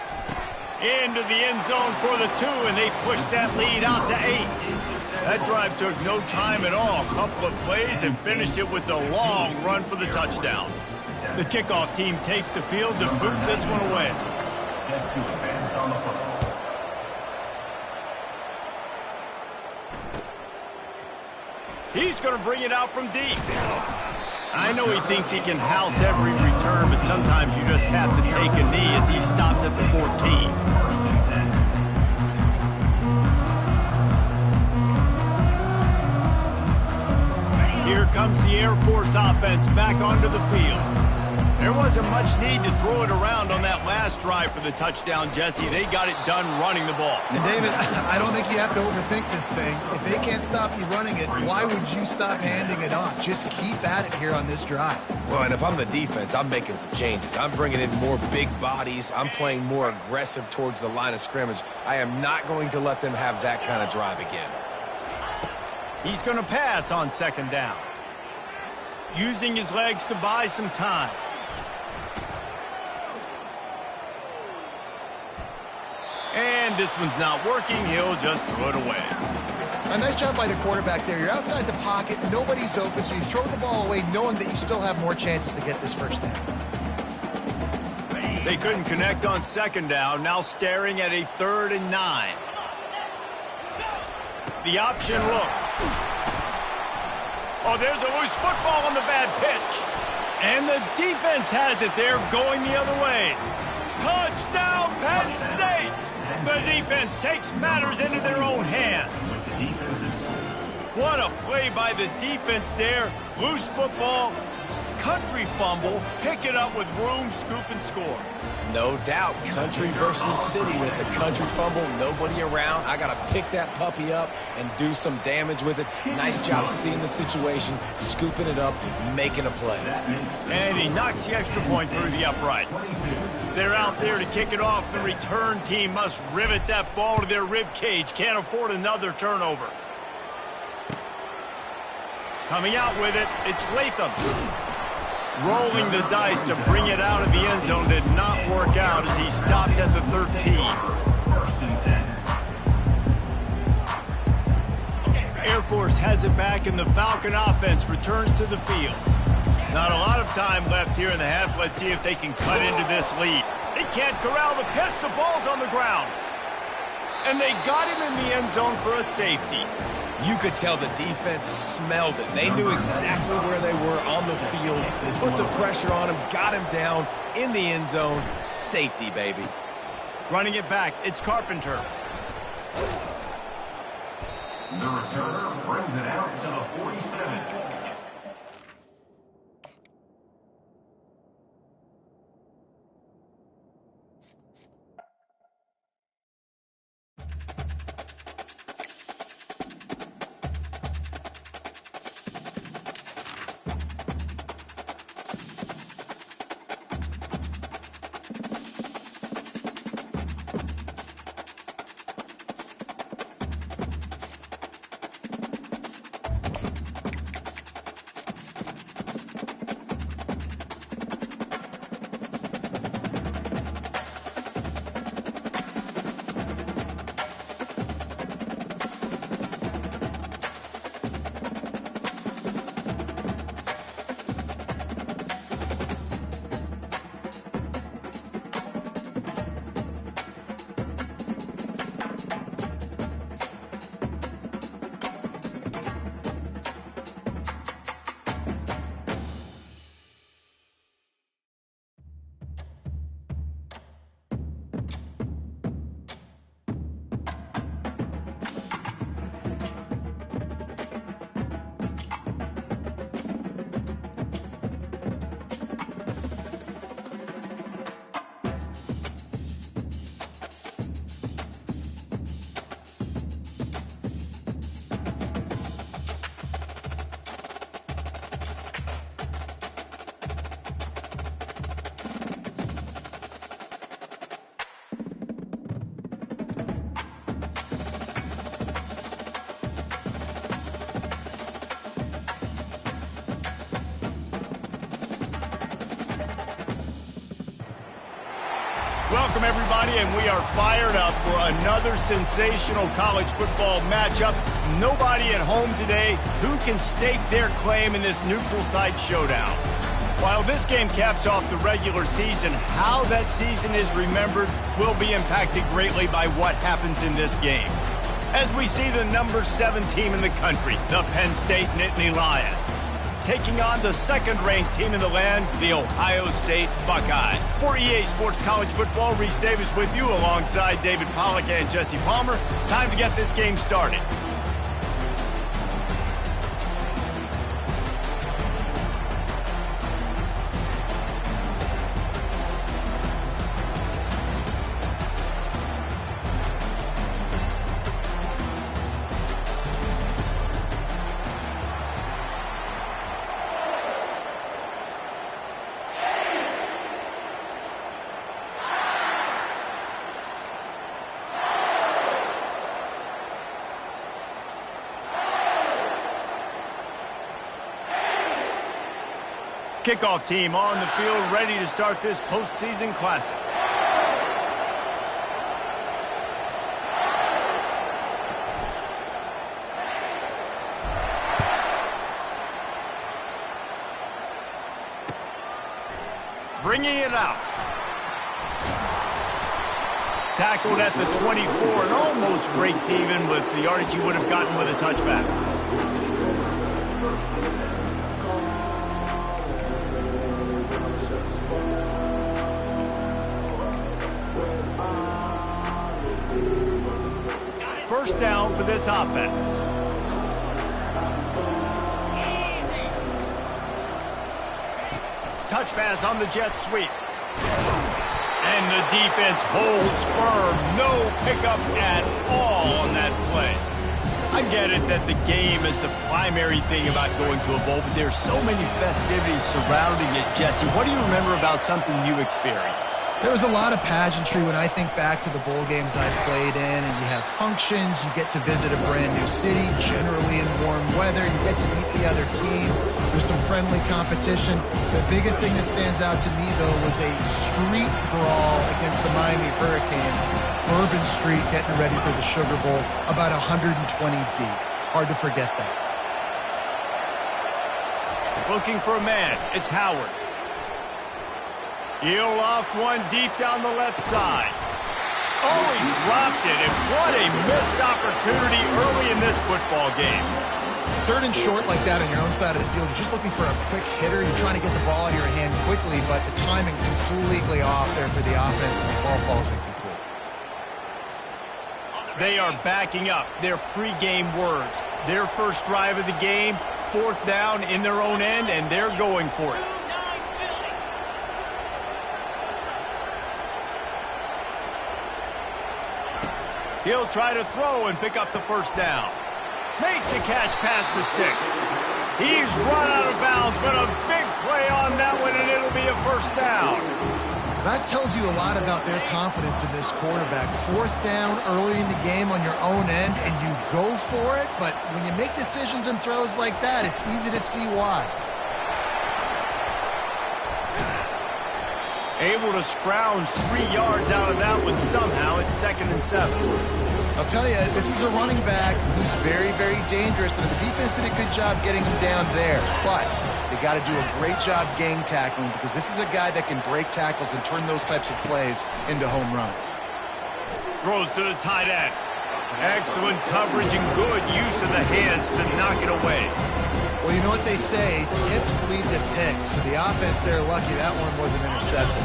Into the end zone for the 2, and they push that lead out to 8. That drive took no time at all. A couple of plays and finished it with a long run for the touchdown. The kickoff team takes the field to boot this one away.
Set to advance on the football.
He's going to bring it out from deep. I know he thinks he can house every return, but sometimes you just have to take a knee as he stopped at the 14. Here comes the Air Force offense back onto the field. There wasn't much need to throw it around on that last drive for the touchdown, Jesse. They got it done running the ball.
And David, I don't think you have to overthink this thing. If they can't stop you running it, why would you stop handing it off? Just keep at it here on this drive.
Well, and if I'm the defense, I'm making some changes. I'm bringing in more big bodies. I'm playing more aggressive towards the line of scrimmage. I am not going to let them have that kind of drive again.
He's going to pass on second down. Using his legs to buy some time. And this one's not working. He'll just throw it away.
A nice job by the quarterback there. You're outside the pocket. Nobody's open, so you throw the ball away knowing that you still have more chances to get this first down.
They couldn't connect on second down. Now staring at a 3rd and 9. The option look. Oh, there's a loose football on the bad pitch. And the defense has it there going the other way. Touchdown, Penn State! The defense takes matters into their own hands. What a play by the defense there. Loose football, country fumble, pick it up with room, scoop, and score.
No doubt, country versus city. When it's a country fumble, nobody around. I got to pick that puppy up and do some damage with it. Nice job seeing the situation, scooping it up, making a play.
And he knocks the extra point through the uprights. They're out there to kick it off. The return team must rivet that ball to their rib cage. Can't afford another turnover. Coming out with it, it's Latham. Rolling the dice to bring it out of the end zone did not work out as he stopped at the 13. Air Force has it back, and the Falcon offense returns to the field. Not a lot of time left here in the half. Let's see if they can cut into this lead. They can't corral the pitch. The ball's on the ground. And they got him in the end zone for a safety.
You could tell the defense smelled it. They knew exactly where they were on the field, put the pressure on him, got him down in the end zone. Safety, baby.
Running it back, it's Carpenter.
The returner brings it out to the 47.
Welcome, everybody, and we are fired up for another sensational college football matchup. Nobody at home today who can stake their claim in this neutral site showdown. While this game caps off the regular season, how that season is remembered will be impacted greatly by what happens in this game. As we see the number 7 team in the country, the Penn State Nittany Lions, taking on the second-ranked team in the land, the Ohio State Buckeyes. For EA Sports College Football, Reese Davis with you alongside David Pollack and Jesse Palmer. Time to get this game started. Kickoff team on the field, ready to start this postseason classic. Bringing it out. Tackled at the 24 and almost breaks even with the yardage he would have gotten with a touchback. First down for this offense. Touch pass on the jet sweep. And the defense holds firm. No pickup at all on that play. I get it that the game is the primary thing about going to a bowl, but there's so many festivities surrounding it. Jesse, what do you remember about something you experienced?
There was a lot of pageantry when I think back to the bowl games I played in, and you have functions, you get to visit a brand new city, generally in warm weather, you get to meet the other team, there's some friendly competition. The biggest thing that stands out to me, though, was a street brawl against the Miami Hurricanes. Bourbon Street getting ready for the Sugar Bowl, about 120 deep. Hard to forget that.
Looking for a man, it's Howard. He'll loft one deep down the left side. Oh, he dropped it, and what a missed opportunity early in this football game.
Third and short like that on your own side of the field, you're just looking for a quick hitter. You're trying to get the ball out of your hand quickly, but the timing completely off there for the offense, and the ball falls incomplete.
They are backing up their pregame words. Their first drive of the game, 4th down in their own end, and they're going for it. He'll try to throw and pick up the first down. Makes a catch past the sticks. He's run out of bounds, but a big play on that one, and it'll be a first down.
That tells you a lot about their confidence in this quarterback. 4th down early in the game on your own end, and you go for it, but when you make decisions and throws like that, it's easy to see why.
Able to scrounge 3 yards out of that one somehow. It's 2nd and 7.
I'll tell you, this is a running back who's very, very dangerous, and the defense did a good job getting him down there. But they got to do a great job gang tackling, because this is a guy that can break tackles and turn those types of plays into home runs.
Throws to the tight end. Excellent coverage and good use of the hands to knock it away.
Well, you know what they say, tips lead to picks. So the offense, they're lucky that one wasn't intercepted.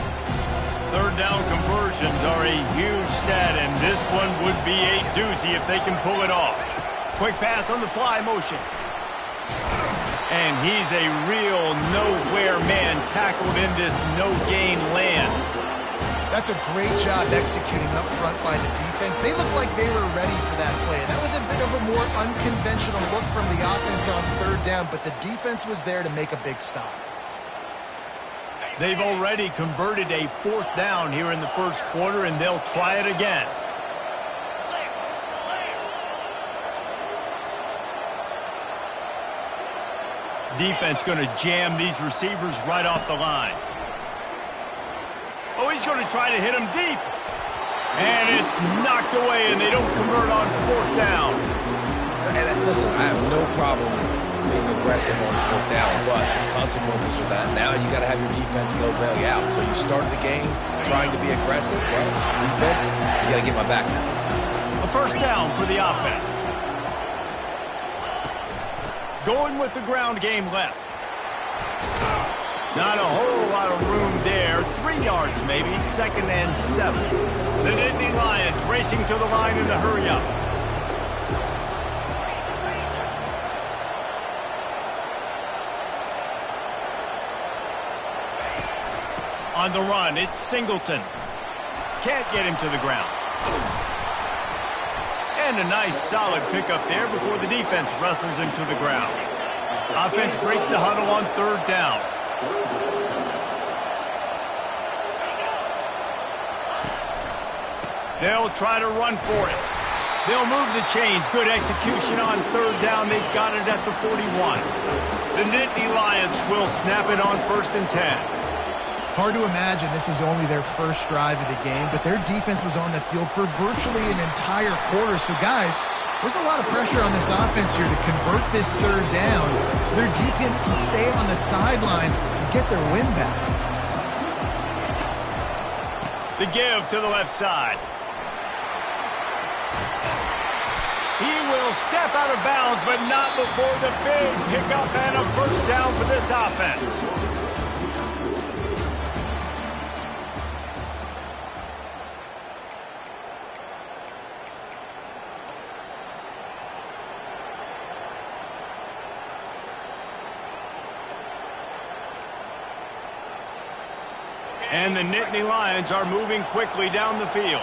3rd down conversions are a huge stat, and this one would be a doozy if they can pull it off. Quick pass on the fly motion. And he's a real nowhere man tackled in this no-gain land.
That's a great job executing up front by the defense. They looked like they were ready for that play. That was a bit of a more unconventional look from the offense on 3rd down, but the defense was there to make a big stop.
They've already converted a 4th down here in the first quarter, and they'll try it again. Defense going to jam these receivers right off the line. Oh, he's going to try to hit him deep. And it's knocked away, and they don't convert on 4th down.
And listen, I have no problem being aggressive on 4th down, but the consequences of that, now you got to have your defense go bail you out. So you started the game trying to be aggressive. Well, defense, you got to get my back now.
A first down for the offense. Going with the ground game left. Not a whole lot of room there. 3 yards maybe. 2nd and 7. The Nittany Lions racing to the line in a hurry up. On the run, it's Singleton. Can't get him to the ground. And a nice solid pickup there before the defense wrestles him to the ground. Offense breaks the huddle on 3rd down. They'll try to run for it. They'll move the chains. Good execution on 3rd down. They've got it at the 41. The Nittany Lions will snap it on 1st and 10.
Hard to imagine this is only their first drive of the game, but their defense was on the field for virtually an entire quarter. So, guys, there's a lot of pressure on this offense here to convert this 3rd down so their defense can stay on the sideline and get their win back.
The give to the left side. He will step out of bounds, but not before the big pickup and a first down for this offense. And the Nittany Lions are moving quickly down the field.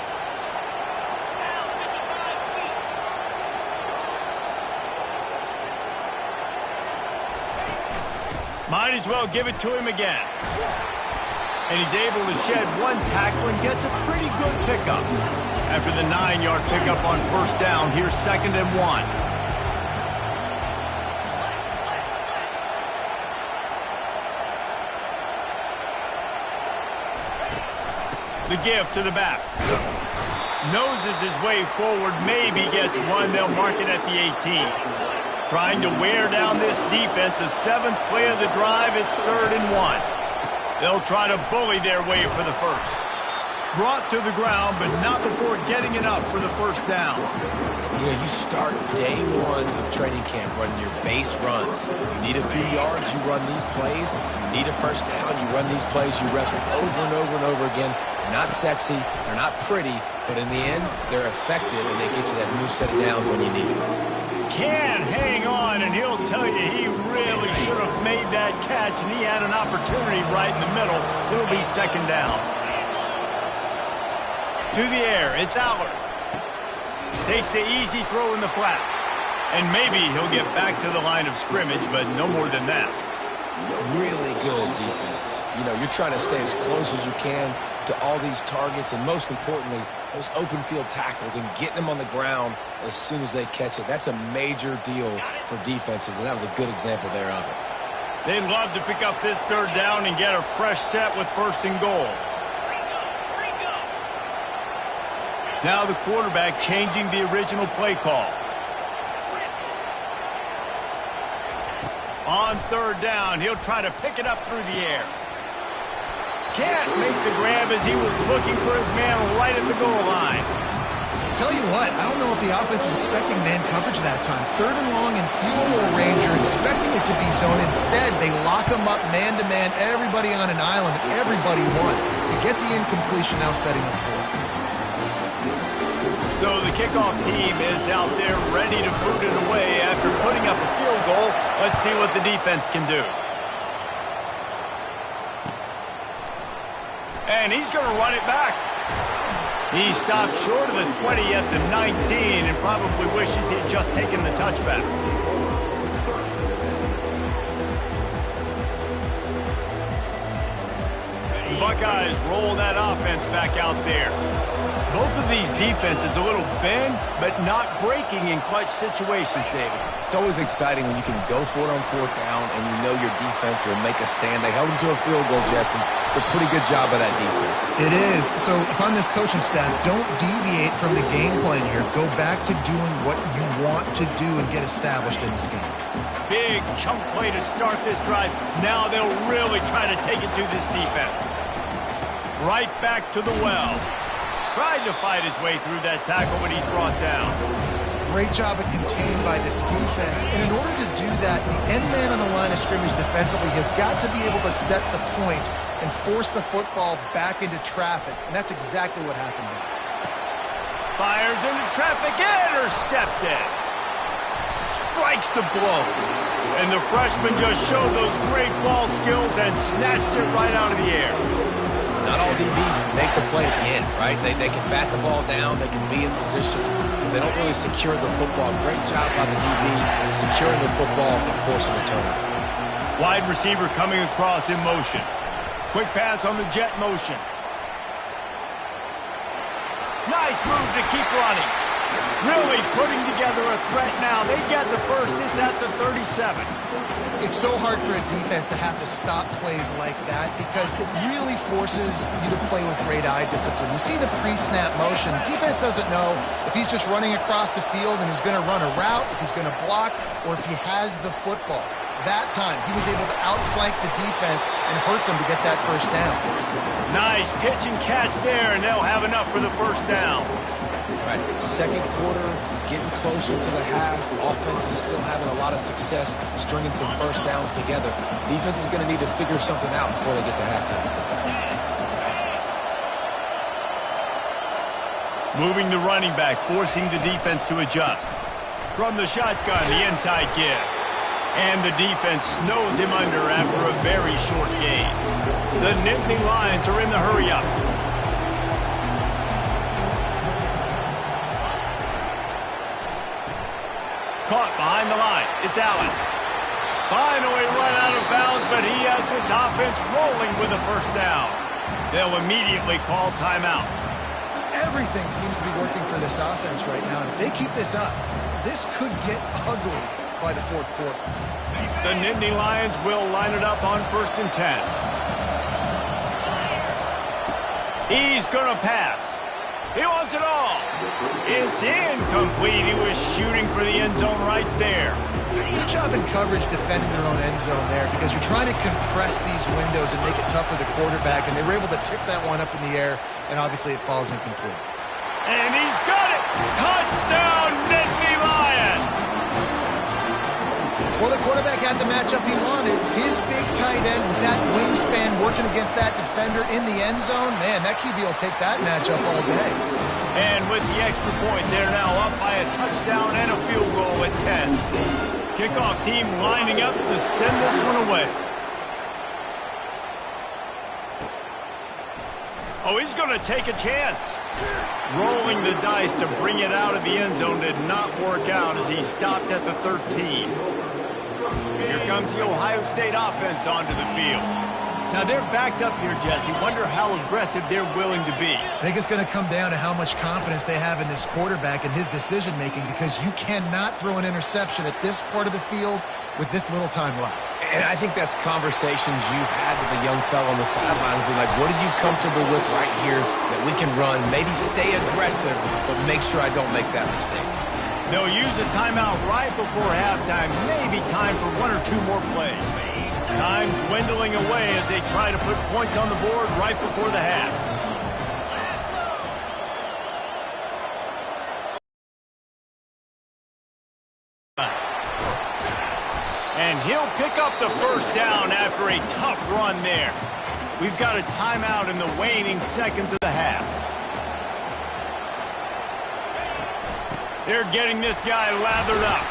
Might as well give it to him again. And he's able to shed one tackle and gets a pretty good pickup. After the 9-yard pickup on 1st down, here's 2nd and 1. The give to the back. Noses his way forward, maybe gets one. They'll mark it at the 18. Trying to wear down this defense. The 7th play of the drive, it's 3rd and 1. They'll try to bully their way for the first. Brought to the ground, but not before getting it up for the first down.
You know, you start day one of training camp running your base runs. You need a few yards, you run these plays. You need a first down, you run these plays. You rep it over and over and over again. They're not sexy, they're not pretty, but in the end, they're effective, and they get you that new set of downs when you need it.
Can't hang on, and he'll tell you he really should have made that catch, and he had an opportunity right in the middle. It'll be second down. To the air, it's Allard. Takes the easy throw in the flat. And maybe he'll get back to the line of scrimmage, but no more than that.
Really good defense. You know, you're trying to stay as close as you can to all these targets, and most importantly, those open field tackles and getting them on the ground as soon as they catch it. That's a major deal for defenses, and that was a good example there of it.
They'd love to pick up this third down and get a fresh set with first and goal. Now the quarterback changing the original play call. On third down, he'll try to pick it up through the air. Can't make the grab as he was looking for his man right at the goal line.
Tell you what, I don't know if the offense was expecting man coverage that time. Third and long and field goal range, you're expecting it to be zone. Instead, they lock him up man-to-man, everybody on an island, everybody won. To get the incompletion, now setting the floor.
So the kickoff team is out there ready to boot it away after putting up a field goal. Let's see what the defense can do. And he's going to run it back. He stopped short of the 20 at the 19 and probably wishes he'd just taken the touchback. The Buckeyes roll that offense back out there. Both of these defenses a little bend, but not breaking in clutch situations, David.
It's always exciting when you can go for it on fourth down and you know your defense will make a stand. They held them to a field goal, Jesse. It's a pretty good job by that defense.
It is. So if I'm this coaching staff, don't deviate from the game plan here. Go back to doing what you want to do and get established in this game.
Big chunk play to start this drive. Now they'll really try to take it to this defense. Right back to the well. Tried to fight his way through that tackle, but he's brought down.
Great job of contained by this defense. And in order to do that, the end man on the line of scrimmage defensively has got to be able to set the point and force the football back into traffic. And that's exactly what happened there.
Fires into traffic, intercepted. Strikes the blow. And the freshman just showed those great ball skills and snatched it right out of the air.
Not all DBs make the play at the end, right? They can bat the ball down, they can be in position, but they don't really secure the football. Great job by the DB securing the football and forcing the turnover.
Wide receiver coming across in motion. Quick pass on the jet motion. Nice move to keep running. Really putting together a threat now. They get the first. It's at the 37.
It's so hard for a defense to have to stop plays like that because it really forces you to play with great eye discipline. You see the pre-snap motion. Defense doesn't know if he's just running across the field and he's going to run a route, if he's going to block, or if he has the football. That time, he was able to outflank the defense and hurt them to get that first down.
Nice pitch and catch there, and they'll have enough for the first down.
Right. Second quarter, getting closer to the half. Offense is still having a lot of success stringing some first downs together. Defense is going to need to figure something out before they get to halftime.
Moving the running back, forcing the defense to adjust. From the shotgun, the inside give. And the defense snows him under after a very short gain. The Nittany Lions are in the hurry-up. Caught behind the line. It's Allen. Finally run out of bounds, but he has this offense rolling with a first down. They'll immediately call timeout.
Everything seems to be working for this offense right now. And if they keep this up, this could get ugly by the fourth quarter.
The Nittany Lions will line it up on 1st and 10. He's going to pass. He wants it all. It's incomplete. He was shooting for the end zone right there.
Good job in coverage defending their own end zone there because you're trying to compress these windows and make it tough for the quarterback, and they were able to tip that one up in the air and obviously it falls incomplete.
And he's got it! Touchdown, Nittany Lions!
Well, the quarterback had the matchup he wanted. His big tight end with that wingspan working against that defender in the end zone. Man, that QB will take that matchup all day.
And with the extra point, they're now up by a touchdown and a field goal at 10. Kickoff team lining up to send this one away. Oh, he's going to take a chance. Rolling the dice to bring it out of the end zone did not work out as he stopped at the 13. Here comes the Ohio State offense onto the field. Now they're backed up here, Jesse. Wonder how aggressive they're willing to be.
I think it's going to come down to how much confidence they have in this quarterback and his decision-making, because you cannot throw an interception at this part of the field with this little time left.
And I think that's conversations you've had with the young fellow on the sidelines. Be like, what are you comfortable with right here that we can run? Maybe stay aggressive, but make sure I don't make that mistake.
They'll use a timeout right before halftime. Maybe time for one or two more plays. Time dwindling away as they try to put points on the board right before the half. And he'll pick up the first down after a tough run there. We've got a timeout in the waning seconds of the half. They're getting this guy lathered up.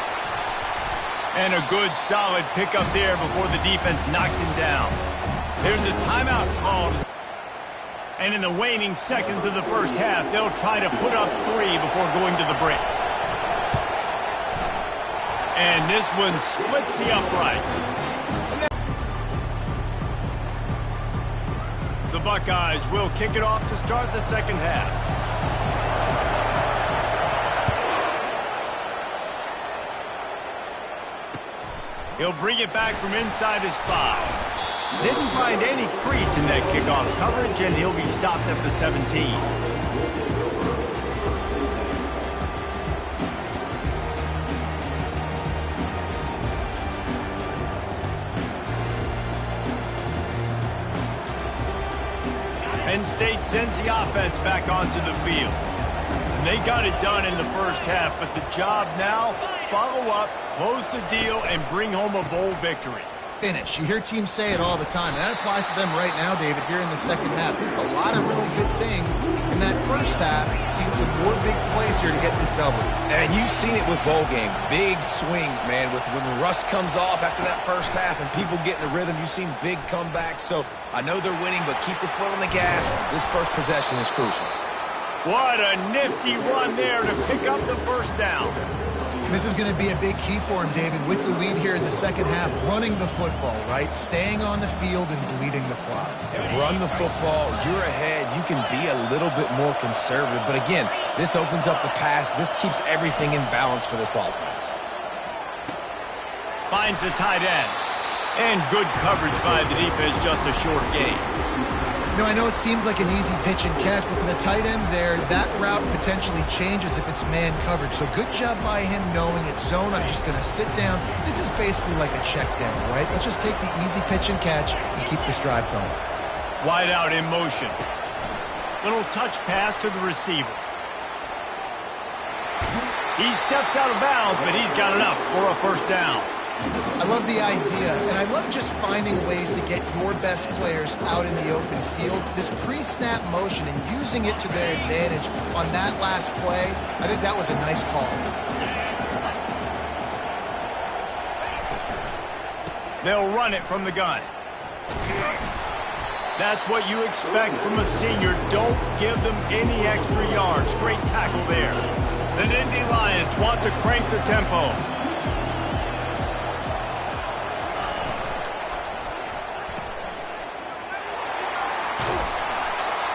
And a good, solid pickup there before the defense knocks him down. There's a timeout called. And in the waning seconds of the first half, they'll try to put up 3 before going to the break. And this one splits the uprights. The Buckeyes will kick it off to start the second half. He'll bring it back from inside his 5. Didn't find any crease in that kickoff coverage, and he'll be stopped at the 17. Penn State sends the offense back onto the field. And they got it done in the first half, but the job now, follow up, close the deal, and bring home a bowl victory.
Finish. You hear teams say it all the time. And that applies to them right now, David, here in the second half. It's a lot of really good things in that first half. Need some more big plays here to get this double.
And you've seen it with bowl games. Big swings, man. When the rust comes off after that first half and people get in the rhythm, you've seen big comebacks. So I know they're winning, but keep your foot on the gas. This first possession is crucial.
What a nifty run there to pick up the first down.
This is going to be a big key for him, David, with the lead here in the second half, running the football, right? Staying on the field and bleeding the clock.
And run the football. You're ahead. You can be a little bit more conservative. But again, this opens up the pass. This keeps everything in balance for this offense.
Finds the tight end. And good coverage by the defense, just a short gain.
You know, I know it seems like an easy pitch and catch, but for the tight end there, that route potentially changes if it's man coverage. So good job by him knowing it's zone. I'm just going to sit down. This is basically like a check down, right? Let's just take the easy pitch and catch and keep this drive going.
Wide out in motion. Little touch pass to the receiver. He steps out of bounds, but he's got enough for a first down.
I love the idea, and I love just finding ways to get your best players out in the open field. This pre-snap motion and using it to their advantage on that last play, I think that was a nice call.
They'll run it from the gun. That's what you expect from a senior. Don't give them any extra yards. Great tackle there. The Nittany Lions want to crank the tempo.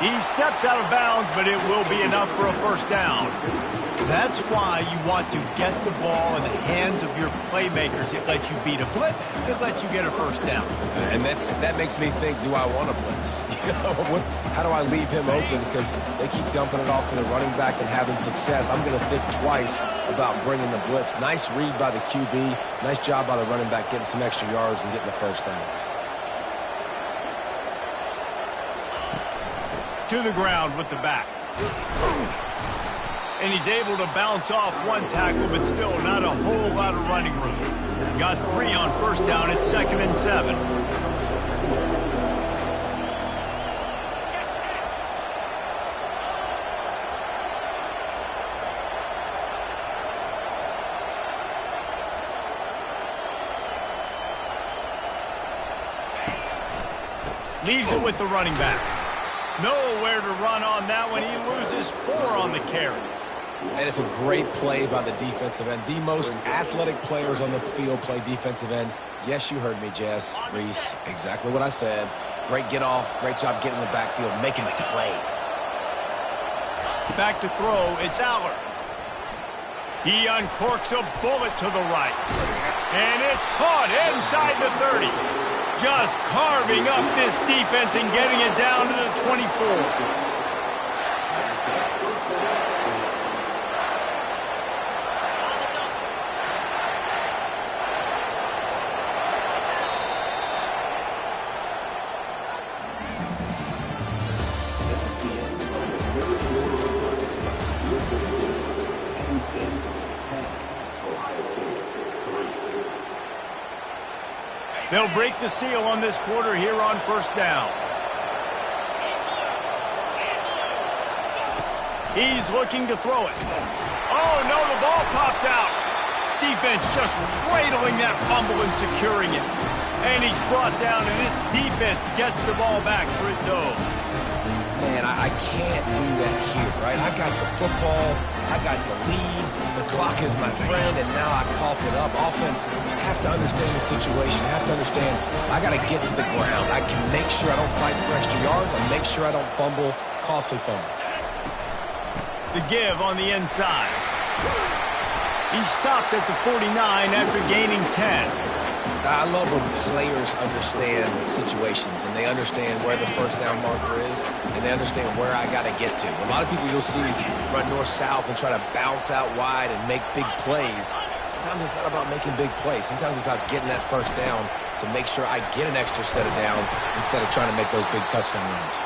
He steps out of bounds, but it will be enough for a first down. That's why you want to get the ball in the hands of your playmakers. It lets you beat a blitz. It lets you get a first down.
And that makes me think, do I want a blitz? You know, how do I leave him open? Because they keep dumping it off to the running back and having success. I'm going to think twice about bringing the blitz. Nice read by the QB. Nice job by the running back getting some extra yards and getting the first down.
to the ground with the back. And he's able to bounce off one tackle, but still not a whole lot of running room. Got 3 on first down at 2nd and 7. Leaves it with the running back. Nowhere to run on that one. He loses 4 on the carry.
And it's a great play by the defensive end. The most athletic players on the field play defensive end. Yes, you heard me, Jess, Reese. Exactly what I said. Great get off. Great job getting in the backfield, making the play.
Back to throw. It's Aller. He uncorks a bullet to the right. And it's caught inside the 30. Just carving up this defense and getting it down to the 24. They'll break the seal on this quarter here on first down. He's looking to throw it. Oh, no, the ball popped out. Defense just cradling that fumble and securing it. And he's brought down, and this defense gets the ball back for its own.
Man, I can't do that here, right? I got the football. I got the lead. The clock is my friend, and now I cough it up. Offense have to understand the situation. Have to understand I got to get to the ground. I can make sure I don't fight for extra yards. I make sure I don't fumble, costly fumble.
The give on the inside. He stopped at the 49 after gaining 10.
I love when players understand situations and they understand where the first down marker is and they understand where I got to get to. A lot of people you'll see run north-south and try to bounce out wide and make big plays. Sometimes it's not about making big plays. Sometimes it's about getting that first down to make sure I get an extra set of downs instead of trying to make those big touchdown runs.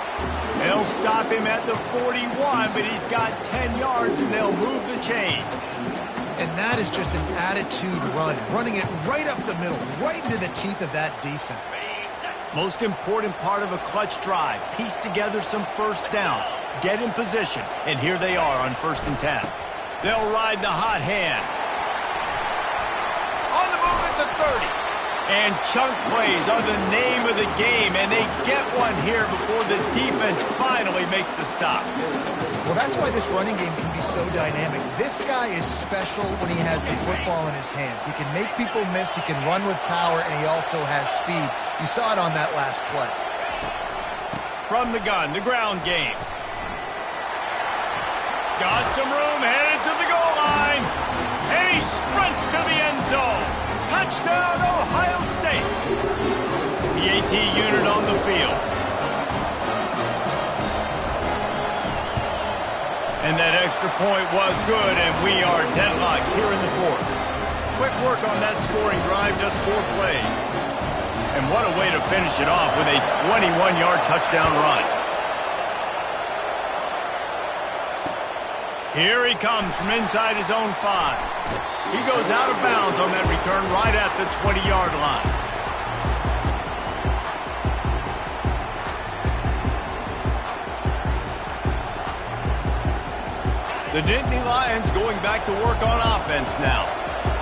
They'll stop him at the 41, but he's got 10 yards and they'll move the chains.
And that is just an attitude run, running it right up the middle, right into the teeth of that defense.
Most important part of a clutch drive, piece together some first downs, get in position, and here they are on 1st and 10. They'll ride the hot hand. On the move at the 30. And chunk plays are the name of the game, and they get one here before the defense finally makes the stop.
Well, that's why this running game can be so dynamic. This guy is special when he has the football in his hands. He can make people miss, he can run with power, and he also has speed. You saw it on that last play.
From the gun, the ground game. Got some room, headed to the goal line. And he sprints to the end zone. Touchdown, Ohio State. The AT unit on the field. And that extra point was good, and we are deadlocked here in the 4th. Quick work on that scoring drive, just 4 plays. And what a way to finish it off with a 21-yard touchdown run. Here he comes from inside his own 5. He goes out of bounds on that return right at the 20-yard line. The Nittany Lions going back to work on offense now.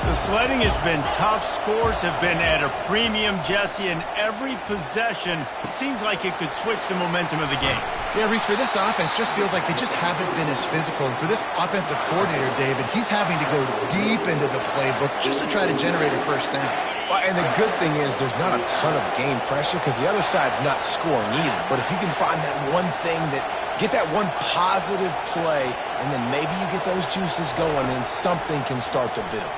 The sledding has been tough. Scores have been at a premium, Jesse, and every possession seems like it could switch the momentum of the game.
Yeah, Reese, for this offense, just feels like they just haven't been as physical. And for this offensive coordinator, David, he's having to go deep into the playbook just to try to generate a first down.
Well, and the good thing is there's not a ton of game pressure because the other side's not scoring either. But if you can find that one thing that get that one positive play, and then maybe you get those juices going, and something can start to build.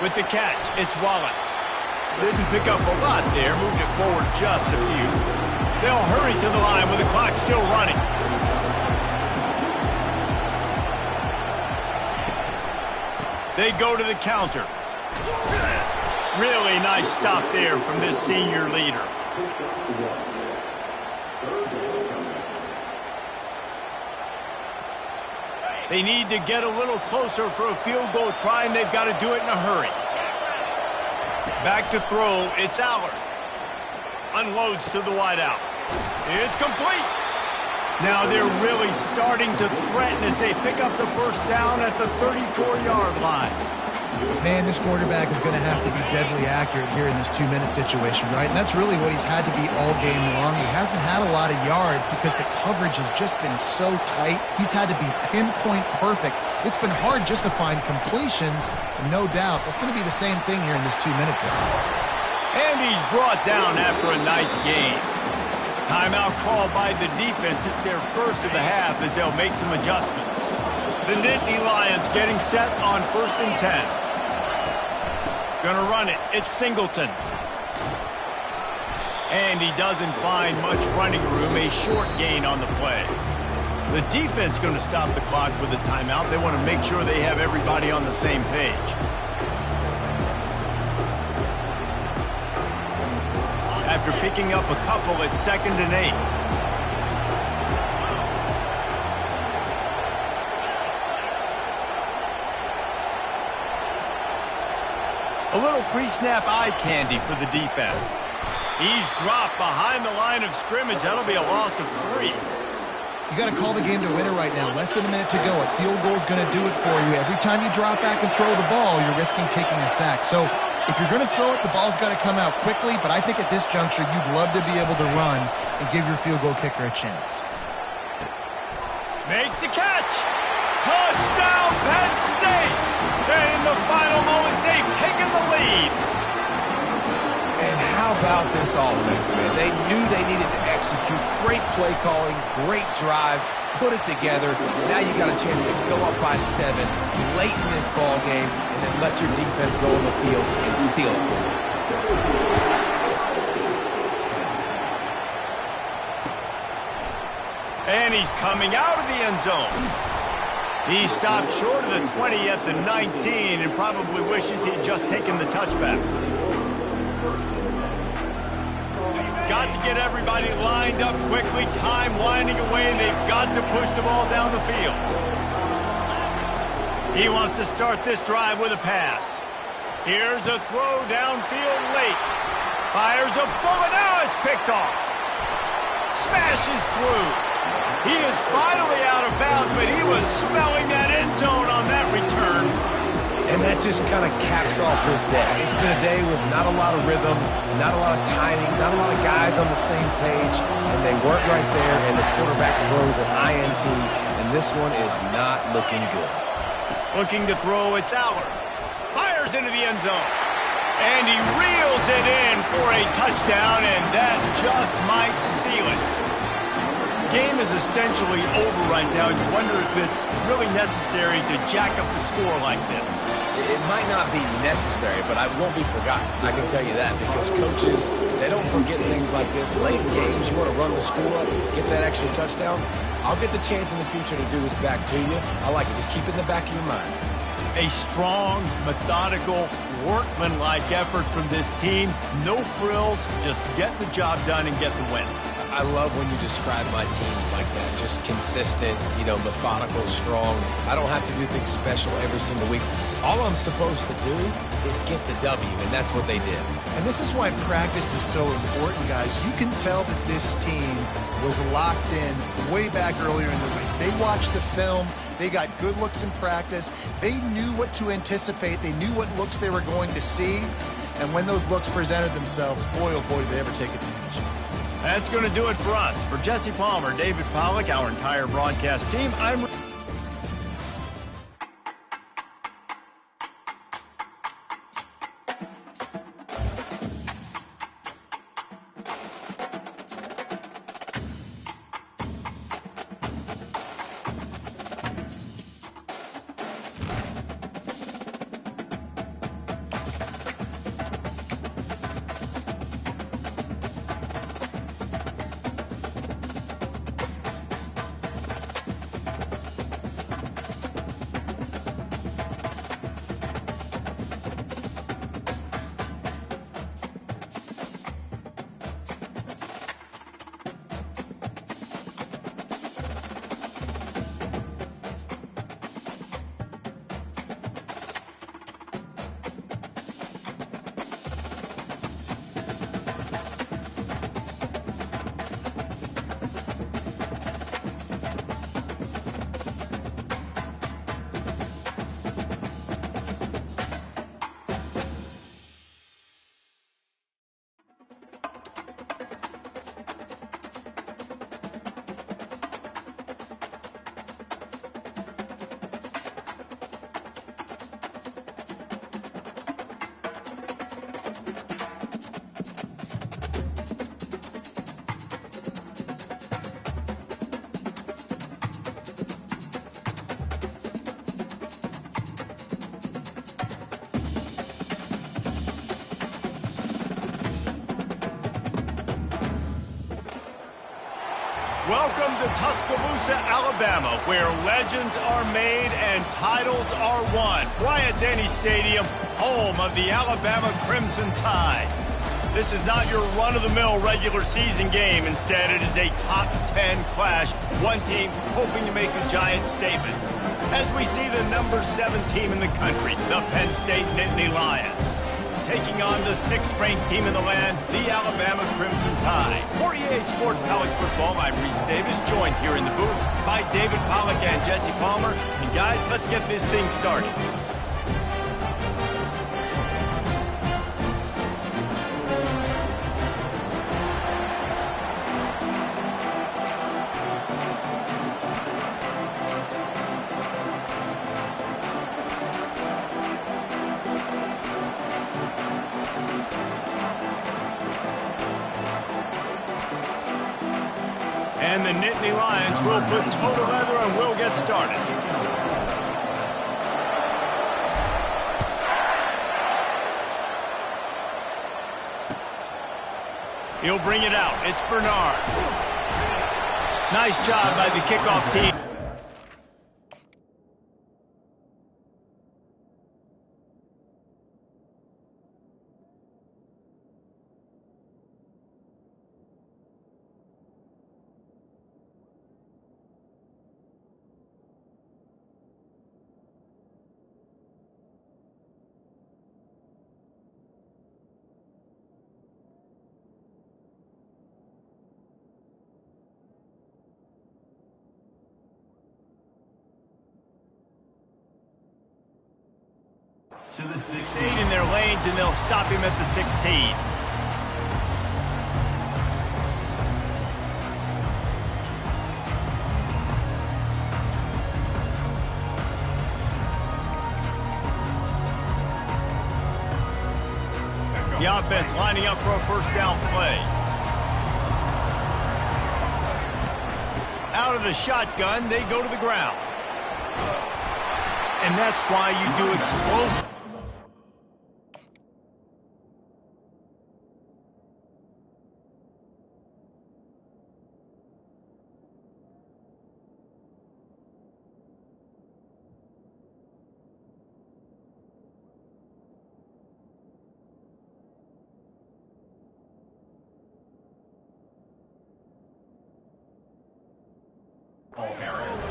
With the catch, it's Wallace. Didn't pick up a lot there, moved it forward just a few. They'll hurry to the line with the clock still running. They go to the counter. Really nice stop there from this senior leader. They need to get a little closer for a field goal try, and they've got to do it in a hurry. Back to throw, it's Allard. Unloads to the wideout. It's complete. Now they're really starting to threaten as they pick up the first down at the 34-yard line.
Man, this quarterback is going to have to be deadly accurate here in this 2-minute situation, right? And that's really what he's had to be all game long. He hasn't had a lot of yards because the coverage has just been so tight. He's had to be pinpoint perfect. It's been hard just to find completions, no doubt. That's going to be the same thing here in this 2-minute drill.
And he's brought down after a nice gain. Timeout called by the defense. It's their first of the half as they'll make some adjustments. The Nittany Lions getting set on 1st and 10. Gonna run it. It's Singleton. And he doesn't find much running room. A short gain on the play. The defense going to stop the clock with a timeout. They want to make sure they have everybody on the same page. After picking up a couple at 2nd and 8. A little pre-snap eye candy for the defense. He's dropped behind the line of scrimmage. That'll be a loss of 3.
You got to call the game to win it right now. Less than a minute to go. A field goal is going to do it for you. Every time you drop back and throw the ball, you're risking taking a sack. So if you're going to throw it, the ball's got to come out quickly. But I think at this juncture, you'd love to be able to run and give your field goal kicker a chance.
Makes the catch. Touchdown, Penn State. And in the final moments, they've taken the lead.
And how about this offense, man? They knew they needed to execute. Great play calling, great drive, put it together. Now you got a chance to go up by 7 late in this ball game and then let your defense go on the field and seal it for you.
And he's coming out of the end zone. He stopped short of the 20 at the 19 and probably wishes he had just taken the touchback. Got to get everybody lined up quickly. Time winding away, and they've got to push the ball down the field. He wants to start this drive with a pass. Here's a throw downfield late. Fires a bullet. Now it's picked off. Smashes through. He is finally out of bounds, but he was smelling that end zone on that return.
And that just kind of caps off this day. It's been a day with not a lot of rhythm, not a lot of timing, not a lot of guys on the same page, and they weren't right there, and the quarterback throws an INT, and this one is not looking good.
Looking to throw, it's Allard. Fires into the end zone. And he reels it in for a touchdown, and that just might seal it. Game is essentially over right now. You wonder if it's really necessary to jack up the score like this.
It might not be necessary, but it won't be forgotten. I can tell you that, because coaches, they don't forget things like this. Late in games, you want to run the score up, get that extra touchdown. I'll get the chance in the future to do this back to you. I like it. Just keep it in the back of your mind.
A strong, methodical, workmanlike effort from this team. No frills, just get the job done and get the win.
I love when you describe my teams like that. Just consistent, methodical, strong. I don't have to do things special every single week. All I'm supposed to do is get the W, and that's what they did.
And this is why practice is so important, guys. You can tell that this team was locked in way back earlier in the week. They watched the film. They got good looks in practice. They knew what to anticipate. They knew what looks they were going to see. And when those looks presented themselves, boy, oh boy, did they ever take advantage.
That's going to do it for us. For Jesse Palmer, David Pollack, our entire broadcast team, I'm... Welcome to Tuscaloosa, Alabama, where legends are made and titles are won. Bryant-Denny Stadium, home of the Alabama Crimson Tide. This is not your run-of-the-mill regular season game. Instead, it is a top 10 clash. One team hoping to make a giant statement. As we see the number 7 team in the country, the Penn State Nittany Lions, taking on the 6th-ranked team in the land, the Alabama Crimson Tide. For EA Sports College Football, I'm Reese Davis, joined here in the booth by David Pollack and Jesse Palmer. And guys, let's get this thing started. And the Nittany Lions will put total leather and we'll get started. He'll bring it out. It's Bernard. Nice job by the kickoff team.
To the 16.
In their lanes, and they'll stop him at the 16. The offense lining up for a first down play. Out of the shotgun, they go to the ground. And that's why you do explosive.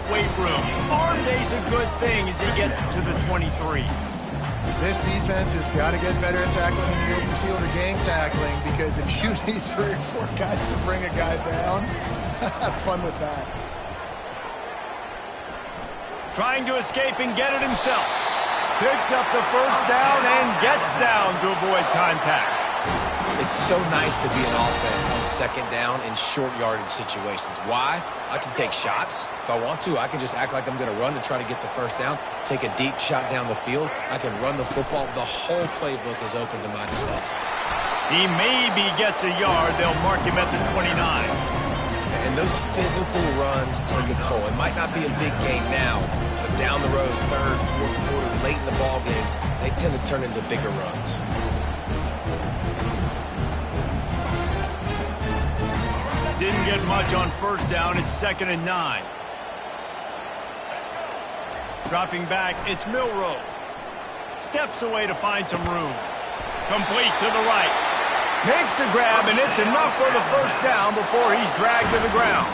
Weight room. Arm day's a good thing as he gets to the 23.
This defense has got to get better at tackling in the open field or gang tackling, because if you need 3 or 4 guys to bring a guy down, have fun with that.
Trying to escape and get it himself. Picks up the first down and gets down to avoid contact.
It's so nice to be an offense on 2nd down in short yardage situations. Why? I can take shots. If I want to, I can just act like I'm going to run to try to get the first down, take a deep shot down the field. I can run the football. The whole playbook is open to my disposal.
He maybe gets a yard. They'll mark him at the 29.
And those physical runs take a toll. It might not be a big game now, but down the road, 3rd, 4th quarter, late in the ball games, they tend to turn into bigger runs.
Didn't get much on first down. It's 2nd and 9. Dropping back, it's Milroe. Steps away to find some room. Complete to the right. Makes the grab, and it's enough for the first down before he's dragged to the ground.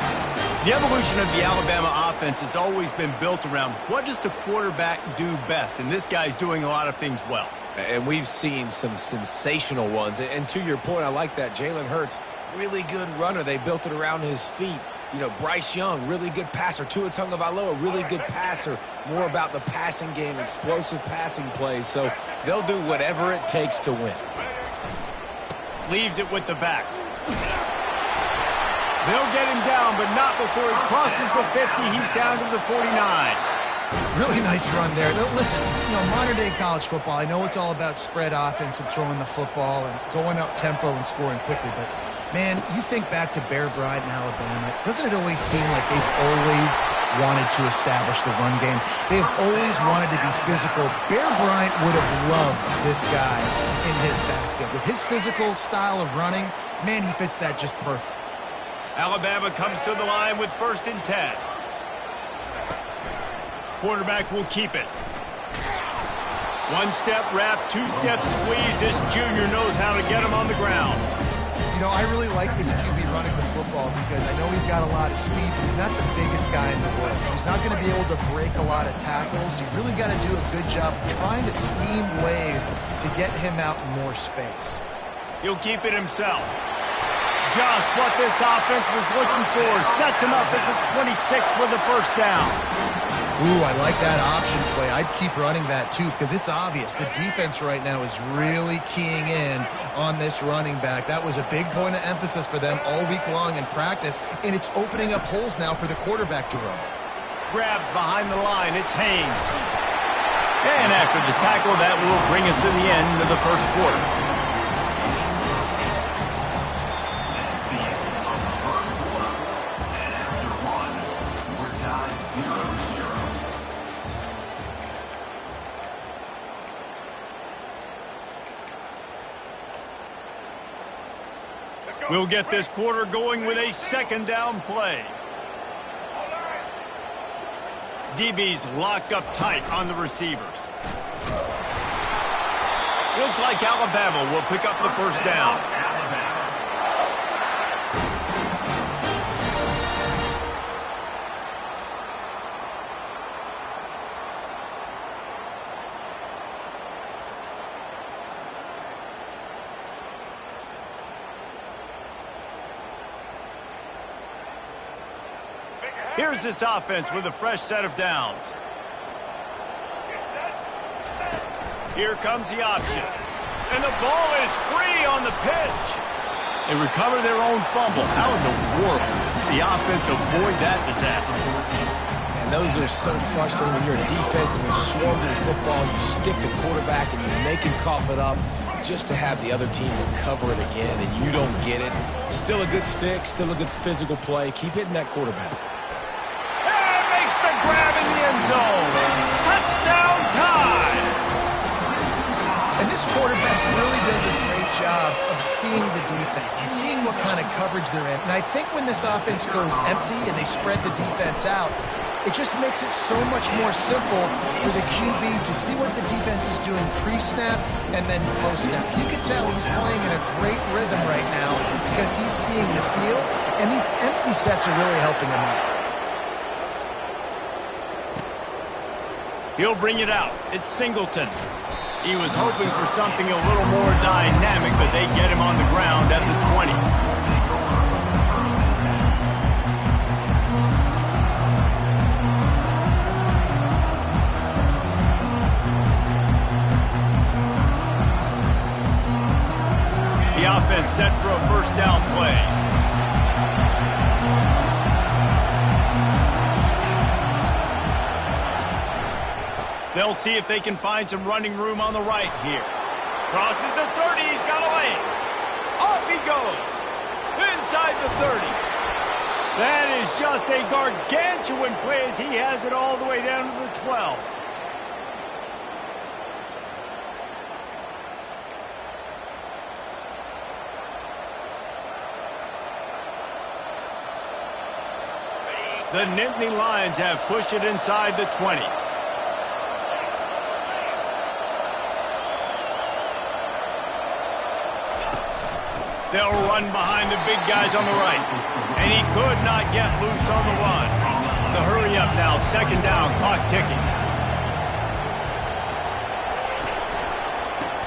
The evolution of the Alabama offense has always been built around what does the quarterback do best, and this guy's doing a lot of things well.
And we've seen some sensational ones. And to your point, I like that. Jalen Hurts, really good runner. They built it around his feet. You know, Bryce Young, really good passer. Tua Tagovailoa, really good passer. More about the passing game, explosive passing plays. So they'll do whatever it takes to win.
Leaves it with the back. They'll get him down, but not before he crosses the 50. He's down to the 49.
Really nice run there. Now, listen, you know, modern-day college football, I know it's all about spread offense and throwing the football and going up tempo and scoring quickly, but, man, you think back to Bear Bryant in Alabama, doesn't it always seem like they've always wanted to establish the run game? They've always wanted to be physical. Bear Bryant would have loved this guy in his backfield. With his physical style of running, man, he fits that just perfect.
Alabama comes to the line with 1st and 10. Quarterback will keep it. One-step wrap, two-step squeeze. This junior knows how to get him on the ground.
You know, I really like this QB running the football because I know he's got a lot of speed, but he's not the biggest guy in the world. So he's not going to be able to break a lot of tackles. You really got to do a good job trying to scheme ways to get him out in more space.
He'll keep it himself. Just what this offense was looking for. Sets him up at the 26 with the 1st down.
Ooh, I like that option play. I'd keep running that too because it's obvious. The defense right now is really keying in on this running back. That was a big point of emphasis for them all week long in practice, and it's opening up holes now for the quarterback to run.
Grabbed behind the line. It's Haynes. And after the tackle, that will bring us to the end of the 1st quarter. We'll get this quarter going with a 2nd down play. DB's locked up tight on the receivers. Looks like Alabama will pick up the 1st down. Here's this offense with a fresh set of downs. Here comes the option. And the ball is free on the pitch. They recover their own fumble. How in the world did the offense avoid that disaster?
And those are so frustrating when you're a defense and you're swarming the football, you stick the quarterback and you make him cough it up just to have the other team recover it again and you don't get it. Still a good stick, still a good physical play. Keep hitting that quarterback.
The grab in the end zone. Touchdown time.
And this quarterback really does a great job of seeing the defense and seeing what kind of coverage they're in. And I think when this offense goes empty and they spread the defense out, it just makes it so much more simple for the QB to see what the defense is doing pre-snap and then post-snap. You can tell he's playing in a great rhythm right now because he's seeing the field, and these empty sets are really helping him out.
He'll bring it out. It's Singleton. He was hoping for something a little more dynamic, but they get him on the ground at the 20. The offense set for a 1st down play. They'll see if they can find some running room on the right here. Crosses the 30. He's got a lane. Off he goes. Inside the 30. That is just a gargantuan play as he has it all the way down to the 12. The Nittany Lions have pushed it inside the 20. They'll run behind the big guys on the right. And he could not get loose on the run. The hurry up now, 2nd down, clock ticking.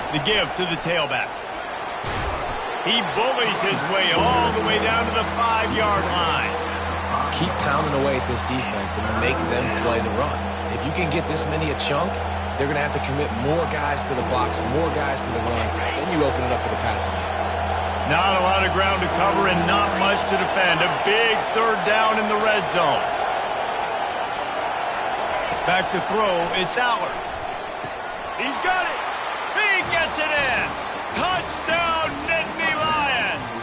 The give to the tailback. He bullies his way all the way down to the 5-yard line.
Keep pounding away at this defense and make them play the run. If you can get this many a chunk, they're going to have to commit more guys to the box, more guys to the run. Then you open it up for the passing game.
Not a lot of ground to cover and not much to defend. A big 3rd down in the red zone. Back to throw, it's Allard. He's got it. He gets it in. Touchdown, Nittany Lions.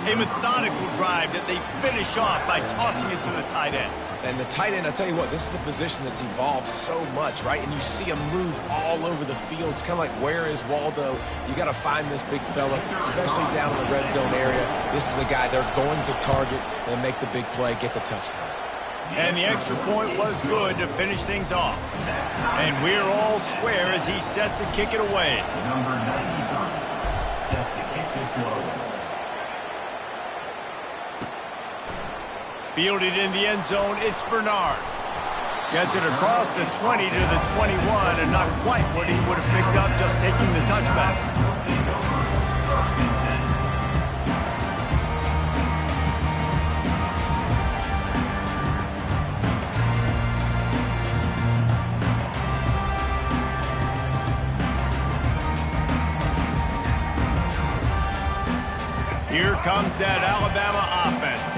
A methodical drive that they finish off by tossing it to the tight end.
And the tight end, I tell you what, this is a position that's evolved so much, right? And you see him move all over the field. It's kind of like, where is Waldo? You got to find this big fella, especially down in the red zone area. This is the guy they're going to target and make the big play, get the touchdown.
And the extra point was good to finish things off. And we're all square as he's set to kick it away.
Number 93, set to kick this one.
Fielded in the end zone, it's Bernard. Gets it across the 20 to the 21, and not quite what he would have picked up just taking the touchback. Here comes that Alabama offense.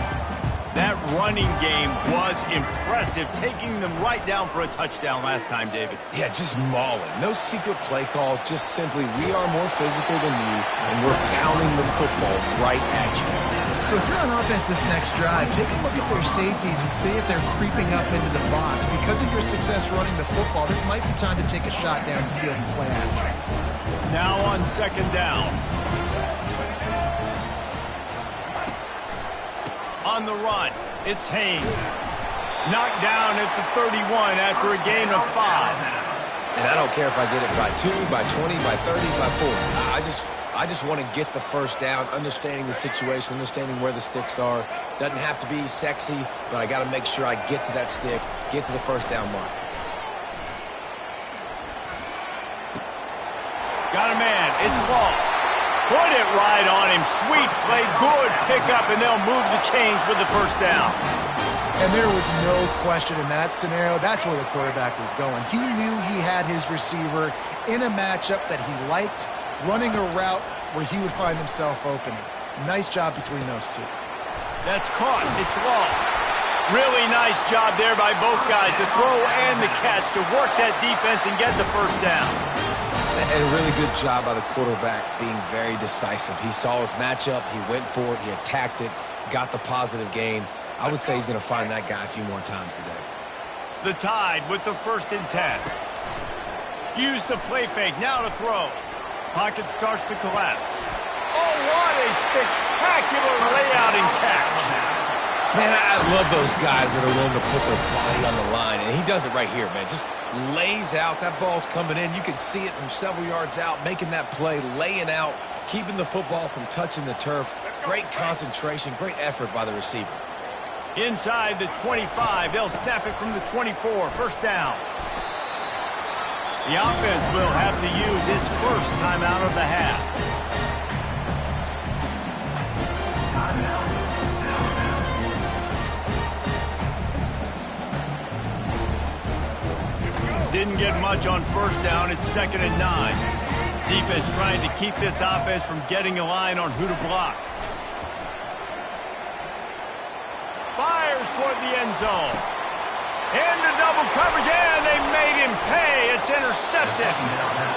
That running game was impressive, taking them right down for a touchdown last time, David.
Yeah, just mauling. No secret play calls, just simply, we are more physical than you, and we're pounding the football right at you.
So if you're on offense this next drive, take a look at their safeties and see if they're creeping up into the box. Because of your success running the football, this might be time to take a shot down the field and play action.
Now on second down. On the run, it's Haynes. Knocked down at the 31 after a gain of 5.
And I don't care if I get it by 2, by 20, by 30, by 40. I just want to get the first down, understanding the situation, understanding where the sticks are. Doesn't have to be sexy, but I got to make sure I get to that stick, get to the first down mark.
Got a man, it's Ball. Put it right on him. Sweet play, good pickup, and they'll move the chains with the first down.
And there was no question in that scenario. That's where the quarterback was going. He knew he had his receiver in a matchup that he liked, running a route where he would find himself open. Nice job between those two.
That's caught. It's Long. Really nice job there by both guys to throw and the catch to work that defense and get the first down.
And a really good job by the quarterback being very decisive. He saw his matchup, he went for it, he attacked it, got the positive gain. I would say he's going to find that guy a few more times today.
The Tide with the 1st and 10. Use the play fake, now to throw. Pocket starts to collapse. Oh, what a spectacular layout and catch.
Man, I love those guys that are willing to put their body on the line, and he does it right here, man. Just lays out. That ball's coming in. You can see it from several yards out, making that play, laying out, keeping the football from touching the turf. Great concentration, great effort by the receiver.
Inside the 25, they'll snap it from the 24, first down. The offense will have to use its first timeout of the half. Didn't get much on first down. It's 2nd and 9. Defense trying to keep this offense from getting a line on who to block. Fires toward the end zone. Into double coverage, and they made him pay. It's intercepted.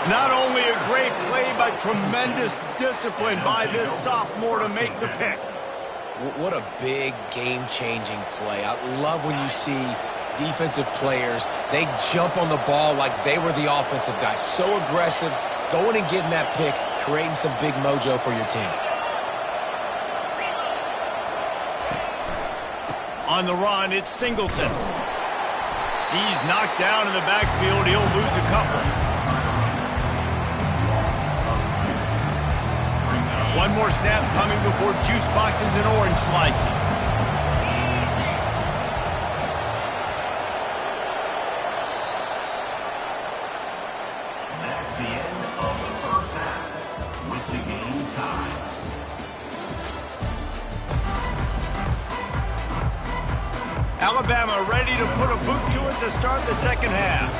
Not only a great play, but tremendous discipline by this sophomore to make the pick.
What a big game-changing play. I love when you see defensive players, they jump on the ball like they were the offensive guys. So aggressive, going and getting that pick, creating some big mojo for your team.
On the run, it's Singleton. He's knocked down in the backfield. He'll lose a couple. One more snap coming before juice boxes and orange slices.
That's the end of the first half with the game tied.
Alabama ready to put a boot to it to start the second half.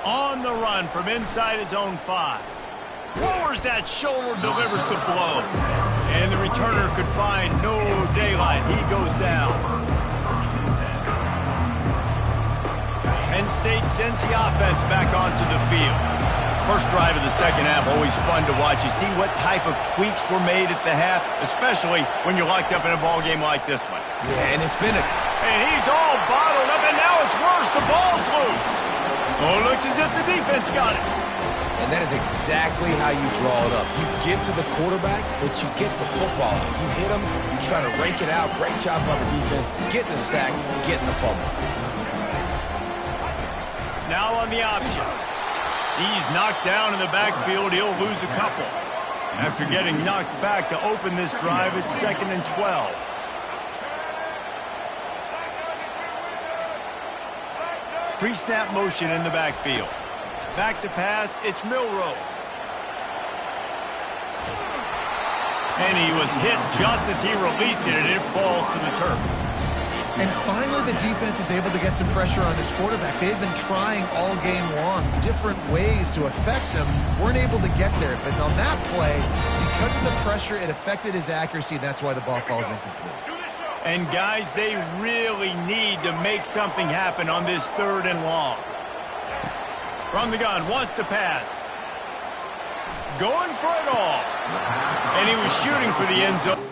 On the run from inside his own 5. Lowers that shoulder, delivers the blow. And the returner could find no daylight. He goes down. Penn Penn State sends the offense back onto the field. First drive of the second half, always fun to watch. You see what type of tweaks were made at the half, especially when you're locked up in a ball game like this one.
Yeah, and it's been
And he's all bottled up, and now it's worse. The ball's loose. Oh, it looks as if the defense got it.
And that is exactly how you draw it up. You get to the quarterback, but you get the football. You hit him, you try to rake it out. Great job by the defense. Getting the sack, getting the fumble.
Now on the option. He's knocked down in the backfield. He'll lose a couple. After getting knocked back to open this drive, it's 2nd and 12. Pre-snap motion in the backfield. Back to pass, it's Milroe. And he was hit just as he released it, and it falls to the turf.
And finally, the defense is able to get some pressure on this quarterback. They've been trying all game long different ways to affect him. Weren't able to get there. But on that play, because of the pressure, it affected his accuracy. That's why the ball falls incomplete.
And, guys, they really need to make something happen on this 3rd and long. From the gun, wants to pass. Going for it all. And he was shooting for the end zone.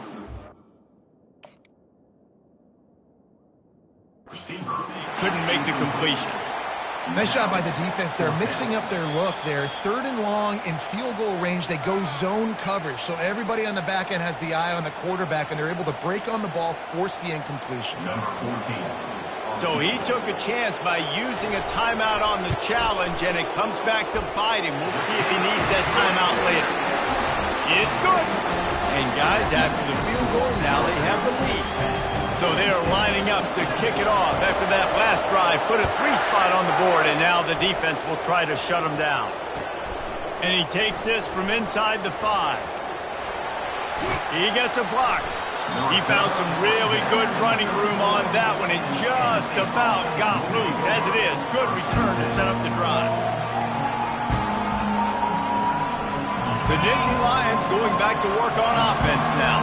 Couldn't make the completion.
Nice job by the defense. They're mixing up their look. They're 3rd and long in field goal range. They go zone coverage. So everybody on the back end has the eye on the quarterback, and they're able to break on the ball, force the incompletion.
Number 14.
So he took a chance by using a timeout on the challenge, and it comes back to bite him. We'll see if he needs that timeout later. It's good. And, guys, after the field goal, now they have the lead. So they are lining up to kick it off after that last drive. Put a 3-spot on the board, and now the defense will try to shut him down. And he takes this from inside the 5. He gets a block. He found some really good running room on that one and just about got loose. As it is, good return to set up the drive. The Nittany Lions going back to work on offense now.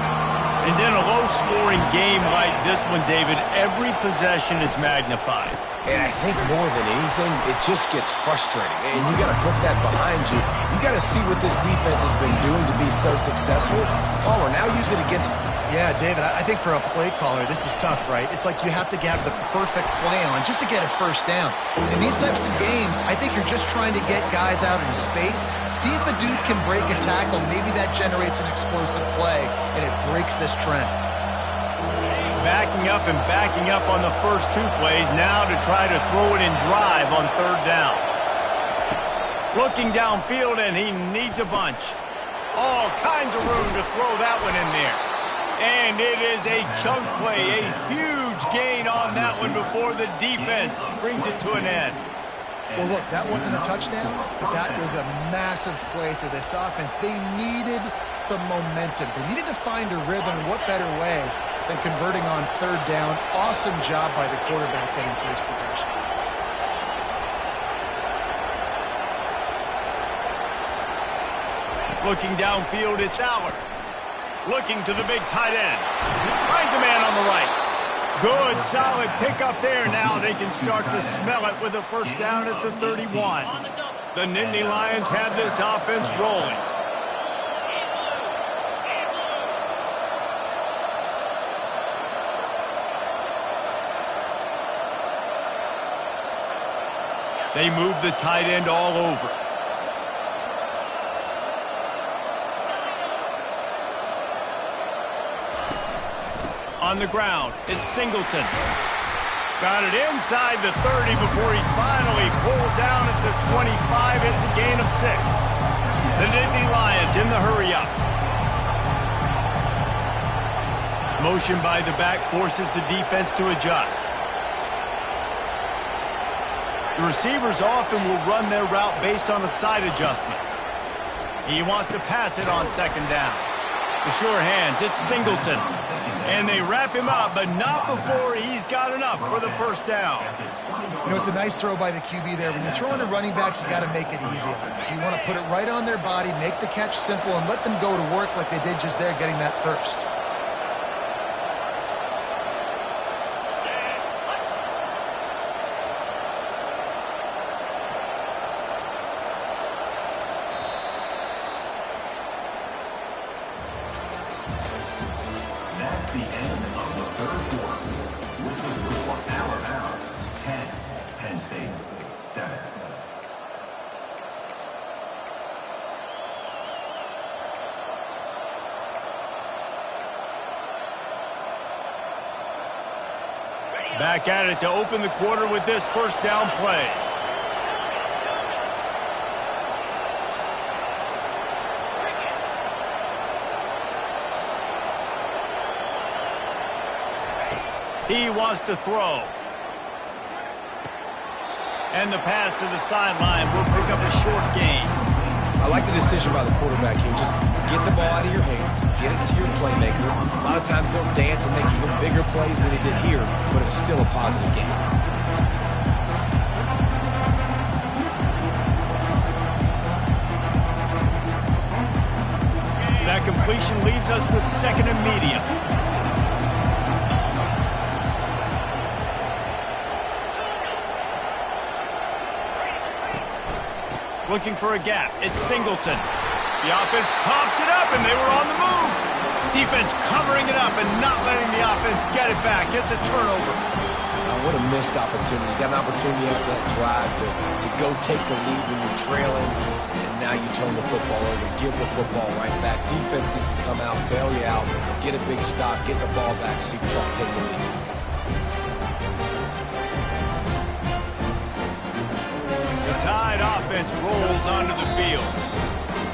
And in a low-scoring game like this one, David, every possession is magnified.
And I think more than anything, it just gets frustrating. And you got to put that behind you. You got to see what this defense has been doing to be so successful. Oh, we're now using it against...
Yeah, David, I think for a play caller, this is tough, right? It's like you have to have the perfect play on just to get a first down. In these types of games, I think you're just trying to get guys out in space, see if a dude can break a tackle. Maybe that generates an explosive play, and it breaks this trend.
Backing up on the first 2 plays now to try to throw it in drive on 3rd down. Looking downfield, and he needs a bunch. All kinds of room to throw that one in there. And it is a chunk play, a huge gain on that one before the defense brings it to an end.
Well, look, that wasn't a touchdown, but that was a massive play for this offense. They needed some momentum. They needed to find a rhythm, and what better way than converting on 3rd down. Awesome job by the quarterback getting through his progression.
Looking downfield, it's Aller. Looking to the big tight end. Finds a man on the right. Good, solid pickup there. Now they can start to smell it with a first down at the 31. The Nittany Lions have this offense rolling. They move the tight end all over. On the ground, it's Singleton. Got it inside the 30 before he's finally pulled down at the 25. It's a gain of 6. The Nittany Lions in the hurry-up. Motion by the back forces the defense to adjust. The receivers often will run their route based on a side adjustment. He wants to pass it on 2nd down. The sure hands, it's Singleton. And they wrap him up, but not before he's got enough for the first down.
You know, it's a nice throw by the QB there. When you're throwing to running backs, you got to make it easy on them. So you want to put it right on their body, make the catch simple, and let them go to work like they did just there, getting that first.
the end of the third quarter. With the score Alabama 10, Penn State 7.
Back at it to open the quarter with this first down play. He wants to throw. And the pass to the sideline will pick up a short gain.
I like the decision by the quarterback here. Just get the ball out of your hands, get it to your playmaker. A lot of times they'll dance and make even bigger plays than he did here, but it was still a positive game.
That completion leaves us with second and medium. Looking for a gap. It's Singleton. The offense pops it up, and they were on the move. Defense covering it up and not letting the offense get it back. Gets a turnover.
Oh, what a missed opportunity. You got an opportunity after that drive to go take the lead when you're trailing, and now you turn the football over, give the football right back. Defense gets to come out, bail you out, get a big stop, get the ball back so you can try to take the lead.
Tide offense rolls onto the field.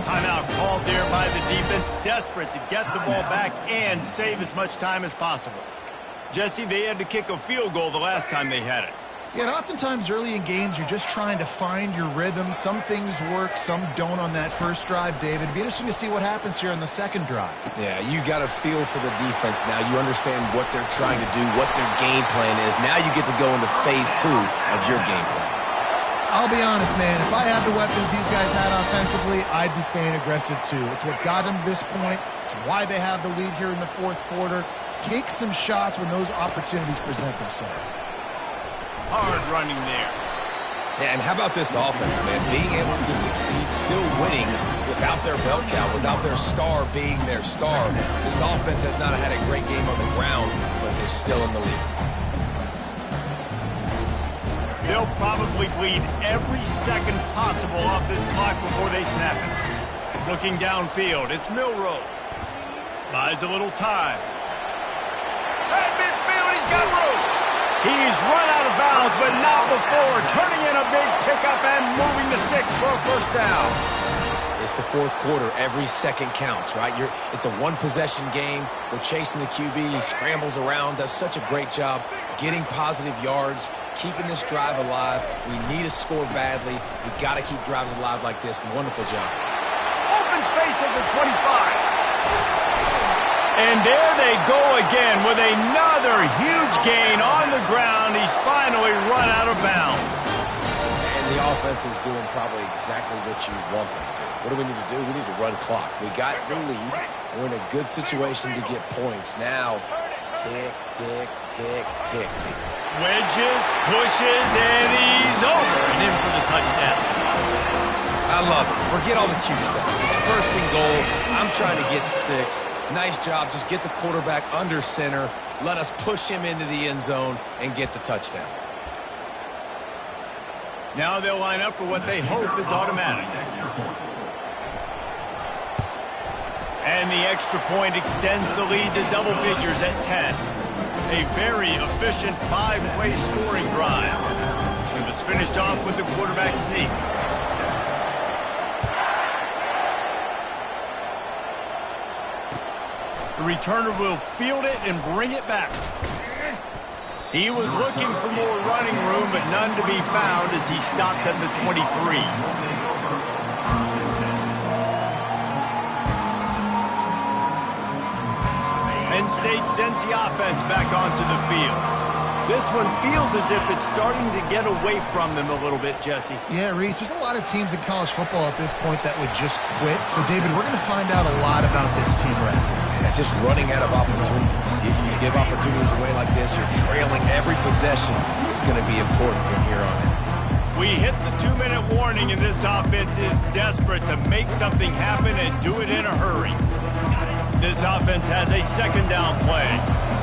Timeout called there by the defense, desperate to get the ball back and save as much time as possible. Jesse, they had to kick a field goal the last time they had it.
Yeah, and oftentimes early in games, you're just trying to find your rhythm. Some things work, some don't on that first drive, David. It'd be interesting to see what happens here on the second drive.
Yeah, you got a feel for the defense now. You understand what they're trying to do, what their game plan is. Now you get to go into phase 2 of your game plan.
I'll be honest, man. If I had the weapons these guys had offensively, I'd be staying aggressive too. It's what got them to this point. It's why they have the lead here in the fourth quarter. Take some shots when those opportunities present themselves.
Hard running there.
Yeah, and how about this offense, man? Being able to succeed, still winning without their bell cow, without their star being their star. This offense has not had a great game on the ground, but they're still in the lead.
They'll probably bleed every second possible off this clock before they snap it. Looking downfield, it's Milroe. Buys a little time. At midfield, he's got room. He's run out of bounds, but not before. Turning in a big pickup and moving the sticks for a first down.
It's the fourth quarter. Every second counts, right? It's a one-possession game. We're chasing the QB. He scrambles around, does such a great job getting positive yards, keeping this drive alive. We need to score badly. We've got to keep drives alive like this. Wonderful job.
Open space at the 25. And there they go again with another huge gain on the ground. He's finally run out of bounds.
And the offense is doing probably exactly what you want them to do. What do we need to do? We need to run clock. We got the lead. We're in a good situation to get points. Now, tick, tick, tick, tick.
Wedges, pushes, and he's over and in for the touchdown.
I love it. Forget all the cute stuff. It's first and goal. I'm trying to get 6. Nice job. Just get the quarterback under center. Let us push him into the end zone and get the touchdown.
Now they'll line up for what they hope is automatic. And the extra point extends the lead to double figures at 10. A very efficient 5-way scoring drive. It was finished off with the quarterback sneak. The returner will field it and bring it back. He was looking for more running room, but none to be found as he stopped at the 23. Penn State sends the offense back onto the field. This one feels as if it's starting to get away from them a little bit, Jesse.
Yeah, Reese, there's a lot of teams in college football at this point that would just quit. So, David, we're going to find out a lot about this team right now.
Yeah, just running out of opportunities. You give opportunities away like this, you're trailing. Every possession is going to be important from here on in.
We hit the 2-minute warning, and this offense is desperate to make something happen and do it in a hurry. This offense has a second down play.